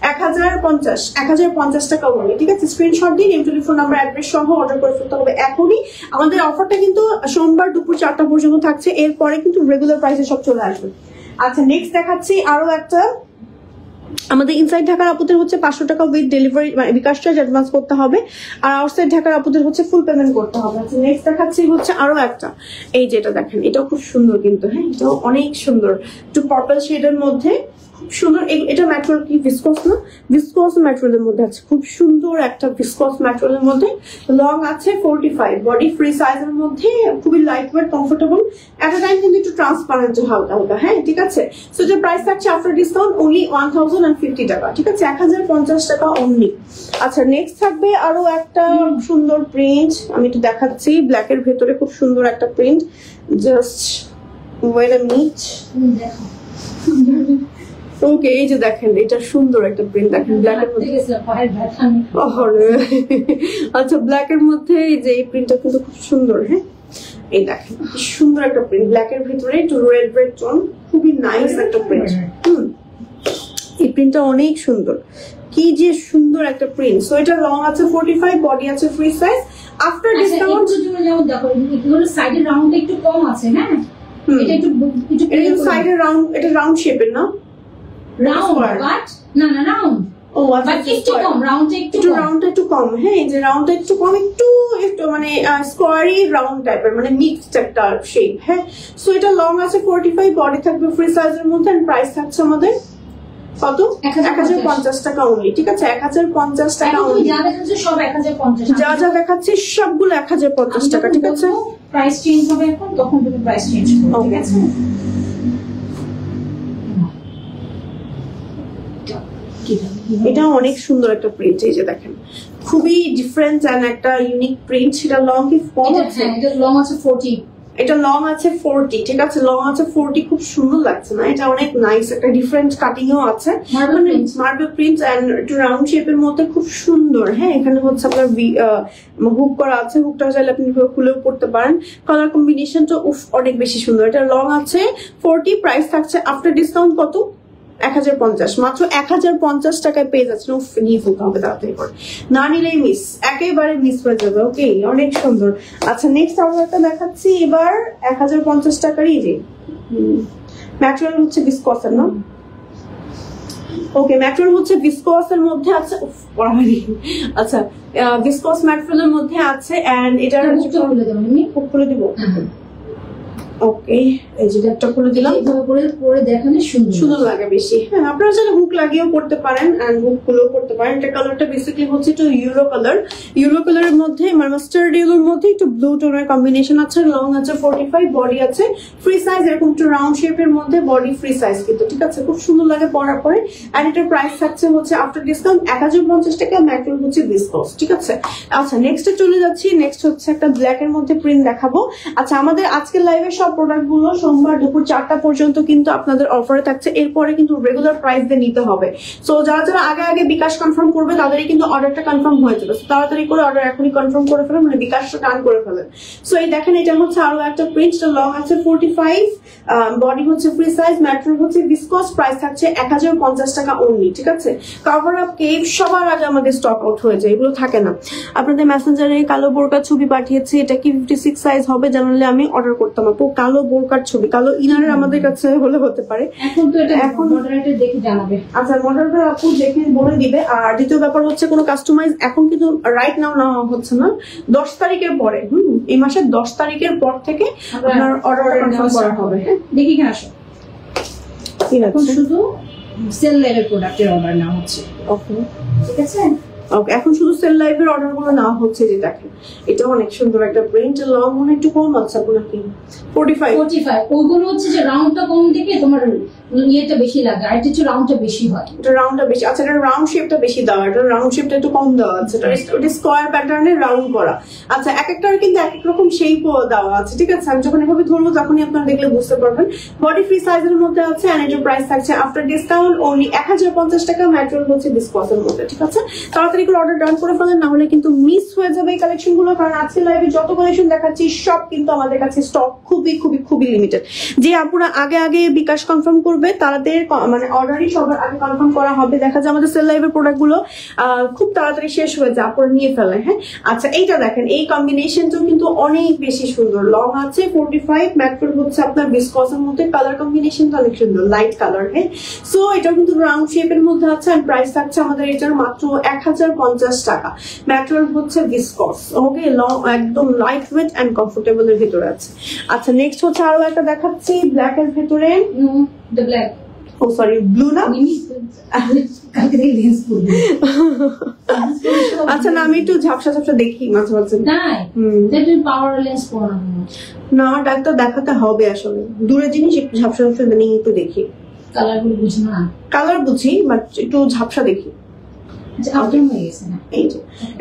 1050 টাকা বলে। ঠিক আছে, স্ক্রিনশট দিন, নেম, টেলিফোন নাম্বার, অ্যাড্রেস সহ অর্ডার করে ফেলতে হবে এখনই। আমাদের অফারটা কিন্তু সোমবার দুপুর 4টা পর্যন্ত থাকছে, এরপরে কিন্তু রেগুলার প্রাইসে সব চলে আসবে। আচ্ছা, নেক্সট দেখাচ্ছি আরো একটা আমাদের ইনসাইড ঢাকার আপুদের হচ্ছে 500 টাকা উইথ ডেলিভারি মানে বিকাশ চার্জ অ্যাডভান্স করতে হবে, আর আউটসাইড ঢাকার আপুদের হচ্ছে ফুল পেমেন্ট করতে হবে। আচ্ছা নেক্সট দেখাচ্ছি হচ্ছে আরো একটা, এই যেটা দেখেন এটাও খুব সুন্দর কিন্তু, হ্যাঁ এটাও অনেক সুন্দর, একটু পার্পল শেডের মধ্যে খুব সুন্দর। এটা ম্যাটেরিয়াল কি ভিসকস না, ভিসকস ম্যাটেরিয়ালের মধ্যে আছে, খুব সুন্দর একটা ভিসকস ম্যাটেরিয়ালের মধ্যে, লং আছে 45, বডি ফ্রি সাইজের মধ্যে, খুবই লাইট ওয়েট কমফোর্টেবল, এট আ টাইম কিন্তু একটু ট্রান্সপারেন্ট হালকা হালকা, হ্যাঁ ঠিক আছে। সো যে প্রাইস থাকছে আফটার ডিসকাউন্ট অনলি 1050 টাকা, ঠিক আছে 1050 টাকা অনলি। আচ্ছা নেক্সট থাকবে আরো একটা সুন্দর প্রিন্ট, আমি একটু দেখাচ্ছি, ব্ল্যাক এর ভেতরে খুব সুন্দর একটা print, just wait a minute. Okay এই যে দেখেন এটা সুন্দর একটা প্রিন্ট, দেখেন ব্ল্যাক এর মধ্যে, আচ্ছা ব্ল্যাক এর মধ্যে এই যে এই প্রিন্টটা কিন্তু খুব সুন্দর, হ্যাঁ এই দেখেন সুন্দর একটা প্রিন্ট, ব্ল্যাক এর ভিতরে একটু রেড রেড টোন, খুবই নাইস একটা প্রিন্ট। এই প্রিন্টটা অনেক সুন্দর, কি যে সুন্দর একটা প্রিন্ট। সো এটা লং আছে 45, বডি আছে ফ্রি সাইজ, আফটার ডিসকাউন্ট যেমন দেখো এগুলো সাইডের রাউন্ডটা একটু কম আছে, হ্যাঁ এটা একটু সাইডের রাউন্ড, এটা রাউন্ড শেপের না, রাউন্ড বাট না রাউন্ড, ও আচ্ছা একটু কম, রাউন্ডটা একটু কম, হ্যাঁ এই যে রাউন্ডটা একটু কম, একটু মানে স্কোয়ারি রাউন্ড টাইপের, মানে মিক্সড একটা শেপ, হ্যাঁ। সো এটা লং আছে 45, বডি থাকবে ফ্রি সাইজের মধ্যে, এন্ড প্রাইস থাকছে আমাদের কত 1050 টাকা অনলি, ঠিক আছে 1050 টাকা অনলি। যা যা দেখাচ্ছি সবগুলো 1050 টাকা, ঠিক আছে। প্রাইস চেঞ্জ হবে এখন, তখন তুমি প্রাইস চেঞ্জ করবে, ঠিক আছে। এটা অনেক সুন্দর একটা প্রিন্ট, এই যে দেখেন খুবই ডিফারেন্ট এন্ড একটা ইউনিক প্রিন্ট। সেটা লং কি কম আছে, এটা লং আছে 40, এটা লং আছে 40, ঠিক আছে লং আছে 40, খুব সুন্দর লাগছে না, এটা অনেক নাইস একটা ডিফারেন্ট কাটিংও আছে, মার্বেল প্রিন্ট এন্ড একটু রাউন্ড শেপের মধ্যে, খুব সুন্দর, হ্যাঁ এখানে হচ্ছে আপনার হুক করা আছে, হুকটা চাইলে আপনি খুলেও পড়তে পারেন, কালার কম্বিনেশনটা উফ অনেক বেশি সুন্দর। এটা লং আছে 40, প্রাইস থাকছে আফটার ডিসকাউন্ট কত 1050, মাত্র 1050 টাকায় পেয়ে যাচ্ছেন। উফ নিয়ে ফেলতে হবে তাড়াতাড়ি করে, না নিলেই মিস, একেবারে মিস হয়ে যাবে। ওকে অনেক সুন্দর। আচ্ছা নেক্সট আমরা একটা দেখাচ্ছি এবার 1050 টাকারই, যে ম্যাটেরিয়াল হচ্ছে ভিসকসের না, ওকে ম্যাটেরিয়াল হচ্ছে ভিসকসের মধ্যে আছে, উফ পড়া হয়নি, আচ্ছা ভিসকস ম্যাটেরিয়ালের মধ্যে আছে, এন্ড এটার খুলে দিব, ওকে এই যে একটা খুলে দিলাম, এইভাবে করে পরে দেখালে সুন্দর লাগে বেশি, হ্যাঁ আপনারা চাইলে হুক লাগিয়েও করতে পারেন এন্ড হুক খুলেও করতে পারেন। এটা কালারটা বেসিক্যালি হচ্ছে একটু ইউরো কালারের মধ্যে, মানে মাস্টার্ড ইয়েলোর মধ্যে একটু ব্লু টোনের কম্বিনেশন আছে, লং আছে 45, বডি আছে ফ্রি সাইজ, এরকম একটু রাউন্ড শেপের মধ্যে, বডি ফ্রি সাইজ কিন্তু, ঠিক আছে খুব সুন্দর লাগে পরার পরে। এন্ড এটার প্রাইস থাকছে হচ্ছে আফটার ডিসকাউন্ট 1050 টাকা, ম্যাটেরিয়াল হচ্ছে ভিসকস, ঠিক আছে। আচ্ছা নেক্সটে চলে যাচ্ছি, নেক্সট হচ্ছে একটা ব্ল্যাক এর মধ্যে প্রিন্ট দেখাবো। আচ্ছা আমাদের আজকের লাইভে সব প্রোডাক্ট গুলো সোমবার দুপুর 4টা পর্যন্ত কিন্তু আপনাদের অফারে থাকছে, এরপরে কিন্তু রেগুলার প্রাইস দিয়ে নিতে হবে। সো যারা যারা আগে বিকাশ কনফার্ম করবে তাদেরই কিন্তু অর্ডারটা কনফার্ম হয়ে যাবে, তাড়াতাড়ি করে অর্ডার এখনই কনফার্ম করে ফেলেন, মানে বিকাশটা টান করে ফেলেন। সো এই দেখেন এটা হচ্ছে আরো একটা প্রিন্ট, লং আছে 45, বডি হচ্ছে ফ্রি সাইজ, ম্যাটেরিয়াল হচ্ছে ভিসকস, প্রাইস থাকছে 1050 টাকা অনলি, ঠিক আছে। কভার আপ কেভ সবার আগে আমাদের স্টক আউট হয়ে যায়, এগুলো থাকে না। আপনাদের মেসেঞ্জারে কালো বোরকার ছবি পাঠিয়েছি, এটা কি 56 সাইজ হবে জানালে আমি অর্ডার করতাম। আপু কালো বোরকার ছবি, কালো ইনারের আমাদের কাছে হলে হতে পারে, এখন তো এটা এখন মডারেটর দেখে জানাবে। আচ্ছা মডারেটর আপু দেখে বলে দিবে। আর দ্বিতীয় ব্যাপার হচ্ছে কোনো কাস্টমাইজ এখন কিন্তু রাইট নাও নেওয়া হচ্ছে না, 10 তারিখের পরে, এই মাসের 10 তারিখের পর থেকে আপনার অর্ডার কনফার্ম করা হবে। দেখি কেন আসো, এখন শুধু সেল লাইভের প্রোডাক্টের অর্ডার নেওয়া হচ্ছে, ওকে ঠিক আছে। ওকে এখন শুধু সেল লাইভের অর্ডার গুলো নেওয়া হচ্ছে। যে দেখেন এটা অনেক সুন্দর একটা প্রিন্ট, লং মনে একটু কম আছে আপনার কি 45, ওগুলো হচ্ছে যে রাউন্ডটা কম দেখে তোমার ইয়েটা বেশি লাগে, আর এটা রাউন্ডটা বেশি হয়, এটা রাউন্ডটা বেশি। আচ্ছা এটা রাউন্ড শেপটা বেশি দেওয়া, এটা রাউন্ড শেপটা একটু কম দেওয়া আছে, এটা স্কোয়ার প্যাটার্নে রাউন্ড করা। আচ্ছা এক একটার কিন্তু এক এক রকম শেপও দেওয়া আছে, ঠিক আছে। আমি যখন এভাবে ধরবো তখনই আপনারা দেখলে বুঝতে পারবেন। বডি ফ্রি সাইজের মধ্যে আছে, এন্ড এটার প্রাইস থাকছে আফটার ডিসকাউন্ট অনলি 1050 টাকা, ম্যাটেরিয়াল হচ্ছে ভিসকসের মধ্যে, ঠিক আছে। তাড়াতাড়ি তাড়াতাড়ি করে অর্ডার ডান করে ফেলেন, না হলে কিন্তু মিস হয়ে যাবে এই কালেকশন গুলো। কারণ আজকে লাইভে যত কালেকশন দেখাচ্ছি সব কিন্তু আমাদের কাছে স্টক খুবই খুবই খুবই লিমিটেড। যে আপুরা আগে আগে বিকাশ কনফার্ম করবে তাদের মানে অর্ডারই সবার আগে কনফার্ম করা হবে। দেখা যায় আমাদের সেল লাইভের প্রোডাক্ট গুলো খুব তাড়াতাড়ি শেষ হয়ে যায়, আপুরা নিয়ে ফেলে। হ্যাঁ আচ্ছা, এইটা দেখেন, এই কম্বিনেশনটাও কিন্তু অনেক বেশি সুন্দর। লং আছে 45, ম্যাটেরিয়াল হচ্ছে আপনার ভিসকসের মধ্যে, কালার কম্বিনেশনটা অনেক সুন্দর, লাইট কালার। হ্যাঁ সো এটা কিন্তু রাউন্ড শেপের মধ্যে আছে, আর প্রাইস থাকছে আমাদের এটার মাত্র 1050 টাকা। ম্যাটেরিয়াল হচ্ছে ভিসকস, ওকে, লং, একদম লাইট ওয়েট এন্ড কমফোর্টেবল এর ভিতরে আছে। আচ্ছা নেক্সট হচ্ছে আরো একটা দেখাচ্ছি ব্ল্যাক এর ভিতরে, the black, oh sorry blue না, আচ্ছা না আমি একটু ঝাপসা ঝাপসা দেখি মাঝে মাঝে। পাওয়ার লেন্স পড়া না, আমার ডাক্তার দেখাতে হবে আসলে, দূরে জিনিস একটু ঝাপসা ঝাপসা নিয়ে একটু দেখি। কালার গুলো বুঝি না, কালার বুঝি বাট একটু ঝাপসা দেখি।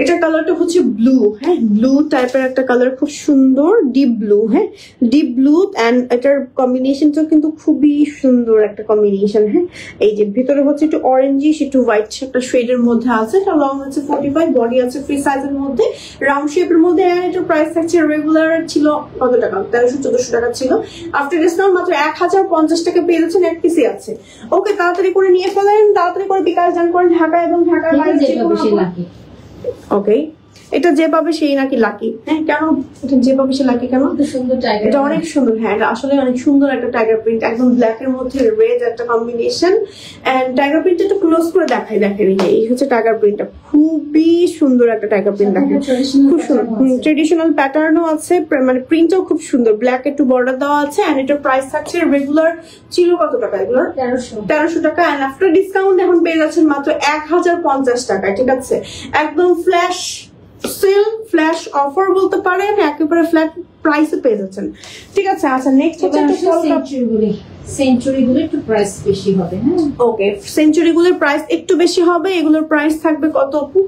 এটা কালারটা হচ্ছে ব্লু, হ্যাঁ ব্লু টাইপের একটা কালার, খুব সুন্দর ডিপ ব্লু। হ্যাঁ ডিপ ব্লু এন্ড এটার কম্বিনেশনটা কিন্তু খুবই সুন্দর একটা কম্বিনেশন। হ্যাঁ এই যে ভিতরে হচ্ছে একটু অরেঞ্জিশ একটু হোয়াইট একটা শেডের মধ্যে আছে। এটা লং আছে 45, বডি আছে ফ্রি সাইজের মধ্যে, রাউন্ড শেপের মধ্যে। এটার প্রাইস থাকছে রেগুলার ছিল কত টাকা, 1300-1400 টাকা ছিল। আফটার ডিসকাউন্ট মাত্র 1050 টাকা পেয়ে যাচ্ছেন, এক পিসি আছে। ওকে তাড়াতাড়ি করে নিয়ে ফেলেন, তাড়াতাড়ি করে বিকাশ দান করেন ঢাকা এবং ঢাকার বাইরে। ওকে এটা যে পাবে সেই নাকি লাকি। হ্যাঁ কেন এটা যে পাবে সে লাকি কেন? সুন্দর টাইগার, এটা অনেক সুন্দর। হ্যাঁ এটা আসলে অনেক সুন্দর একটা টাইগার প্রিন্ট, একদম ব্ল্যাক এর মধ্যে রেড একটা কম্বিনেশন। এন্ড টাইগার প্রিন্টটা একটু ক্লোজ করে দেখাই, দেখেন এই হচ্ছে টাইগার প্রিন্টটা, খুবই সুন্দর একটা টাইগার প্রিন্ট। দেখেন খুব সুন্দর ট্রেডিশনাল প্যাটার্নও আছে, মানে প্রিন্টটাও খুব সুন্দর, ব্ল্যাক একটু বর্ডার দেওয়া আছে। এন্ড এটার প্রাইস থাকছে রেগুলার ছিল কত টাকা, এগুলো 1300 টাকা। এন্ড আফটার ডিসকাউন্ট এখন পেয়ে যাচ্ছেন মাত্র 1050 টাকায়। ঠিক আছে, একদম ফ্ল্যাশ সেল, ফ্ল্যাশ অফার বলতে পারেন, একেবারে ফ্ল্যাট প্রাইসে পেয়ে যাচ্ছেন। ঠিক আছে আচ্ছা নেক্সট হচ্ছে সেঞ্চুরি গুলো একটু প্রাইস বেশি হবে। হ্যাঁ ওকে সেঞ্চুরি গুলোর প্রাইস একটু বেশি হবে। এগুলোর প্রাইস থাকবে কত আপু?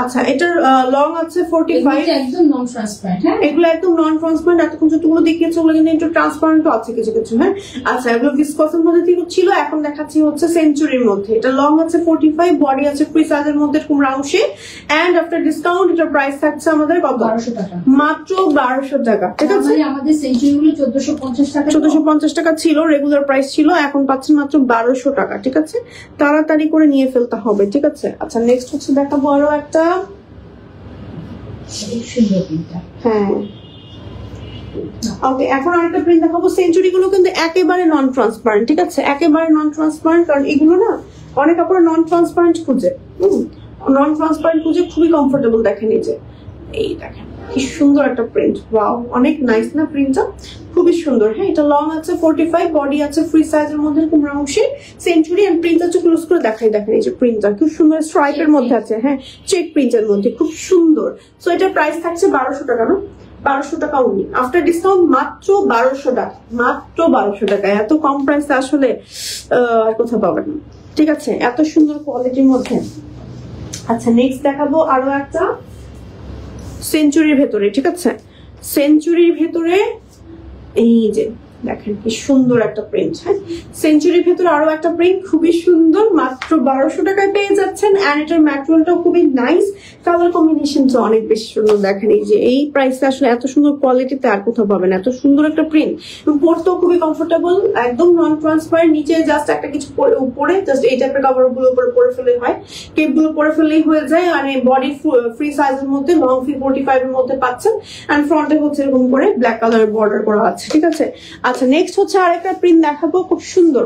আচ্ছা এটার লং আছে 45, একদম নন ট্রান্সপারেন্ট। হ্যাঁ এগুলো একদম নন ট্রান্সপারেন্ট, এতক্ষণ যতগুলো দেখিয়েছে ওগুলো কিন্তু একটু ট্রান্সপারেন্টও আছে কিছু কিছু। হ্যাঁ আচ্ছা এগুলো ভিসকসের মধ্যে ছিল, এখন দেখাচ্ছি হচ্ছে সেঞ্চুরির মধ্যে। এটা লং আছে 45, বডি আছে ফ্রি সাইজের মধ্যে এরকম round shape. And after discount এটার প্রাইস থাকছে আমাদের কত? 1200 টাকা, মাত্র 1200 টাকা। ঠিক আছে আমাদের সেঞ্চুরি গুলো 1450 টাকা, 1450 টাকা ছিল রেগুলার প্রাইস ছিল, এখন পাচ্ছেন মাত্র 1200 টাকা। ঠিক আছে তাড়াতাড়ি করে নিয়ে ফেলতে হবে। ঠিক আছে আচ্ছা নেক্সট হচ্ছে দেখাবো আরো একটা, হ্যাঁ ওকে এখন আরেকটা প্রিন্ট দেখাবো। সেঞ্চুরি গুলো কিন্তু একেবারে নন ট্রান্সপারেন্ট। ঠিক আছে একেবারে নন ট্রান্সপারেন্ট, কারণ এগুলো না অনেক আপনারা নন ট্রান্সপারেন্ট খুঁজে, নন ট্রান্সপারেন্ট খুঁজে খুবই কমফোর্টেবল। দেখেন এই যে, এই দেখেন কি সুন্দর একটা প্রিন্ট, ওয়াও অনেক নাইস না প্রিন্টটা, খুবই সুন্দর। হ্যাঁ এটা লং আছে 45, বডি আছে ফ্রি সাইজের মধ্যে এরকম রাউন্ড শেপ সেঞ্চুরি। এন্ড প্রিন্টটা একটু ক্লোজ করে দেখাই, দেখেন এই যে প্রিন্টটা খুব সুন্দর স্ট্রাইপের মধ্যে আছে। হ্যাঁ চেক প্রিন্টের মধ্যে খুব সুন্দর। সো এটার প্রাইস থাকছে 1200 টাকা, না 1200 টাকা উনি, আফটার ডিসকাউন্ট মাত্র 1200 টাকা, মাত্র 1200 টাকা। এত কম প্রাইসে আসলে আর কোথাও পাবেন না। ঠিক আছে এত সুন্দর কোয়ালিটির মধ্যে। আচ্ছা নেক্সট দেখাবো আরো একটা সেঞ্চুরির ভেতরে। ঠিক আছে সেঞ্চুরির ভেতরে এই যে দেখেন কি সুন্দর একটা প্রিন্ট। হ্যাঁ সেঞ্চুরির ভেতরে আরো একটা প্রিন্ট খুবই সুন্দর, মাত্র 1200 টাকায় পেয়ে যাচ্ছেন। এন্ড এটার ম্যাটেরিয়ালটাও খুবই নাইস, কালার কম্বিনেশনটা অনেক বেশি সুন্দর। দেখেন এই যে এই প্রাইসে আসলে এত সুন্দর কোয়ালিটিতে আর কোথাও পাবেন, এত সুন্দর একটা প্রিন্ট, পরতেও খুবই কমফোর্টেবল, একদম নন ট্রান্সপারেন্ট। নিচে জাস্ট একটা কিছু উপরে জাস্ট এই টাইপের কাভার গুলো উপরে পরে ফেলে হয়, কেপ গুলো পরে ফেলেই হয়ে যায়। মানে বডি ফ্রি সাইজের মধ্যে লং 45 এর মধ্যে পাচ্ছেন। এন্ড ফ্রন্টে হচ্ছে এরকম করে ব্ল্যাক কালারের বর্ডার করা আছে। ঠিক আছে আচ্ছা নেক্সট হচ্ছে আরেকটা প্রিন্ট দেখাবো, খুব সুন্দর।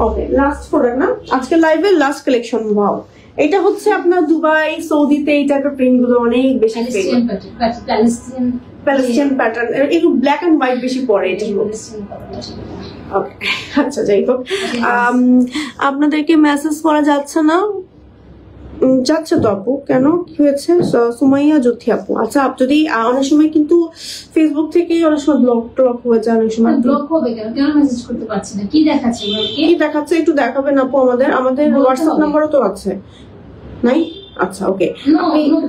ওকে লাস্ট প্রোডাক্ট না আজকে লাইভের লাস্ট কালেকশন। ওয়াও এটা হচ্ছে আপনার দুবাই সৌদিতে এই টাইপের প্রিন্ট গুলো অনেক বেশি প্যালেস্টিয়ান প্যাটার্ন, এগুলো ব্ল্যাক এন্ড হোয়াইট বেশি পরে এটা। ওকে আচ্ছা যাই হোক আপনাদেরকে মেসেজ করা যাচ্ছে না, যাচ্ছে তো আপু, কেন কি হয়েছে? সুমাইয়া জ্যোতি আপু। আচ্ছা যদি অনেক সময় কিন্তু ফেসবুক থেকে অনেক সময় ব্লক হয়ে যায়, অনেক সময় ব্লক হবে কেন? কেন মেসেজ করতে পারছি না? কি দেখাচ্ছে? কি দেখাচ্ছে একটু দেখাবেন আপু? আমাদের হোয়াটসঅ্যাপ নাম্বারও তো আছে, নাই? আচ্ছা ওকে,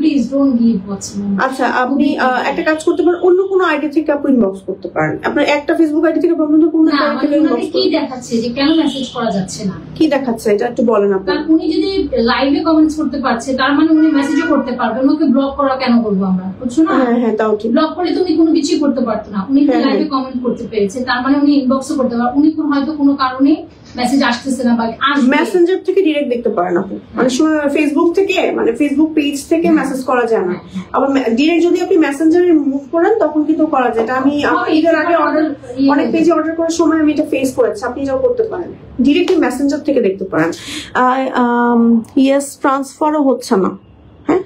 প্লিজ ডোন্ট গিভ হোয়াটস আচ্ছা আপনি একটা কাজ করতে পারেন, অন্য কোনো আইডি থেকে আপনি ইনবক্স করতে পারেন। আপনার একটা ফেসবুক আইডি থেকে অন্য কোনো আইডি থেকে ইনবক্স কি দেখাচ্ছে যে কেন মেসেজ করা যাচ্ছে না? কি দেখাচ্ছে এটা একটু বলেন আপনি। কারণ উনি যদি লাইভে কমেন্টস করতে পারছে তার মানে উনি মেসেজও করতে পারবেন। ওকে ব্লক করা কেন করবো আমরা, বুঝছো না? হ্যাঁ হ্যাঁ তাও ঠিক। ব্লক করলে তো উনি কোনো কিছুই করতে পারতো না। উনি লাইভে কমেন্ট করতে পেরেছে, তার মানে উনি ইনবক্সও করতে পারেন। উনি হয়তো কোনো কারণে মেসেজ আসতেছে না বা মেসেঞ্জার থেকে ডিরেক্ট দেখতে পারেন আপনি। অনেক সময় ফেসবুক থেকে মানে ফেসবুক পেজ থেকে মেসেজ করা যায় না, আবার ডিরেক্ট যদি আপনি মেসেঞ্জারে মুভ করেন তখন কিন্তু করা যায়। এটা আমি ঈদের আগে অর্ডার অনেক পেজে অর্ডার করার সময় আমি এটা ফেস করেছি, আপনি এটাও করতে পারেন, ডিরেক্টলি মেসেঞ্জার থেকে দেখতে পারেন। ইয়েস ট্রান্সফারও হচ্ছে না, হ্যাঁ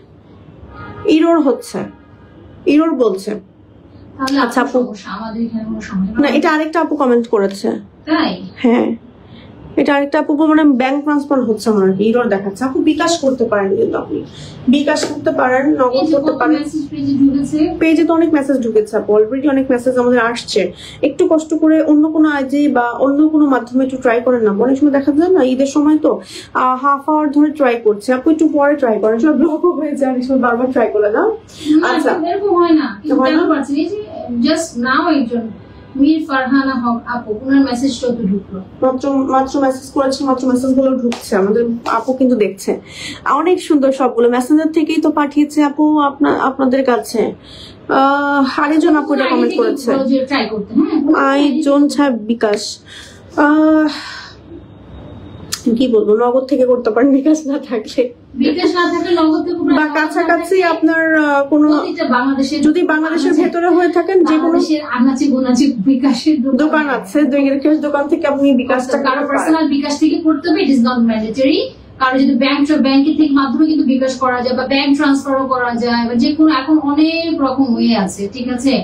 ইরর হচ্ছে, ইরর বলছে। আচ্ছা আপু আমাদের এখানে কোনো সমস্যা না, এটা আরেকটা আপু কমেন্ট করেছে। তাই? হ্যাঁ এটা আরেকটা আপু মানে ব্যাংক ট্রান্সফার হচ্ছে আমার কি ইরর দেখাচ্ছে। আপু বিকাশ করতে পারেন, কিন্তু আপনি বিকাশ করতে পারেন, নগদ করতে পারেন। পেজে তো অনেক মেসেজ ঢুকেছে আপু, অলরেডি অনেক মেসেজ আমাদের আসছে। একটু কষ্ট করে অন্য কোনো আইডি বা অন্য কোনো মাধ্যমে একটু ট্রাই করেন না। অনেক সময় দেখা যায় না ঈদের সময় তো হাফ আওয়ার ধরে ট্রাই করছে, আপু একটু পরে ট্রাই করেন, সব ব্লকও হয়ে যায়, অনেক সময় বারবার ট্রাই করে দাও। আচ্ছা এরকম হয় না, জাস্ট নাও একজন মীর ফারহানা হক আপু ওনার মেসেজটাও তো ঢুকলো, মাত্র মেসেজ করেছে, মাত্র মেসেজ গুলো ঢুকছে, আমাদের আপু কিন্তু দেখছে। অনেক সুন্দর সবগুলো মেসেঞ্জার থেকেই তো পাঠিয়েছে আপু আপনাদের কাছে। আরেকজন আপু এটা কমেন্ট করেছে, আই ডোন্ট হ্যাভ বিকাশ। কি বলবো, নগদ থেকে করতে পারেন বিকাশ না থাকলে, বা কাছাকাছি আপনার কোনো যদি বাংলাদেশের ভেতরে হয়ে থাকেন যে কোনো বিকাশের দোকান আছে, দোকান থেকে আপনি বিকাশটা কারো পার্সোনাল বিকাশ থেকে করতে হবে, ইট ইজ নট ম্যান্ডেটরি। কারো যদি ব্যাংকের থেকে মাধ্যমে কিন্তু বিকাশ করা যায় বা ব্যাংক ট্রান্সফারও করা যায়, বা যে কোনো এখন অনেক রকম ওয়ে আছে, ঠিক আছে?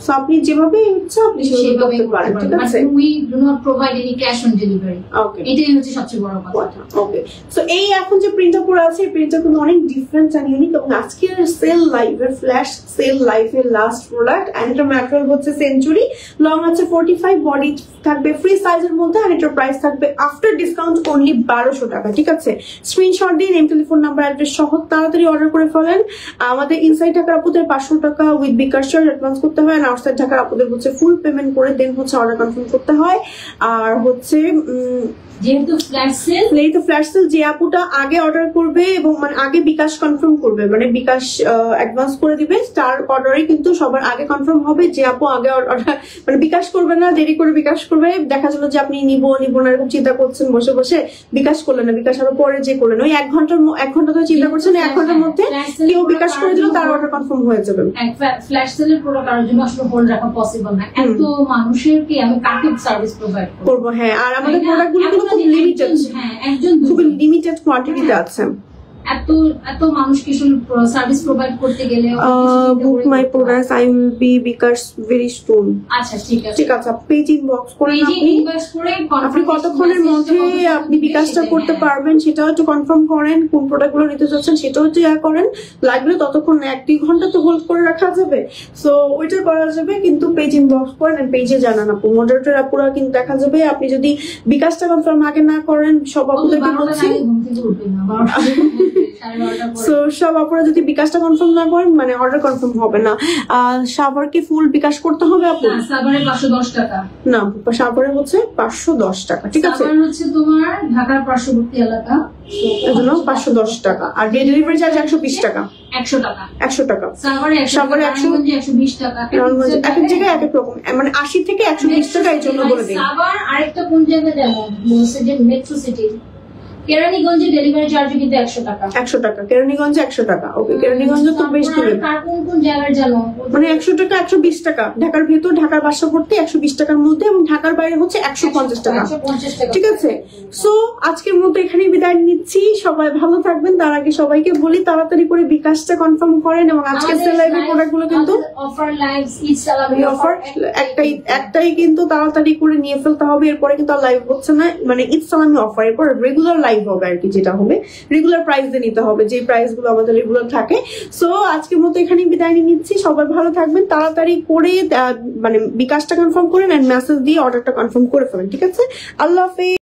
সো আপনি যেভাবে ইচ্ছা আপনি সেভাবে করতে পারেন, ঠিক আছে? We do not provide any cash on delivery. Okay, এটাই হচ্ছে সবচেয়ে বড় কথা। ওকে, সো এই এখন যে প্রিন্টটা পরে আছে এই প্রিন্টটা কিন্তু অনেক ডিফারেন্ট এন্ড ইউনিক, এবং আজকের সেল লাইভের ফ্ল্যাশ সেল লাইভের লাস্ট প্রোডাক্ট। এন্ড এটা ম্যাটেরিয়াল হচ্ছে সেঞ্চুরি, লং আছে 45, বডি থাকবে ফ্রি সাইজের মধ্যে, আর এটার প্রাইস থাকবে আফটার ডিসকাউন্ট অনলি 1200 টাকা, ঠিক আছে? স্ক্রিনশট দিন, নেম টেলিফোন নাম্বার অ্যাড্রেস সহ তাড়াতাড়ি অর্ডার করে ফেলেন। আমাদের ইনসাইড ঢাকার আপুদের 500 টাকা উইথ বিকাশ চার্জ অ্যাডভান্স করতে হয়, আউটসাইড ঢাকার আপুদের হচ্ছে ফুল পেমেন্ট করে দেন হচ্ছে অর্ডার কনফার্ম করতে হয়। আর হচ্ছে যেহেতু ফ্ল্যাশ সেল যে আপুটা আগে অর্ডার করবে এবং মানে আগে বিকাশ কনফার্ম করবে, মানে বিকাশ অ্যাডভান্স করে দিবে, তার অর্ডারে কিন্তু সবার আগে কনফার্ম হবে। যে আপু আগে অর্ডার মানে বিকাশ করবে না, দেরি করে বিকাশ করবে, দেখা গেল যে আপনি নিব না এরকম চিন্তা করছেন বসে বসে, বিকাশ করলেন না, বিকাশ আরো পরে যে করলেন, ওই 1 ঘন্টা ধরে চিন্তা করছেন, 1 ঘন্টার মধ্যে কেউ বিকাশ করে দিল, তার অর্ডার কনফার্ম হয়ে যাবে। ফ্ল্যাশ সেলের প্রোডাক্ট কারোর জন্য আসলে হোল্ড রাখা পসিবল না, এত মানুষের কি আমি কাকে সার্ভিস প্রোভাইড করবো? হ্যাঁ, আর আমাদের প্রোডাক্টগুলো খুব লিমিটেড, খুব লিমিটেড কোয়ান্টিটিতে আছে। এত মানুষকে সার্ভিস প্রোভাইড করতে গেলে book my products I will be bKash very soon. আচ্ছা ঠিক আছে, ঠিক আছে, পেজ ইনবক্স করে আপনি কতক্ষণের মধ্যে আপনি বিকাশটা করতে পারবেন সেটাও একটু কনফার্ম করেন, কোন প্রোডাক্টগুলো নিতে চাচ্ছেন সেটাও একটু করেন। লাগলে ততক্ষণ 1-2 ঘন্টা তো হোল্ড করে রাখা যাবে, সো ওইটা করা যাবে, কিন্তু পেজ ইনবক্স করেন, পেজে জানান আপু, মডারেটর আপুরা কিন্তু দেখা যাবে। আপনি যদি বিকাশটা কনফার্ম আগে না করেন, সব আপুদেরকে বলছি, সব আপনারা যদি বিকাশটা কনফার্ম না করেন মানে অর্ডার কনফার্ম হবে না। সাভারকে ফুল বিকাশ করতে হবে আপু? সাভারে 510 টাকা না, সাভারে হচ্ছে 510 টাকা, ঠিক আছে? সাভার হচ্ছে তোমার ঢাকার পার্শ্ববর্তী এলাকা, এজন্য 510 টাকা, আর ডেলিভারি চার্জ 120 টাকা। 100 টাকা 100 টাকা সাভারে 120 টাকা, এক এক জায়গায় এক এক রকম, মানে 80 থেকে 120 টাকা এই জন্য বলে দিই। সাভার আরেকটা কোন জায়গায় যেমন বলছে যে মেট্রো সিটি কেরানীগঞ্জে ডেলিভারি চার্জ কিন্তু 100 টাকা। 100 টাকা কেরানীগঞ্জে 100 টাকা। ওকে, কেরানীগঞ্জ তো বেশ দূরে, কোন জায়গায় জানো? মানে 100 টাকা 120 টাকা, ঢাকার ভেতর ঢাকার পার্শ্ববর্তী 120 টাকার মধ্যে, এবং ঢাকার বাইরে হচ্ছে 150 টাকা, ঠিক আছে? সো আজকের মতো এখানেই বিদায় নিচ্ছি, সবাই ভালো থাকবেন। তার আগে সবাইকে বলি তাড়াতাড়ি করে বিকাশটা কনফার্ম করেন, এবং আজকে সেল লাইভের প্রোডাক্টগুলো কিন্তু অফার লাইভস ঈদ সালামি অফার একটাই কিন্তু তাড়াতাড়ি করে নিয়ে ফেলতে হবে, এরপরে কিন্তু আর লাইভ হচ্ছে না, মানে ঈদ সালামি অফার, এরপর রেগুলার লাইভ হবে আর কি, যেটা হবে রেগুলার প্রাইস দিয়ে নিতে হবে, যে প্রাইস গুলো আমাদের রেগুলার থাকে। সো আজকের মতো এখানে বিদায় নিচ্ছি, সবাই ভালো থাকবেন, তাড়াতাড়ি করে মানে বিকাশটা কনফার্ম করেন এন্ড মেসেজ দিয়ে অর্ডারটা কনফার্ম করে ফেলেন, ঠিক আছে? আল্লাহ হাফেজ।